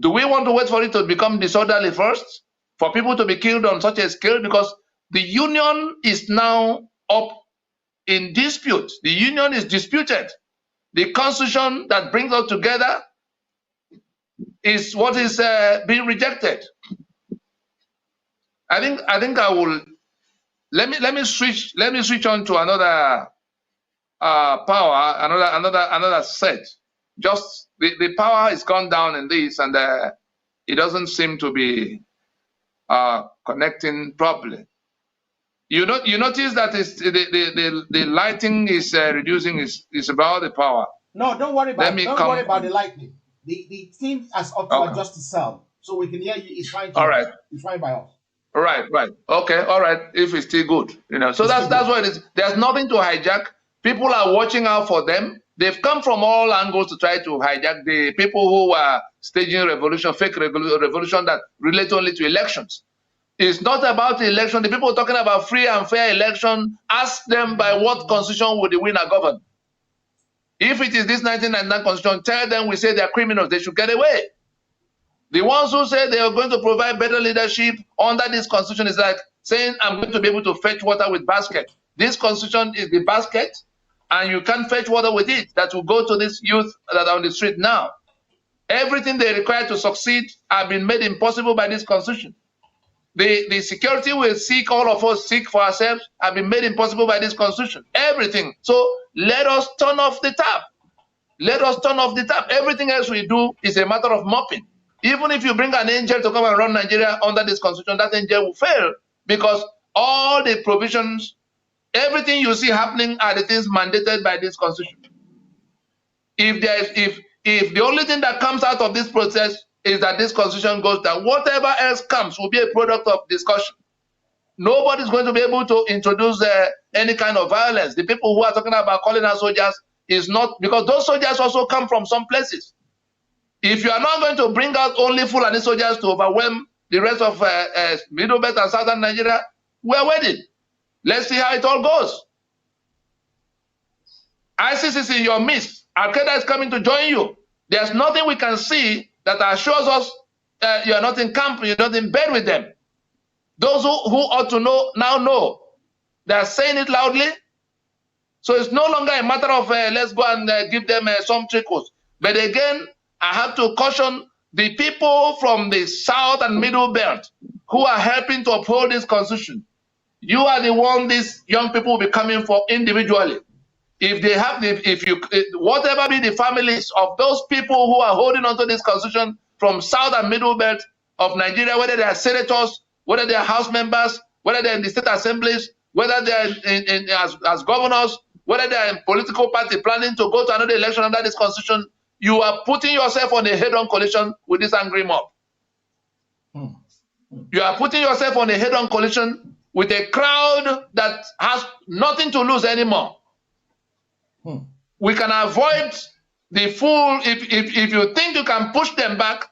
Do we want to wait for it to become disorderly first, for people to be killed on such a scale? Because the union is now up in dispute. The union is disputed. The constitution that brings us together is what is being rejected. I think I will let me switch on to another power, another set. Just the power has gone down in this, and it doesn't seem to be connecting properly. You notice that the lighting is reducing. Is about the power. No, don't worry about worry about the lighting. The thing has to adjust itself, so we can hear you. It's fine. All right. It's fine by us. Right. Okay. All right. If it's still good, So that's what it is. There's nothing to hijack. People are watching out for them. They've come from all angles to try to hijack the people who are staging revolution, fake revolution that relate only to elections. It's not about the election. The people talking about free and fair election, ask them by what constitution would the winner govern. If it is this 1999 constitution, tell them we say they are criminals. They should get away. The ones who say they are going to provide better leadership under this constitution is like saying I'm going to be able to fetch water with basket. This constitution is the basket, and you can't fetch water with it. That will go to these youth that are on the street now. Everything they require to succeed have been made impossible by this constitution. The security we seek, all of us seek for ourselves, have been made impossible by this constitution. Everything. So let us turn off the tap. Let us turn off the tap. Everything else we do is a matter of mopping. Even if you bring an angel to come and run Nigeria under this constitution, that angel will fail, because all the provisions, everything you see happening are the things mandated by this constitution. If the only thing that comes out of this process is that this constitution goes down, whatever else comes will be a product of discussion. Nobody's going to be able to introduce any kind of violence. The people who are talking about calling us soldiers is not, because those soldiers also come from some places. If you are not going to bring out only Fulani soldiers to overwhelm the rest of Middle Belt and Southern Nigeria, we are waiting. Let's see how it all goes. ISIS is in your midst. Al-Qaeda is coming to join you. There's nothing we can see that assures us you are not in camp, you're not in bed with them. Those who ought to know now know. They are saying it loudly. So it's no longer a matter of let's go and give them some trickles. But again, I have to caution the people from the South and Middle Belt who are helping to uphold this constitution. You are the one these young people will be coming for individually. If they have, whatever be the families of those people who are holding onto this constitution from South and Middle Belt of Nigeria, whether they are senators, whether they are House members, whether they are in the state assemblies, whether they are as governors, whether they are in political party planning to go to another election under this constitution, you are putting yourself on a head-on collision with this angry mob. You are putting yourself on a head-on collision with a crowd that has nothing to lose anymore. We can avoid the fool if you think you can push them back.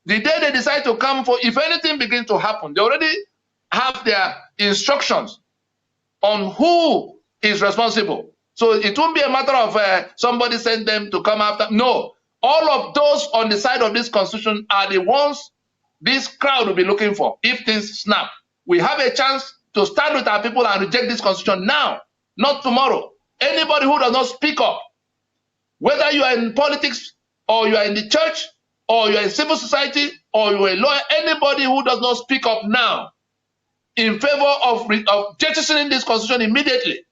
The day they decide to come for, if anything begins to happen, they already have their instructions on who is responsible. So it won't be a matter of somebody sent them to come after. No, all of those on the side of this constitution are the ones this crowd will be looking for. If things snap, we have a chance to stand with our people and reject this constitution now, not tomorrow. Anybody who does not speak up, whether you are in politics or you are in the church or you are in civil society or you are a lawyer, anybody who does not speak up now in favor of jettisoning this constitution immediately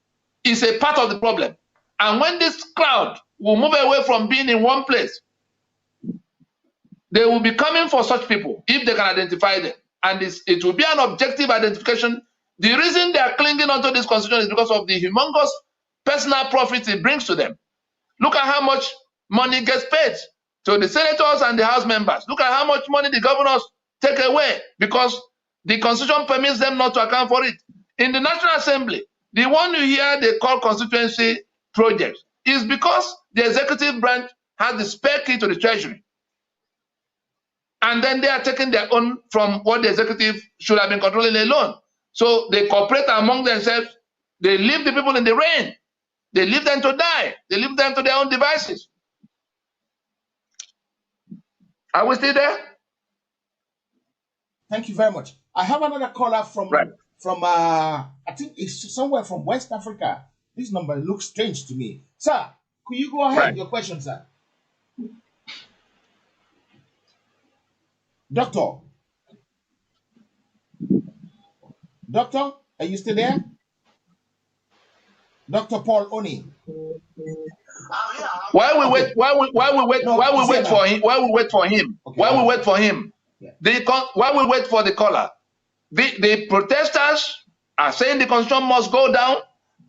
is a part of the problem. And when this crowd will move away from being in one place, they will be coming for such people if they can identify them. And it will be an objective identification. The reason they are clinging onto this constitution is because of the humongous personal profits it brings to them. Look at how much money gets paid to the senators and the House members. Look at how much money the governors take away because the constitution permits them not to account for it. In the National Assembly, the one you hear they call constituency projects is because the executive branch has the spare key to the treasury. And then they are taking their own from what the executive should have been controlling alone. So they cooperate among themselves. They leave the people in the rain. They leave them to die. They leave them to their own devices. Are we still there? Thank you very much. I have another caller from I think it's somewhere from West Africa. This number looks strange to me. Sir, could you go ahead? Your question, sir. Doctor, are you still there? Dr. Paul Oni. While we wait for the caller, the protesters are saying the constitution must go down.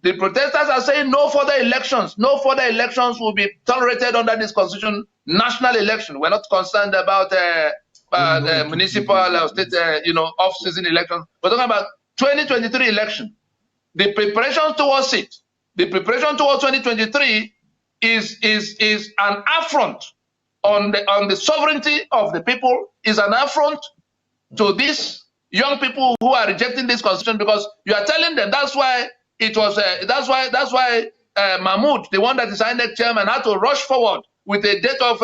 The protesters are saying no further elections. No further elections will be tolerated under this constitution. National election. We're not concerned about municipal or state, off-season elections. We're talking about 2023 election. The preparation towards it, the preparation towards 2023 is an affront on the sovereignty of the people, is an affront to these young people who are rejecting this constitution because you are telling them that's why it was Mahmoud, the one that is INEC chairman, had to rush forward with a date of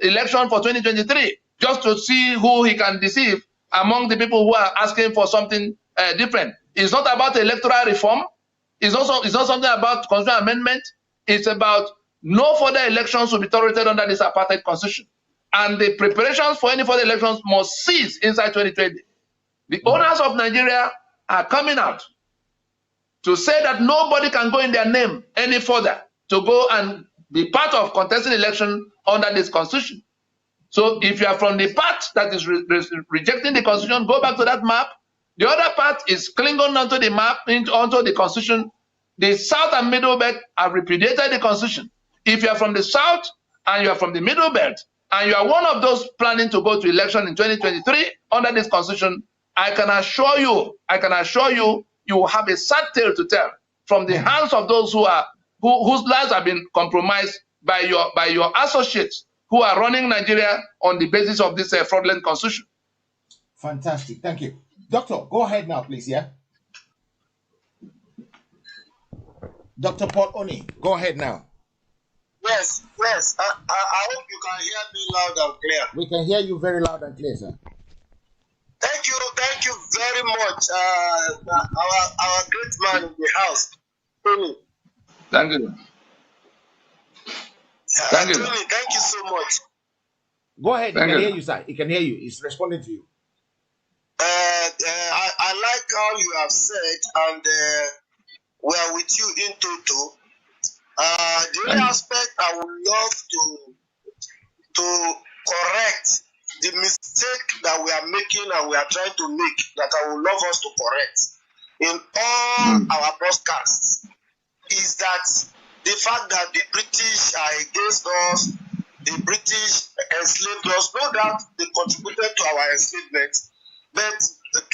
election for 2023 just to see who he can deceive among the people who are asking for something different. It's not about electoral reform. It's not something about constitutional amendment. It's about no further elections will be tolerated under this apartheid constitution. And the preparations for any further elections must cease inside 2020. The owners of Nigeria are coming out to say that nobody can go in their name any further to go and be part of contesting election under this constitution. So if you are from the part that is rejecting the constitution, go back to that map. The other part is clinging onto the map, onto the constitution. The South and Middle Belt have repudiated the constitution. If you are from the South and you are from the Middle Belt, and you are one of those planning to go to election in 2023 under this constitution, I can assure you, you will have a sad tale to tell from the hands of those whose lives have been compromised by your associates who are running Nigeria on the basis of this fraudulent constitution. Fantastic, thank you. Doctor, go ahead now, please, yeah? Dr. Paul Oni, go ahead now. Yes. I hope you can hear me loud and clear. We can hear you very loud and clear, sir. Thank you very much, our great man in the house, Tony. Thank you. Thank you. Tony, thank you so much. Go ahead. He Thank can you. hear you, sir. He can hear you. He's responding to you. I like all you have said, and we are with you in total. The only aspect I would love to correct the mistake that we are making and we are trying to make, that I would love us to correct in all our broadcasts, is that the fact that the British are against us, the British enslaved us. No doubt they contributed to our enslavement, but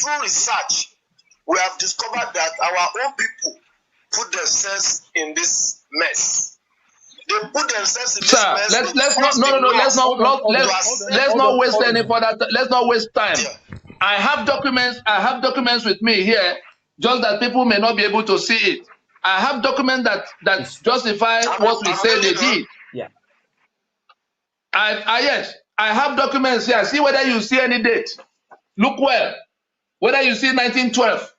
through research, we have discovered that our own people put themselves in this mess. They put themselves in this mess. Let's not waste any further. Let's not waste time. Yeah. I have documents with me here, just that people may not be able to see it. I have documents that justify what we say they did. Yeah. Yes, I have documents here. See whether you see any date. Look well. Whether you see 1912.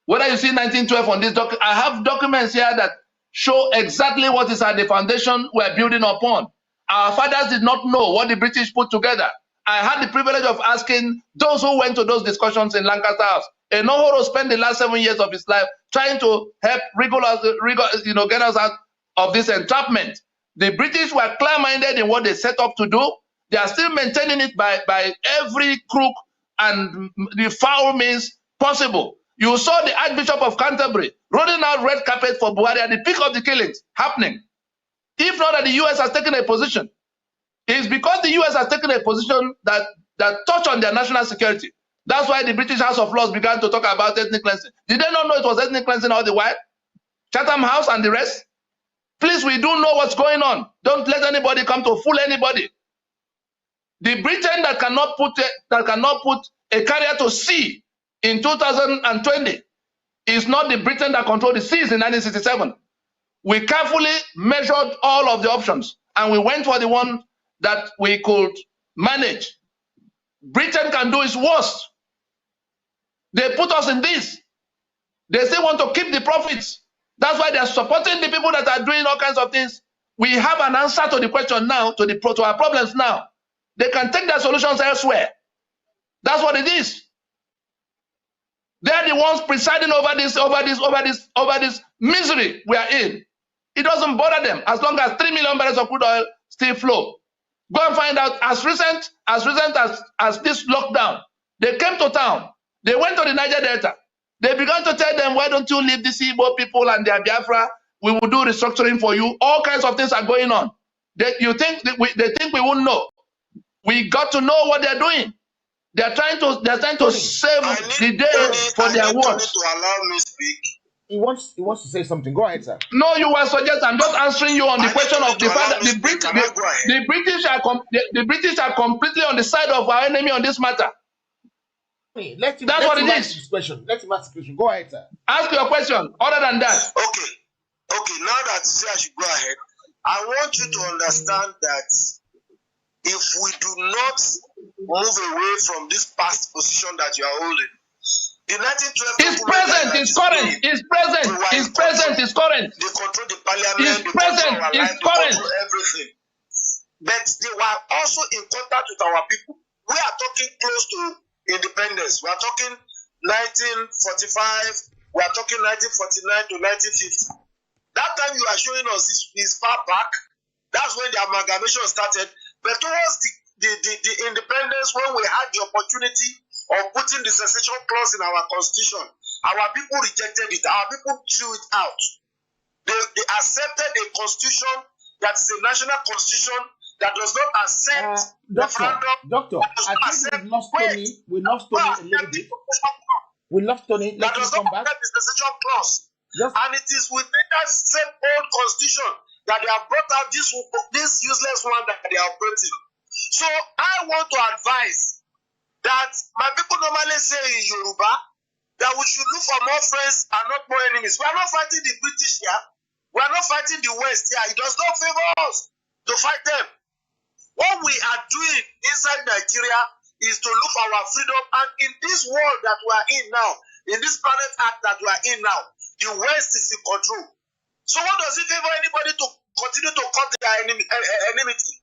Whether you see 1912 on this document. I have documents here that show exactly what is at the foundation we're building upon. Our fathers did not know what the British put together. I had the privilege of asking those who went to those discussions in Lancaster House. Enohoro spent the last 7 years of his life trying to help get us out of this entrapment. The British were clear-minded in what they set up to do. They are still maintaining it by every crook and the foul means possible. You saw the Archbishop of Canterbury rolling out red carpet for Buhari at the peak of the killings happening. If not that the US has taken a position, it's because the US has taken a position that touch on their national security. That's why the British House of Lords began to talk about ethnic cleansing. Did they not know it was ethnic cleansing all the while? Chatham House and the rest? Please, we do know what's going on. Don't let anybody come to fool anybody. The Britain that cannot put a carrier to sea in 2020 is not the Britain that controlled the seas in 1967. We carefully measured all of the options and we went for the one that we could manage. Britain can do its worst. They put us in this. They still want to keep the profits. That's why they are supporting the people that are doing all kinds of things. We have an answer to the question now, to our problems now. They can take their solutions elsewhere. That's what it is. They are the ones presiding over this misery we are in. It doesn't bother them as long as 3 million barrels of crude oil still flow. Go and find out as recent as this lockdown. They came to town. They went to the Niger Delta. They began to tell them, why don't you leave the Igbo people and their Biafra? We will do restructuring for you. All kinds of things are going on. They think we won't know. We got to know what they're doing. They're trying to save the day for their words. To allow me speak. He wants to say something. Go ahead, sir. No, you were suggesting. I'm just answering you on the question of the fact that the British are completely on the side of our enemy on this matter. That's what it is. Let him ask the question. Go ahead, sir. Ask your question. Other than that. Okay. Now that I should go ahead, I want you to understand that if we do not move away from this past position that you are holding, the 1912 is present, is current, is present, is present, is current. They control the parliament, is present, is current. They control everything. But they were also in contact with our people. We are talking close to independence. We are talking 1945. We are talking 1949 to 1950. That time you are showing us is far back. That's when the amalgamation started. But towards the independence, when we had the opportunity of putting the secession clause in our constitution, our people rejected it. Our people threw it out. They accepted a constitution that is a national constitution that does not accept referendum. Doctor, I think we lost Tony. We lost Tony a little bit. We lost Tony. Let him come back. The secession clause. Yes. And it is within that same old constitution that they have brought out this useless one that they are operating. So I want to advise that my people normally say in Yoruba that we should look for more friends and not more enemies. We are not fighting the British here. We are not fighting the West here. It does not favor us to fight them. What we are doing inside Nigeria is to look for our freedom. And in this world that we are in now, in this planet Earth that we are in now, the West is in control. So what does it favor anybody to continue to cut their enmity?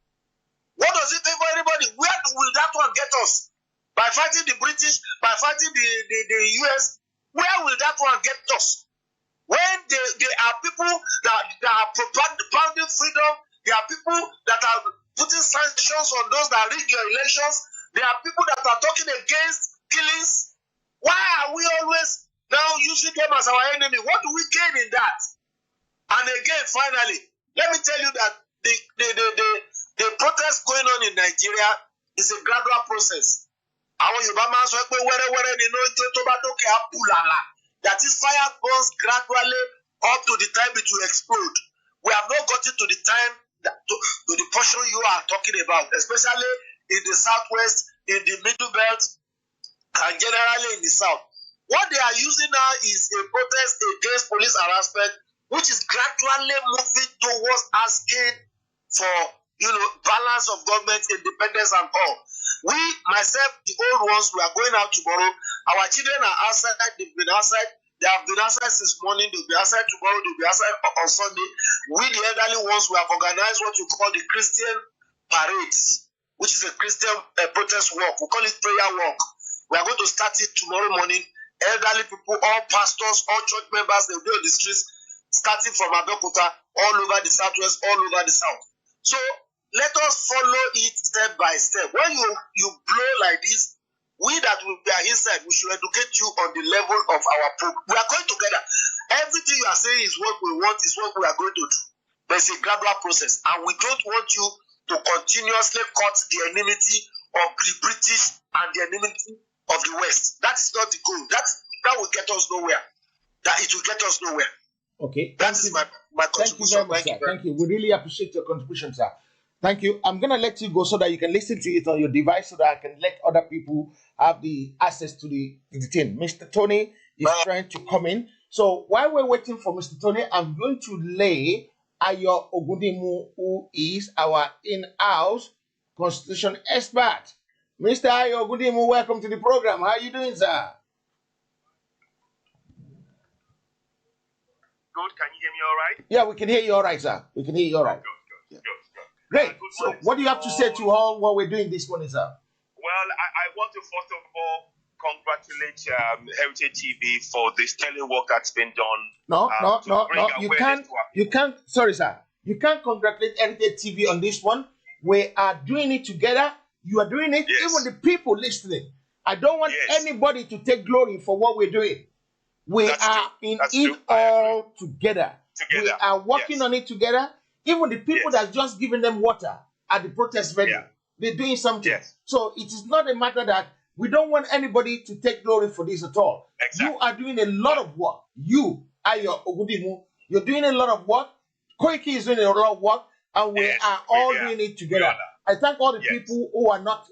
What does it favor anybody? Where will that one get us? By fighting the British, by fighting the US, where will that one get us? When there are people that are propounding freedom, there are people that are putting sanctions on those that rig your elections, there are people that are talking against killings. Why are we always now using them as our enemy? What do we gain in that? And again, finally, let me tell you that the protest going on in Nigeria is a gradual process. Àwọn Yorùbá máa ń sọ pé wẹ́rẹ́wẹ́rẹ́ ni lójó tó bá dókè á bù làlà. That is, fire burns gradually up to the time it will explode. We have not gotten to the time to the portion you are talking about, especially in the southwest, in the middle belt, and generally in the south. What they are using now is a protest against police harassment, which is gradually moving towards asking for, balance of government, independence, and all. We, myself, the old ones, we are going out tomorrow. Our children are outside. They've been outside. They have been outside since morning. They'll be outside tomorrow. They'll be outside on Sunday. We, the elderly ones, we have organized what we call the Christian parades, which is a Christian protest walk. We call it prayer walk. We are going to start it tomorrow morning. Elderly people, all pastors, all church members, they'll be on the streets, starting from Abeokuta, all over the southwest, all over the south. So let us follow it step by step. When you blow like this, we that we are inside, we should educate you on the level of our program. We are going together. Everything you are saying is what we want, is what we are going to do. There's a gradual process, and we don't want you to continuously cut the enmity of the British and the enmity of the West. That is not the goal. That will get us nowhere. That it will get us nowhere. Okay. That is my contribution. Thank you very much, sir. Thank you. We really appreciate your contribution, sir. Thank you. I'm going to let you go so that you can listen to it on your device so that I can let other people have the access to the thing. Mr. Tony is trying to come in. So while we're waiting for Mr. Tony, I'm going to lay Ayo Ogundimu, who is our in-house constitution expert. Mr. Ayo Ogundimu, welcome to the program. How are you doing, sir? Good. Can you hear me all right? Yeah, we can hear you all right, sir. We can hear you all right. Good. Great. So what do you have to say to all what we're doing this morning, sir? Well, I want to first of all congratulate Heritage TV for the sterling work that's been done. No. You can't. Sorry, sir. You can't congratulate Heritage TV on this one. We are doing it together. You are doing it. Yes. Even the people listening. I don't want anybody to take glory for what we're doing. We are in it all together. We are working on it together. Even the people that's just giving them water at the protest venue, they're doing something. So it is not a matter that we don't want anybody to take glory for this at all. Exactly. You are doing a lot of work. You, Ayo Ogundimu, you're doing a lot of work. Koiki is doing a lot of work, and we are all doing it together. I thank all the people who are not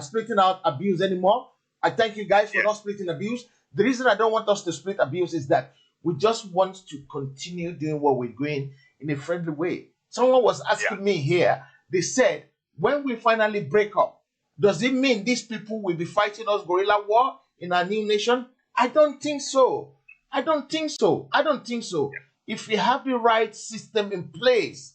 splitting out abuse anymore. I thank you guys for not splitting abuse. The reason I don't want us to split abuse is that we just want to continue doing what we're doing in a friendly way. Someone was asking me here, they said, when we finally break up, does it mean these people will be fighting us guerrilla war in our new nation? I don't think so. If we have the right system in place,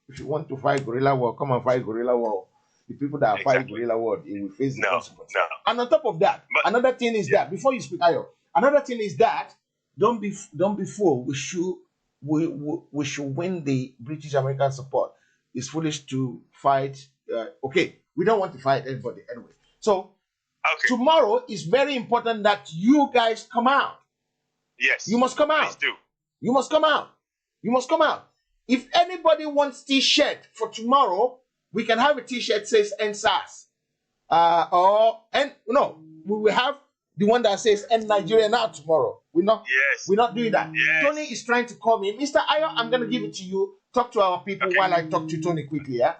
if you want to fight guerrilla war, come and fight guerrilla war. The people that are fighting guerrilla war, they will face the consequences. And on top of that, another thing is that, before you speak, Ayo, another thing is that, don't be fooled. We should win the British American support. It's foolish to fight. We don't want to fight anybody anyway. So tomorrow is very important that you guys come out. Yes. You must come out. Please do. You must come out. You must come out. If anybody wants T-shirt for tomorrow, we can have a T-shirt that says NSAS. We will have the one that says End Nigeria Now tomorrow. We're not doing that. Yes. Tony is trying to call me. Mr. Ayo, I'm going to give it to you. Talk to our people while I talk to Tony quickly, yeah?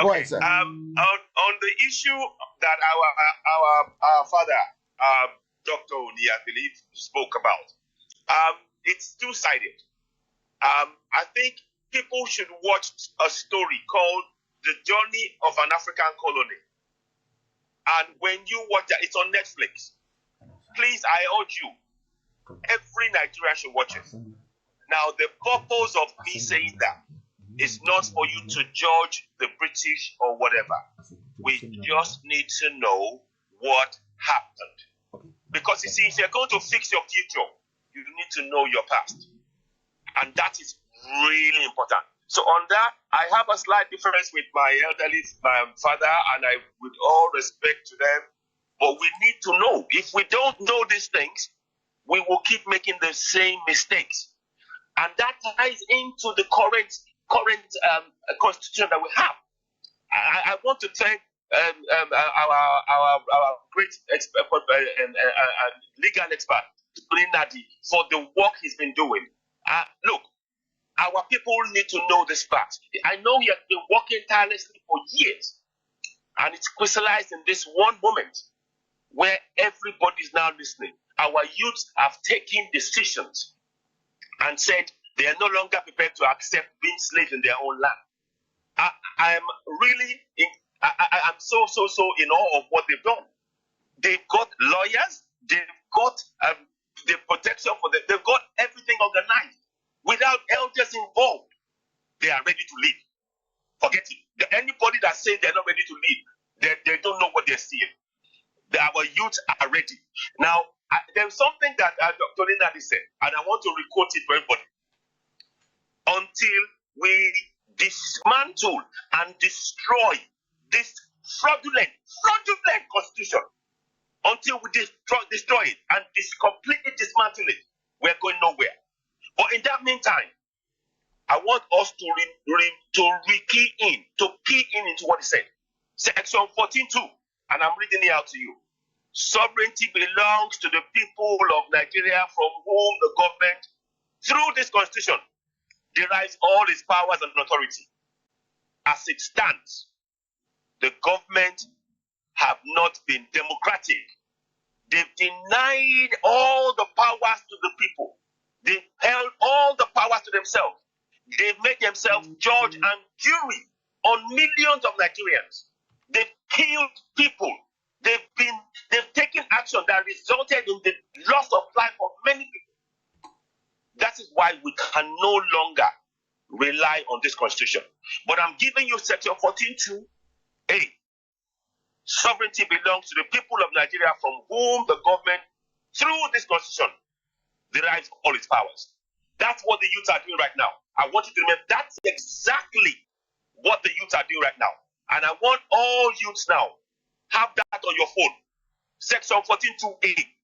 Go ahead, sir. On the issue that our father, Dr. Oni, I believe, spoke about, it's two-sided. I think people should watch a story called The Journey of an African Colony. And when you watch that, it's on Netflix. Please, I urge you, every Nigerian should watch it. Now, the purpose of me saying that is not for you to judge the British or whatever. We just need to know what happened. Because you see, if you're going to fix your future, you need to know your past. And that is really important. So on that, I have a slight difference with my elderly father, and I, with all respect to them, but we need to know. If we don't know these things, we will keep making the same mistakes. And that ties into the current constitution that we have. I want to thank our great expert, legal expert, Nadi, for the work he's been doing. Look, our people need to know this fact. I know he has been working tirelessly for years, and it's crystallized in this one moment where everybody is now listening. Our youths have taken decisions and said they are no longer prepared to accept being slaves in their own land. I'm really, I'm so in awe of what they've done. They've got lawyers, they've got the protection for them, they've got everything organized. Without elders involved, they are ready to lead. Forget it. Anybody that says they're not ready to lead, they don't know what they're seeing. Our youth are ready. Now, there's something that Dr. Nadi said, and I want to requote it for everybody. Until we dismantle and destroy this fraudulent constitution, until we destroy it and completely dismantle it, we're going nowhere. But in that meantime, I want us to key in into what he said. Section 14.2, and I'm reading it out to you. Sovereignty belongs to the people of Nigeria, from whom the government, through this constitution, derives all its powers and authority. As it stands, the government have not been democratic. They've denied all the powers to the people. They've held all the powers to themselves. They've made themselves judge and jury on millions of Nigerians. They've killed people. They've taken action that resulted in the loss of life of many people. That is why we can no longer rely on this constitution. But I'm giving you section 14.2a. Sovereignty belongs to the people of Nigeria, from whom the government, through this constitution, derives all its powers. That's what the youth are doing right now. I want you to remember that's exactly what the youth are doing right now. And I want all youths now, have that on your phone. Section 14.2a.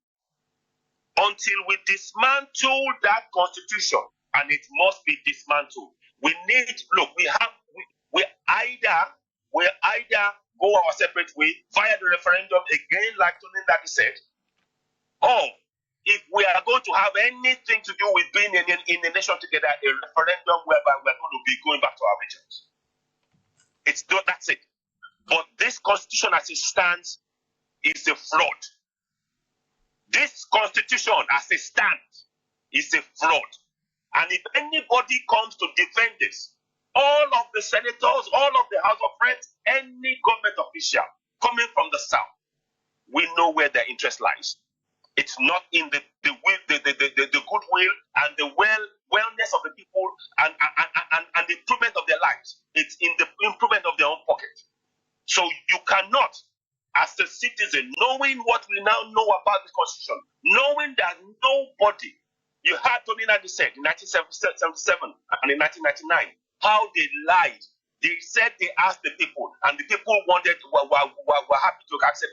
Until we dismantle that constitution, and it must be dismantled. We either go our separate way via the referendum again, like Tony Nadi said, or if we are going to have anything to do with being in a nation together, a referendum whereby we're going to be going back to our regions. That's it. But this constitution as it stands is a fraud. This constitution as it stands is a fraud. And if anybody comes to defend this, all of the senators, all of the House of Reps, any government official coming from the South, we know where their interest lies. It's not in the goodwill and the wellness of the people and the improvement of their lives. It's in the improvement of their own pocket. So you cannot, as a citizen, knowing what we now know about the Constitution, knowing that nobody, you heard Tony Nadi said in 1977 and in 1999, how they lied. They said they asked the people, and the people were happy to accept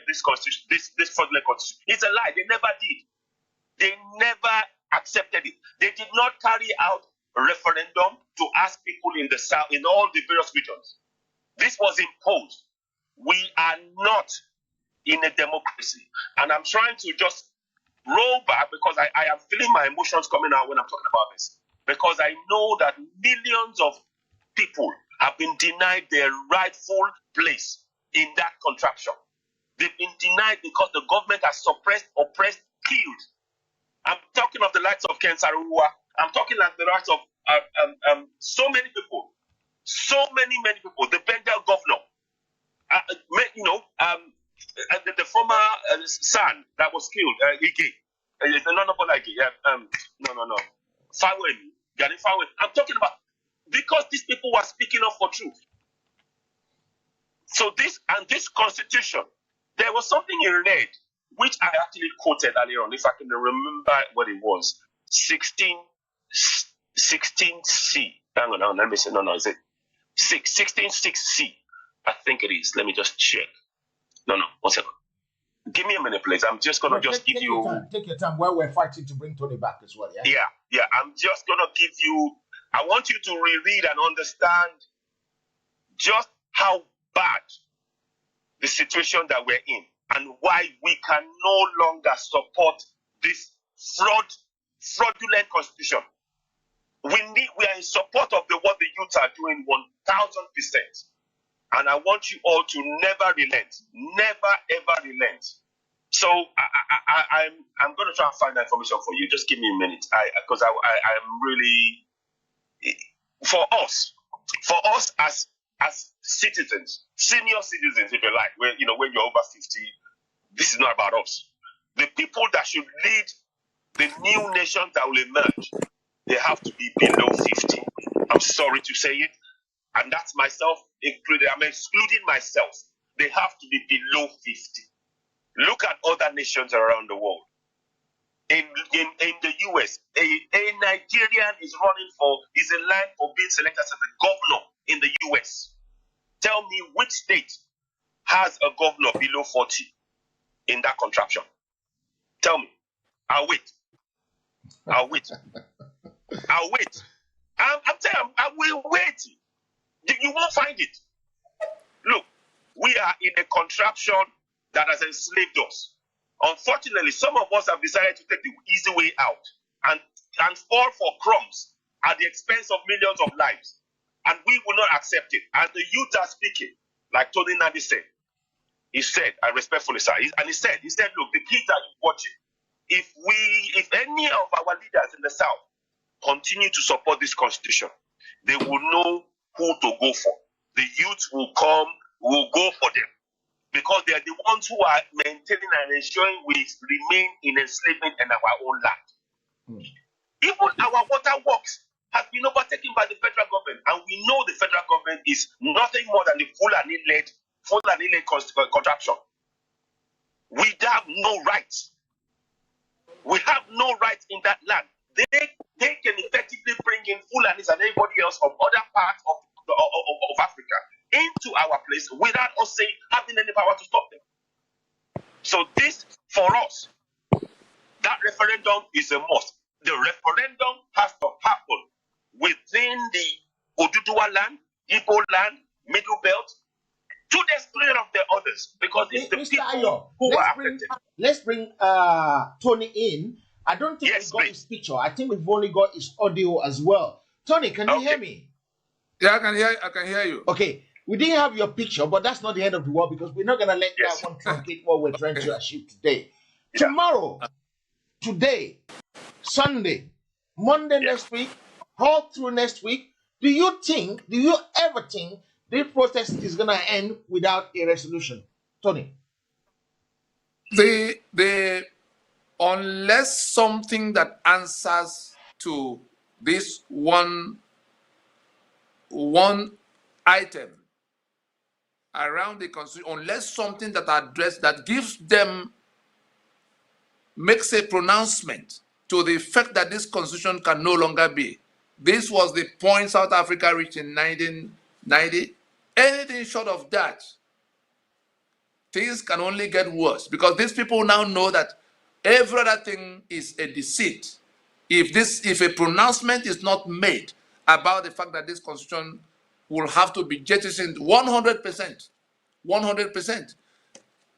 this constitution, this fraudulent constitution. It's a lie. They never did. They never accepted it. They did not carry out a referendum to ask people in the South, in all the various regions. This was imposed. We are not in a democracy. And I'm trying to just roll back because I am feeling my emotions coming out when I'm talking about this. Because I know that millions of people have been denied their rightful place in that contraption. They've been denied because the government has suppressed, oppressed, killed. I'm talking of the likes of Ken Saro-Wiwa I'm talking like the rights of so many people. So many people. The Bendel governor, the former son that was killed, Ige. No. Fawemi, Gani Fawemi. I'm talking about because these people were speaking up for truth. So this constitution, there was something in red, which I actually quoted earlier on, if I can remember what it was. 16C. Hang on, let me say, no, is it 16.6C? I think it is. Let me just check. No, 1 second. Give me a minute, please. I'm just gonna give you. Take your time while we're fighting to bring Tony back as well. Yeah. Yeah. I'm just gonna give you. I want you to reread and understand just how bad the situation that we're in and why we can no longer support this fraudulent constitution. We are in support of what the youth are doing 1,000%. And I want you all to never relent. Never, ever relent. So I'm going to try and find that information for you. Just give me a minute. Because I'm really... For us as citizens, senior citizens, if you like, when you're over 50, this is not about us. The people that should lead the new nations that will emerge, they have to be below 50. I'm sorry to say it. And that's myself included. I'm excluding myself. They have to be below 50. Look at other nations around the world. In the US, a Nigerian is in line for being selected as a governor in the US. Tell me which state has a governor below 40 in that contraption. Tell me. I'll wait. I'm telling you, I will wait. You won't find it. Look, we are in a contraption that has enslaved us. Unfortunately, some of us have decided to take the easy way out and fall for crumbs at the expense of millions of lives. And we will not accept it. And the youth are speaking, like Tony Nadi said. He said, I respectfully say, and he said, look, the kids are watching. If any of our leaders in the South continue to support this constitution, they will know who to go for. The youth will go for them. Because they are the ones who are maintaining and ensuring we remain in enslavement in our own land. Even our water works has been overtaken by the federal government. And we know the federal government is nothing more than the Fulani-led contraption. We have no rights. We have no rights in that land. They can effectively bring in Fulanis and everybody else from other parts of Africa into our place without us having any power to stop them. So this, for us, that referendum is a must. The referendum has to happen within the Oduduwa land, Igbo land, Middle Belt, to the exclusion of the others, because it's the Mr. people Ayo, who are affected. Let's bring Tony in. I don't think we've got his picture. I think we've only got his audio as well. Tony, can you hear me? Yeah, I can hear you. Okay. We didn't have your picture, but that's not the end of the world because we're not going to let that one truncate what we're trying to achieve today. Tomorrow, today, Sunday, Monday next week, all through next week, do you ever think this protest is going to end without a resolution? Tony? Unless something that answers to this one item around the constitution, unless something that makes a pronouncement to the effect that this constitution can no longer be. This was the point South Africa reached in 1990. Anything short of that, things can only get worse because these people now know that every other thing is a deceit. If a pronouncement is not made about the fact that this constitution will have to be jettisoned 100%.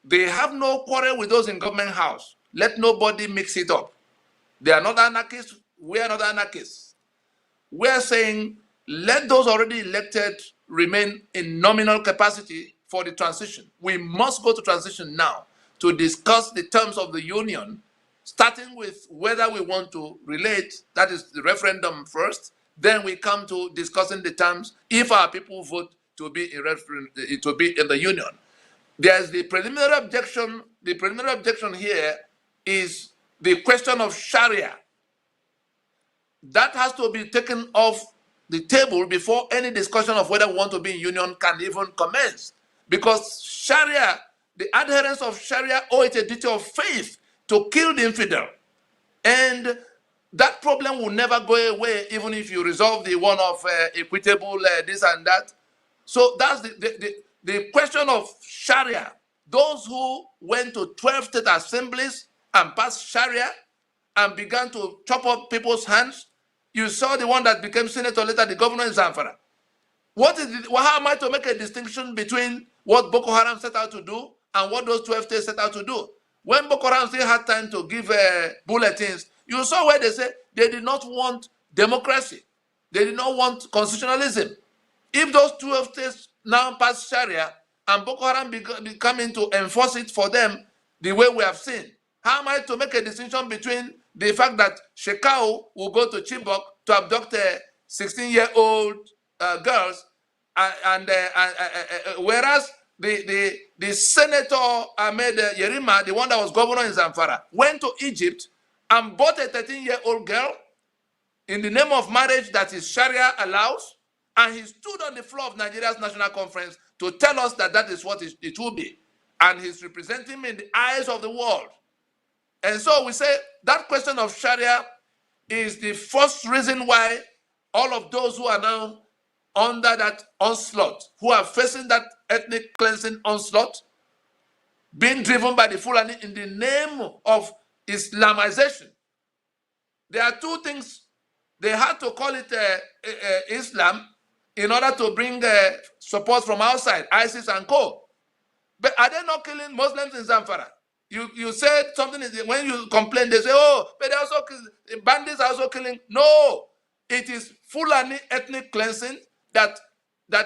They have no quarrel with those in government house. Let nobody mix it up. They are not anarchists. We are not anarchists. We are saying let those already elected remain in nominal capacity for the transition. We must go to transition now to discuss the terms of the union starting with whether we want to relate, that is the referendum first, then we come to discussing the terms if our people vote to be in the union. There's the preliminary objection. The preliminary objection here is the question of Sharia. That has to be taken off the table before any discussion of whether we want to be in union can even commence. Because Sharia, the adherents of Sharia owe it a duty of faith to kill the infidel. And that problem will never go away even if you resolve the one of equitable this and that. So that's the question of Sharia. Those who went to 12 state assemblies and passed Sharia and began to chop up people's hands. You saw the one that became senator later, the governor in Zamfara. How am I to make a distinction between what Boko Haram set out to do and what those 12 states set out to do? When Boko Haram still had time to give bulletins, you saw where they said they did not want democracy. They did not want constitutionalism. If those 12 states now pass Sharia and Boko Haram be coming to enforce it for them the way we have seen, how am I to make a distinction between the fact that Shekau will go to Chibok to abduct 16-year-old girls, whereas the Senator Ahmed Yerima, the one that was governor in Zamfara, went to Egypt and bought a 13-year-old girl in the name of marriage that is Sharia allows, and he stood on the floor of Nigeria's national conference to tell us that that is what it will be. And he's representing him in the eyes of the world. And so we say that question of Sharia is the first reason why all of those who are now under that onslaught, who are facing that ethnic cleansing onslaught, being driven by the Fulani in the name of Islamization. There are two things. They had to call it Islam in order to bring support from outside, ISIS and co. But are they not killing Muslims in Zamfara? You said something, when you complain, they say, oh, but they also bandits are also killing. No, it is Fulani ethnic cleansing that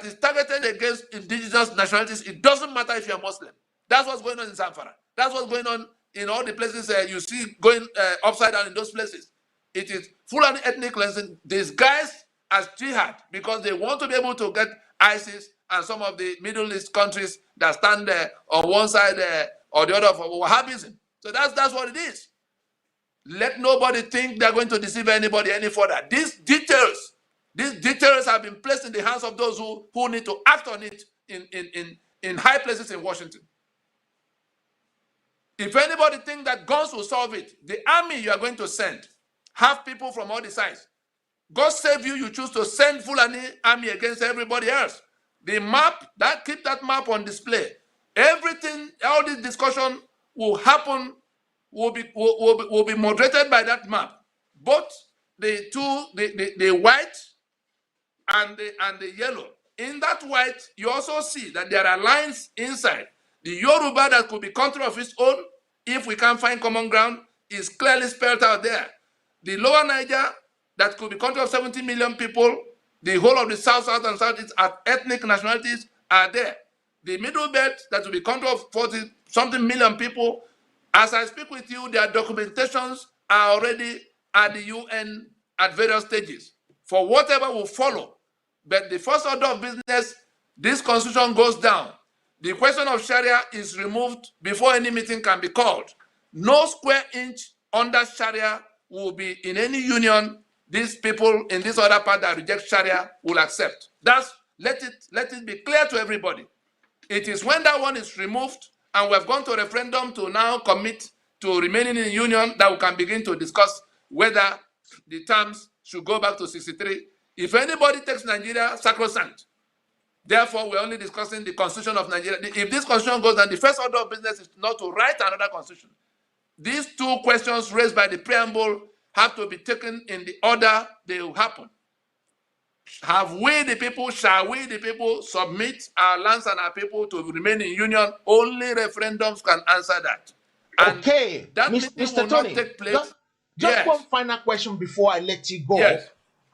is targeted against indigenous nationalities. It doesn't matter if you're Muslim. That's what's going on in Zamfara. That's what's going on in all the places you see going upside down in those places. It is Fulani ethnic cleansing disguised as jihad because they want to be able to get ISIS and some of the Middle East countries that stand on one side or the other for Wahhabism. So that's what it is. Let nobody think they're going to deceive anybody any further. These details have been placed in the hands of those who need to act on it in high places in Washington. If anybody thinks that guns will solve it, the army you are going to send have people from all the sides. God save you, you choose to send Fulani army against everybody else. The map, keep that map on display. Everything, all this discussion will happen, will be moderated by that map. Both the white and the yellow. In that white, you also see that there are lines inside. The Yoruba that could be country of its own, if we can't find common ground, is clearly spelled out there. The lower Niger, that could be country of 70 million people, the whole of the South and Southeast ethnic nationalities are there. The middle belt, that will be country of 40-something million people. As I speak with you, their documentations are already at the UN at various stages for whatever will follow. But the first order of business, this constitution goes down. The question of Sharia is removed before any meeting can be called. No square inch under Sharia will be in any union these people in this other part that reject Sharia will accept. Let it be clear to everybody. It is when that one is removed and we have gone to a referendum to now commit to remaining in the union that we can begin to discuss whether the terms should go back to 63. If anybody takes Nigeria sacrosanct, therefore we're only discussing the constitution of Nigeria. If this constitution goes down, the first order of business is not to write another constitution. These two questions raised by the preamble have to be taken in the order they will happen. Shall we the people submit our lands and our people to remain in union? Only referendums can answer that. And okay, that Mr. will Tony, not take place. Just one final question before I let you go.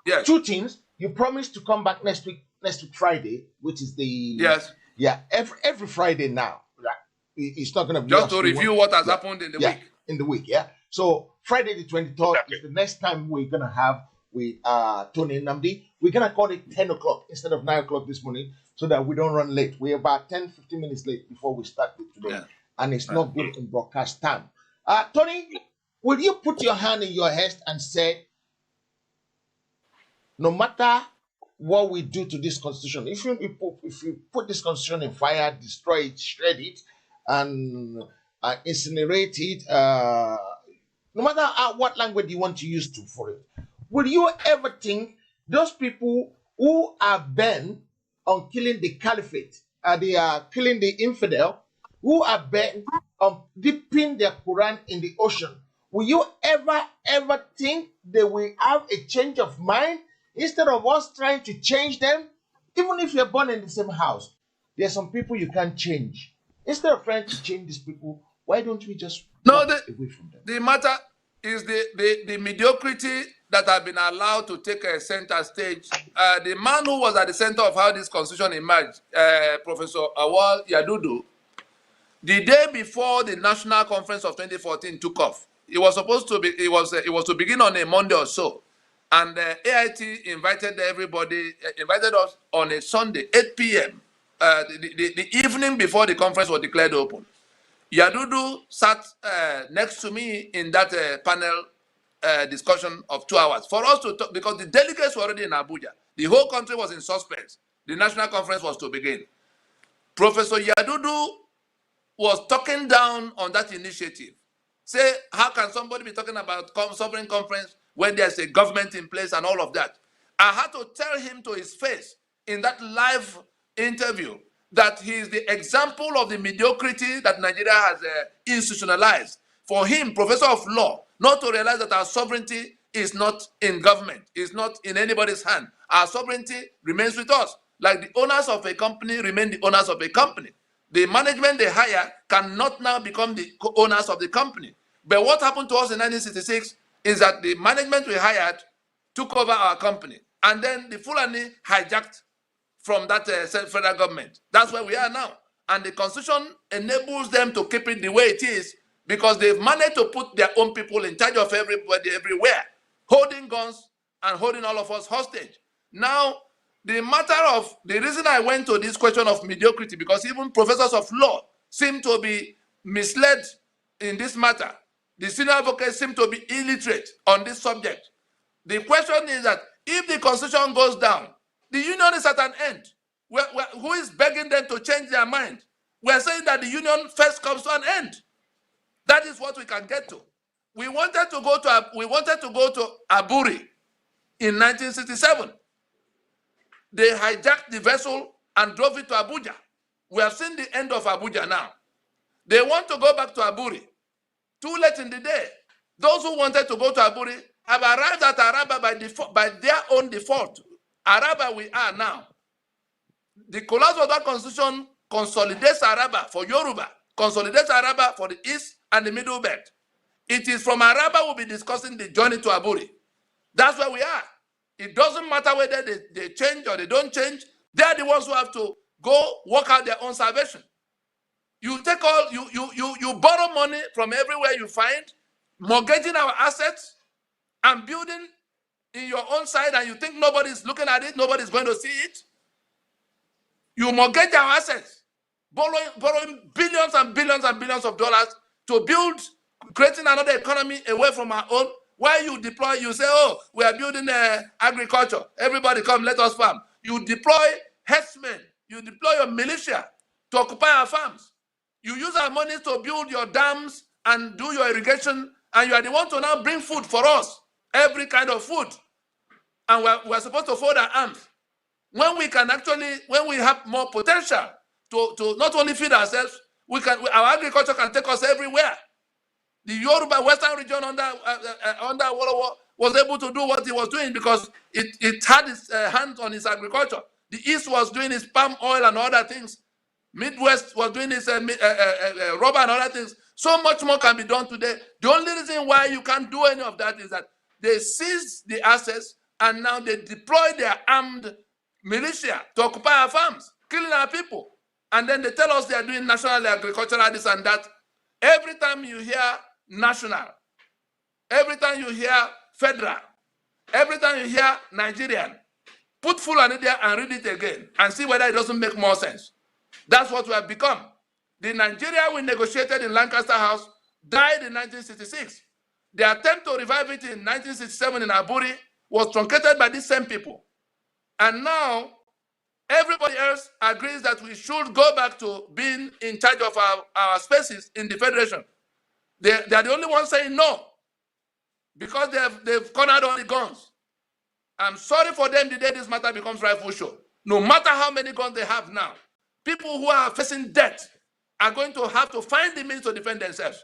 Yes. Two things. You promised to come back next week Friday, which is the every Friday now. Right? It's not going to be just to review what has happened in the week. In the week, yeah. So Friday the 23rd is the next time we're gonna have with Tony Nnamdi. We're gonna call it 10 o'clock instead of 9 o'clock this morning so that we don't run late. We're about 10-15 minutes late before we start it today, and it's not good in broadcast time. Tony, will you put your hand in your head and say, no matter what we do to this constitution, if you put this constitution in fire, destroy it, shred it, and incinerate it, no matter what language you want to use for it, will you ever think those people who are bent on killing the caliphate, they are killing the infidel, who are bent on dipping their Quran in the ocean, will you ever think they will have a change of mind instead of us trying to change them? Even if you're born in the same house, there are some people you can't change. Instead of trying to change these people, why don't we just walk away from them? The matter is the mediocrity that have been allowed to take a center stage. The man who was at the center of how this constitution emerged, Professor Awal Yadudu, the day before the National Conference of 2014 took off, it was supposed to be, it was to begin on a Monday or so, and AIT invited us on a Sunday, 8 p.m., the evening before the conference was declared open. Yadudu sat next to me in that panel discussion of 2 hours for us to talk, because the delegates were already in Abuja. The whole country was in suspense. The national conference was to begin. Professor Yadudu was talking down on that initiative. Say, how can somebody be talking about sovereign conference when there's a government in place and all of that? I had to tell him to his face in that live interview that he is the example of the mediocrity that Nigeria has institutionalized. For him, professor of law, not to realize that our sovereignty is not in government, is not in anybody's hand. Our sovereignty remains with us. Like the owners of a company remain the owners of a company. The management they hire cannot now become the owners of the company. But what happened to us in 1966 is that the management we hired took over our company. And then the Fulani hijacked from that federal government. That's where we are now. And the constitution enables them to keep it the way it is because they've managed to put their own people in charge of everybody everywhere, holding guns and holding all of us hostage. Now, the reason I went to this question of mediocrity, because even professors of law seem to be misled in this matter. The senior advocates seem to be illiterate on this subject. The question is that if the constitution goes down, the union is at an end. Who is begging them to change their mind? We're saying that the union first comes to an end. That is what we can get to. We wanted to go to Aburi in 1967. They hijacked the vessel and drove it to Abuja. We have seen the end of Abuja now. They want to go back to Aburi. Too late in the day. Those who wanted to go to Aburi have arrived at Araba by their own default. Araba we are now. The collapse of that constitution consolidates Araba for Yoruba, consolidates Araba for the East and the Middle Belt. It is from Araba we'll be discussing the journey to Aburi. That's where we are. It doesn't matter whether they change or they don't change. They're the ones who have to go work out their own salvation. You borrow money from everywhere you find, mortgaging our assets and building in your own side, and you think nobody's looking at it, nobody's going to see it. You mortgage our assets, borrowing billions and billions and billions of dollars to build, creating another economy away from our own. While you deploy, you say, oh, we are building agriculture. Everybody come, let us farm. You deploy herdsmen. You deploy your militia to occupy our farms. You use our money to build your dams and do your irrigation, and you are the one to now bring food for us, every kind of food. And we're supposed to fold our arms. When we have more potential to not only feed ourselves, our agriculture can take us everywhere. The Yoruba Western region under Awolowo was able to do what he was doing because it had its hands on its agriculture. The East was doing its palm oil and other things. Midwest was doing its rubber and other things. So much more can be done today. The only reason why you can't do any of that is that they seized the assets and now they deploy their armed militia to occupy our farms, killing our people. And then they tell us they are doing national agricultural this and that. Every time you hear national, Every time you hear federal, every time you hear Nigerian, put Fulani there and read it again and see whether it doesn't make more sense. That's what we have become. The Nigeria we negotiated in Lancaster House died in 1966. The attempt to revive it in 1967 in Aburi was truncated by these same people. And now, everybody else agrees that we should go back to being in charge of our spaces in the Federation. They are the only ones saying no, because they've cornered all the guns. I'm sorry for them the day this matter becomes rifle show. No matter how many guns they have now, people who are facing death are going to have to find the means to defend themselves.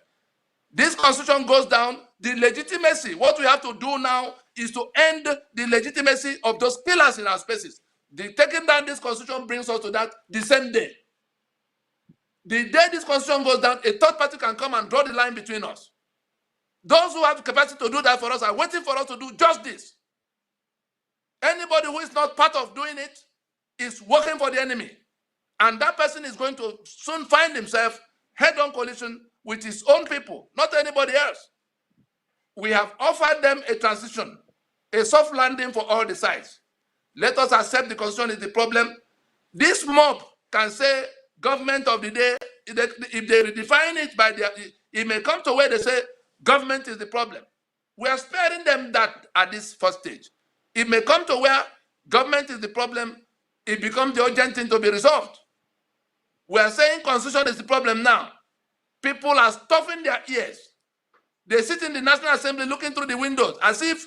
This constitution goes down, the legitimacy, what we have to do now is to end the legitimacy of those pillars in our spaces. The taking down this constitution brings us to that the same day. The day this constitution goes down, a third party can come and draw the line between us. Those who have the capacity to do that for us are waiting for us to do just this. Anybody who is not part of doing it is working for the enemy. And that person is going to soon find himself head-on collision with his own people, not anybody else. We have offered them a transition, a soft landing for all the sides. Let us accept the constitution is the problem. This mob can say government of the day. If they redefine it by their, it may come to where they say government is the problem. We are sparing them that at this first stage. It may come to where government is the problem. It becomes the urgent thing to be resolved. We are saying constitution is the problem now. People are stuffing their ears. They sit in the National Assembly looking through the windows as if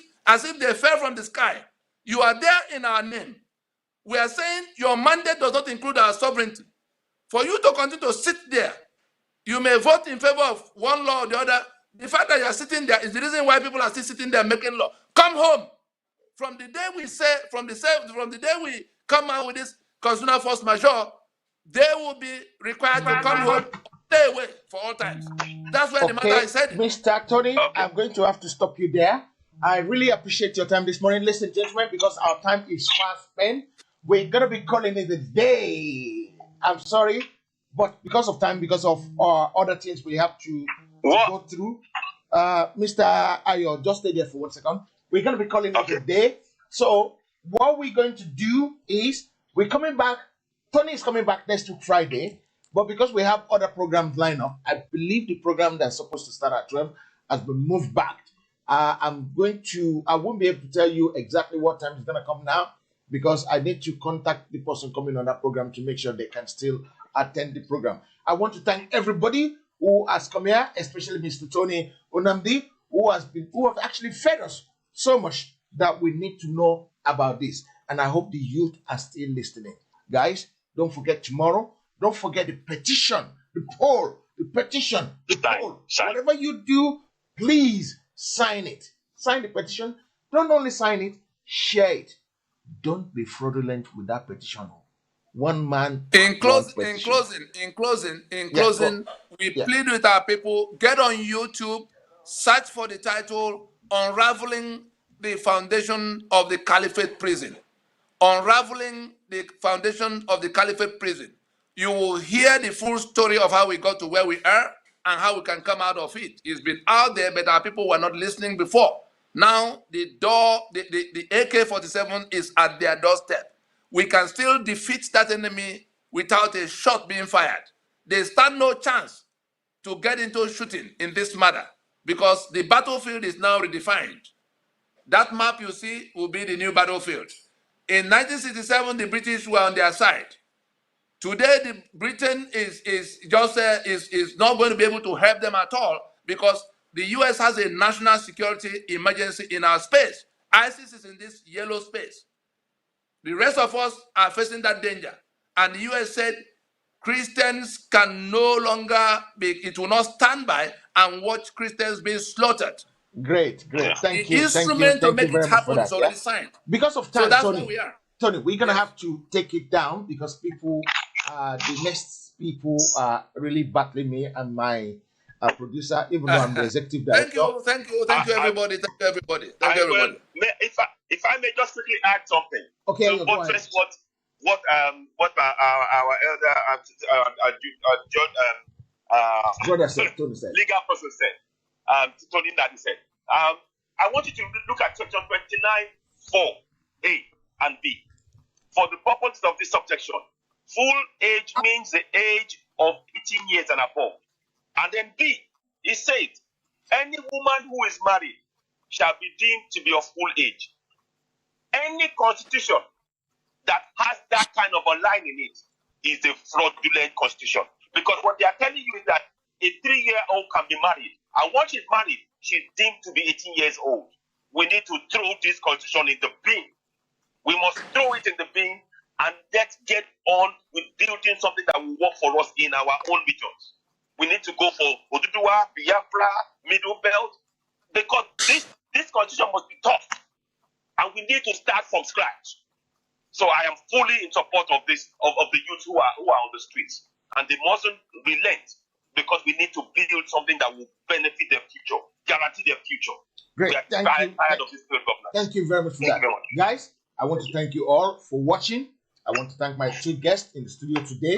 they fell from the sky. You are there in our name. We are saying your mandate does not include our sovereignty. For you to continue to sit there, you may vote in favor of one law or the other. The fact that you are sitting there is the reason why people are still sitting there making law. Come home. From the day we say, from the day we come out with this constitutional force majeure, they will be required to come home, stay away for all times. That's where the matter is headed. Mr. Tony, I'm going to have to stop you there. I really appreciate your time this morning, ladies and gentlemen, because our time is fast spent. We're going to be calling it a day. I'm sorry, but because of time, because of other things we have to go through. Mr. Ayo, just stay there for 1 second. We're going to be calling it a day. So what we're going to do is we're coming back. Tony is coming back next week, Friday. But because we have other programs lined up, I believe the program that's supposed to start at 12 has been moved back. I won't be able to tell you exactly what time it's going to come now because I need to contact the person coming on that program to make sure they can still attend the program. I want to thank everybody who has come here, especially Mr. Tony Onamdi, who have actually fed us so much that we need to know about this. And I hope the youth are still listening. Guys, don't forget tomorrow. Don't forget the petition, the poll, the petition, the poll. Whatever you do, please sign it. Sign the petition. Don't only sign it, share it. Don't be fraudulent with that petition. One man. In closing, we plead with our people, get on YouTube, search for the title, Unraveling the Foundation of the Caliphate Prison. Unraveling the Foundation of the Caliphate Prison. You will hear the full story of how we got to where we are and how we can come out of it. It's been out there, but our people were not listening before. Now, the AK-47 is at their doorstep. We can still defeat that enemy without a shot being fired. They stand no chance to get into shooting in this matter because the battlefield is now redefined. That map you see will be the new battlefield. In 1967, the British were on their side. Today, Britain is not going to be able to help them at all because the U.S. has a national security emergency in our space. ISIS is in this yellow space. The rest of us are facing that danger. And the U.S. said Christians can no longer it will not stand by and watch Christians being slaughtered. Great. Thank you. The instrument to make it happen is already signed. Because of time, so that's Tony, where we are. Tony, we're going to have to take it down because people, the next people are really battling me and my producer, even though I'm the executive director. Thank you, everybody. If I may just quickly add something. Okay, so what our elder John Tony said. Legal person said. Tony Nadi said. I want you to look at section 29(4)(a) and B. For the purposes of this subsection, full age means the age of 18 years and above. And then B, it says, any woman who is married shall be deemed to be of full age. Any constitution that has that kind of a line in it is a fraudulent constitution. Because what they are telling you is that a 3-year-old can be married. And once she's married, she's deemed to be 18 years old. We need to throw this constitution in the bin. We must throw it in the bin and let's get on with building something that will work for us in our own regions. We need to go for Oduduwa, Biafra, Middle Belt, because this constitution must be tough. And we need to start from scratch. So I am fully in support of this, of the youth who are on the streets. And they mustn't relent, because we need to build something that will benefit their future, guarantee their future. Great. We are tired of this failed governance. Thank you very much for that. Guys, I want to thank you all for watching. I want to thank my 2 guests in the studio today.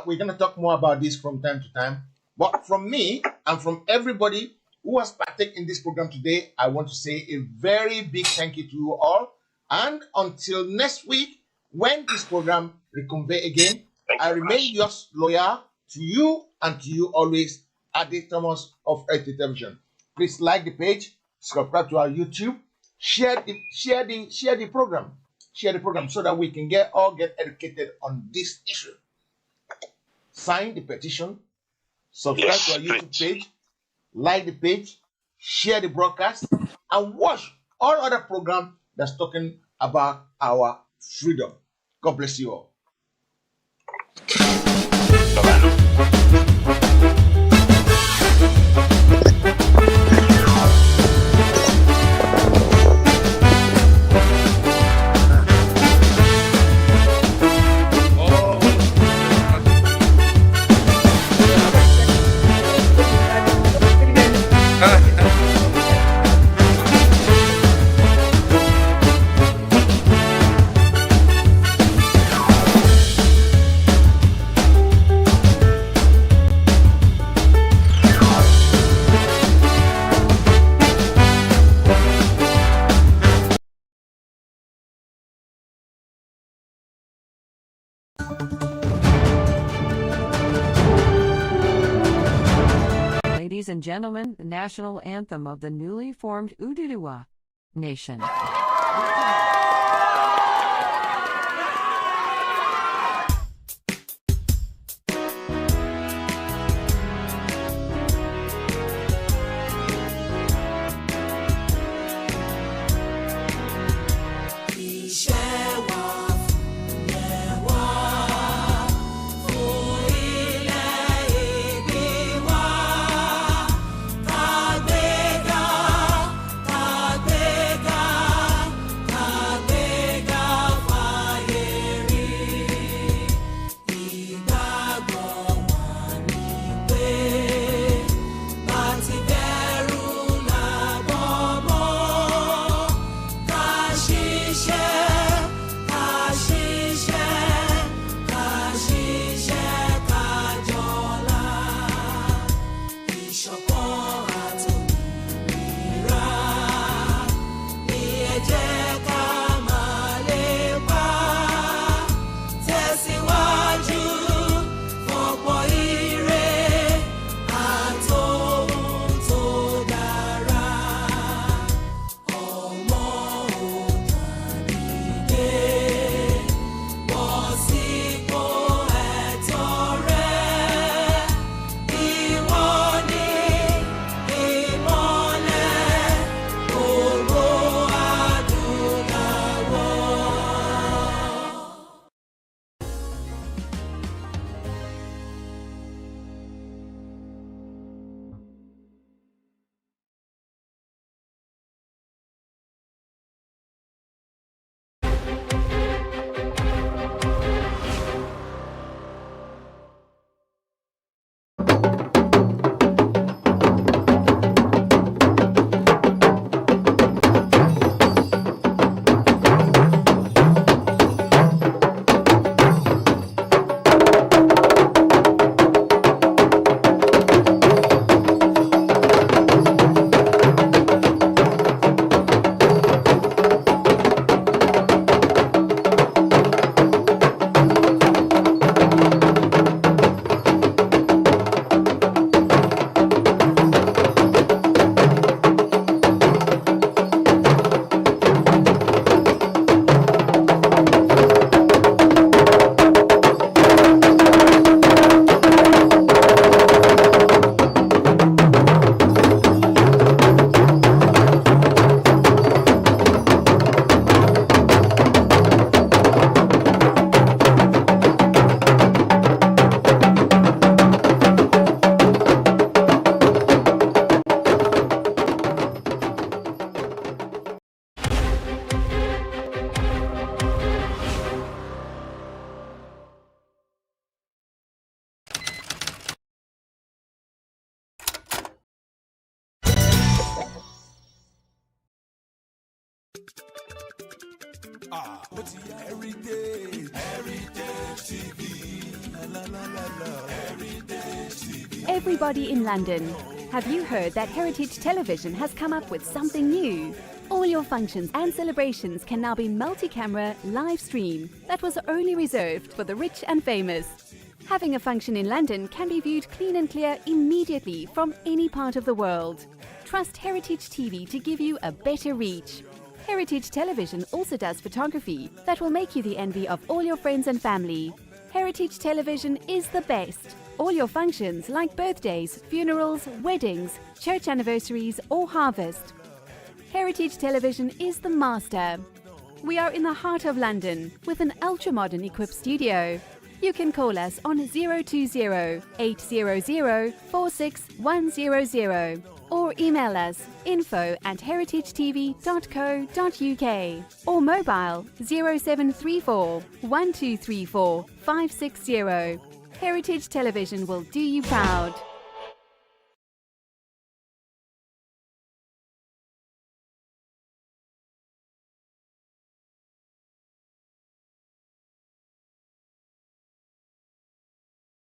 We're going to talk more about this from time to time. But from me and from everybody who has partaken in this program today, I want to say a very big thank you to you all. And until next week, when this program reconvene again, I remain just loyal to you and to you always, Ade Thomas of Heritage Television. Please like the page, subscribe to our YouTube, share the program so that we can get educated on this issue. Sign the petition, subscribe to our YouTube page, like the page, share the broadcast, and watch all other programs that's talking about our freedom. God bless you all. Ladies and gentlemen, the national anthem of the newly formed Ududuwa Nation. Everybody in London, have you heard that Heritage Television has come up with something new? All your functions and celebrations can now be multi-camera live stream that was only reserved for the rich and famous. Having a function in London can be viewed clean and clear immediately from any part of the world. Trust Heritage TV to give you a better reach. Heritage Television also does photography that will make you the envy of all your friends and family. Heritage Television is the best. All your functions like birthdays, funerals, weddings, church anniversaries or harvest. Heritage Television is the master. We are in the heart of London with an ultra-modern equipped studio. You can call us on 020-800-46100 or email us info@heritagetv.co.uk or mobile 0734 1234 560. Heritage Television will do you proud.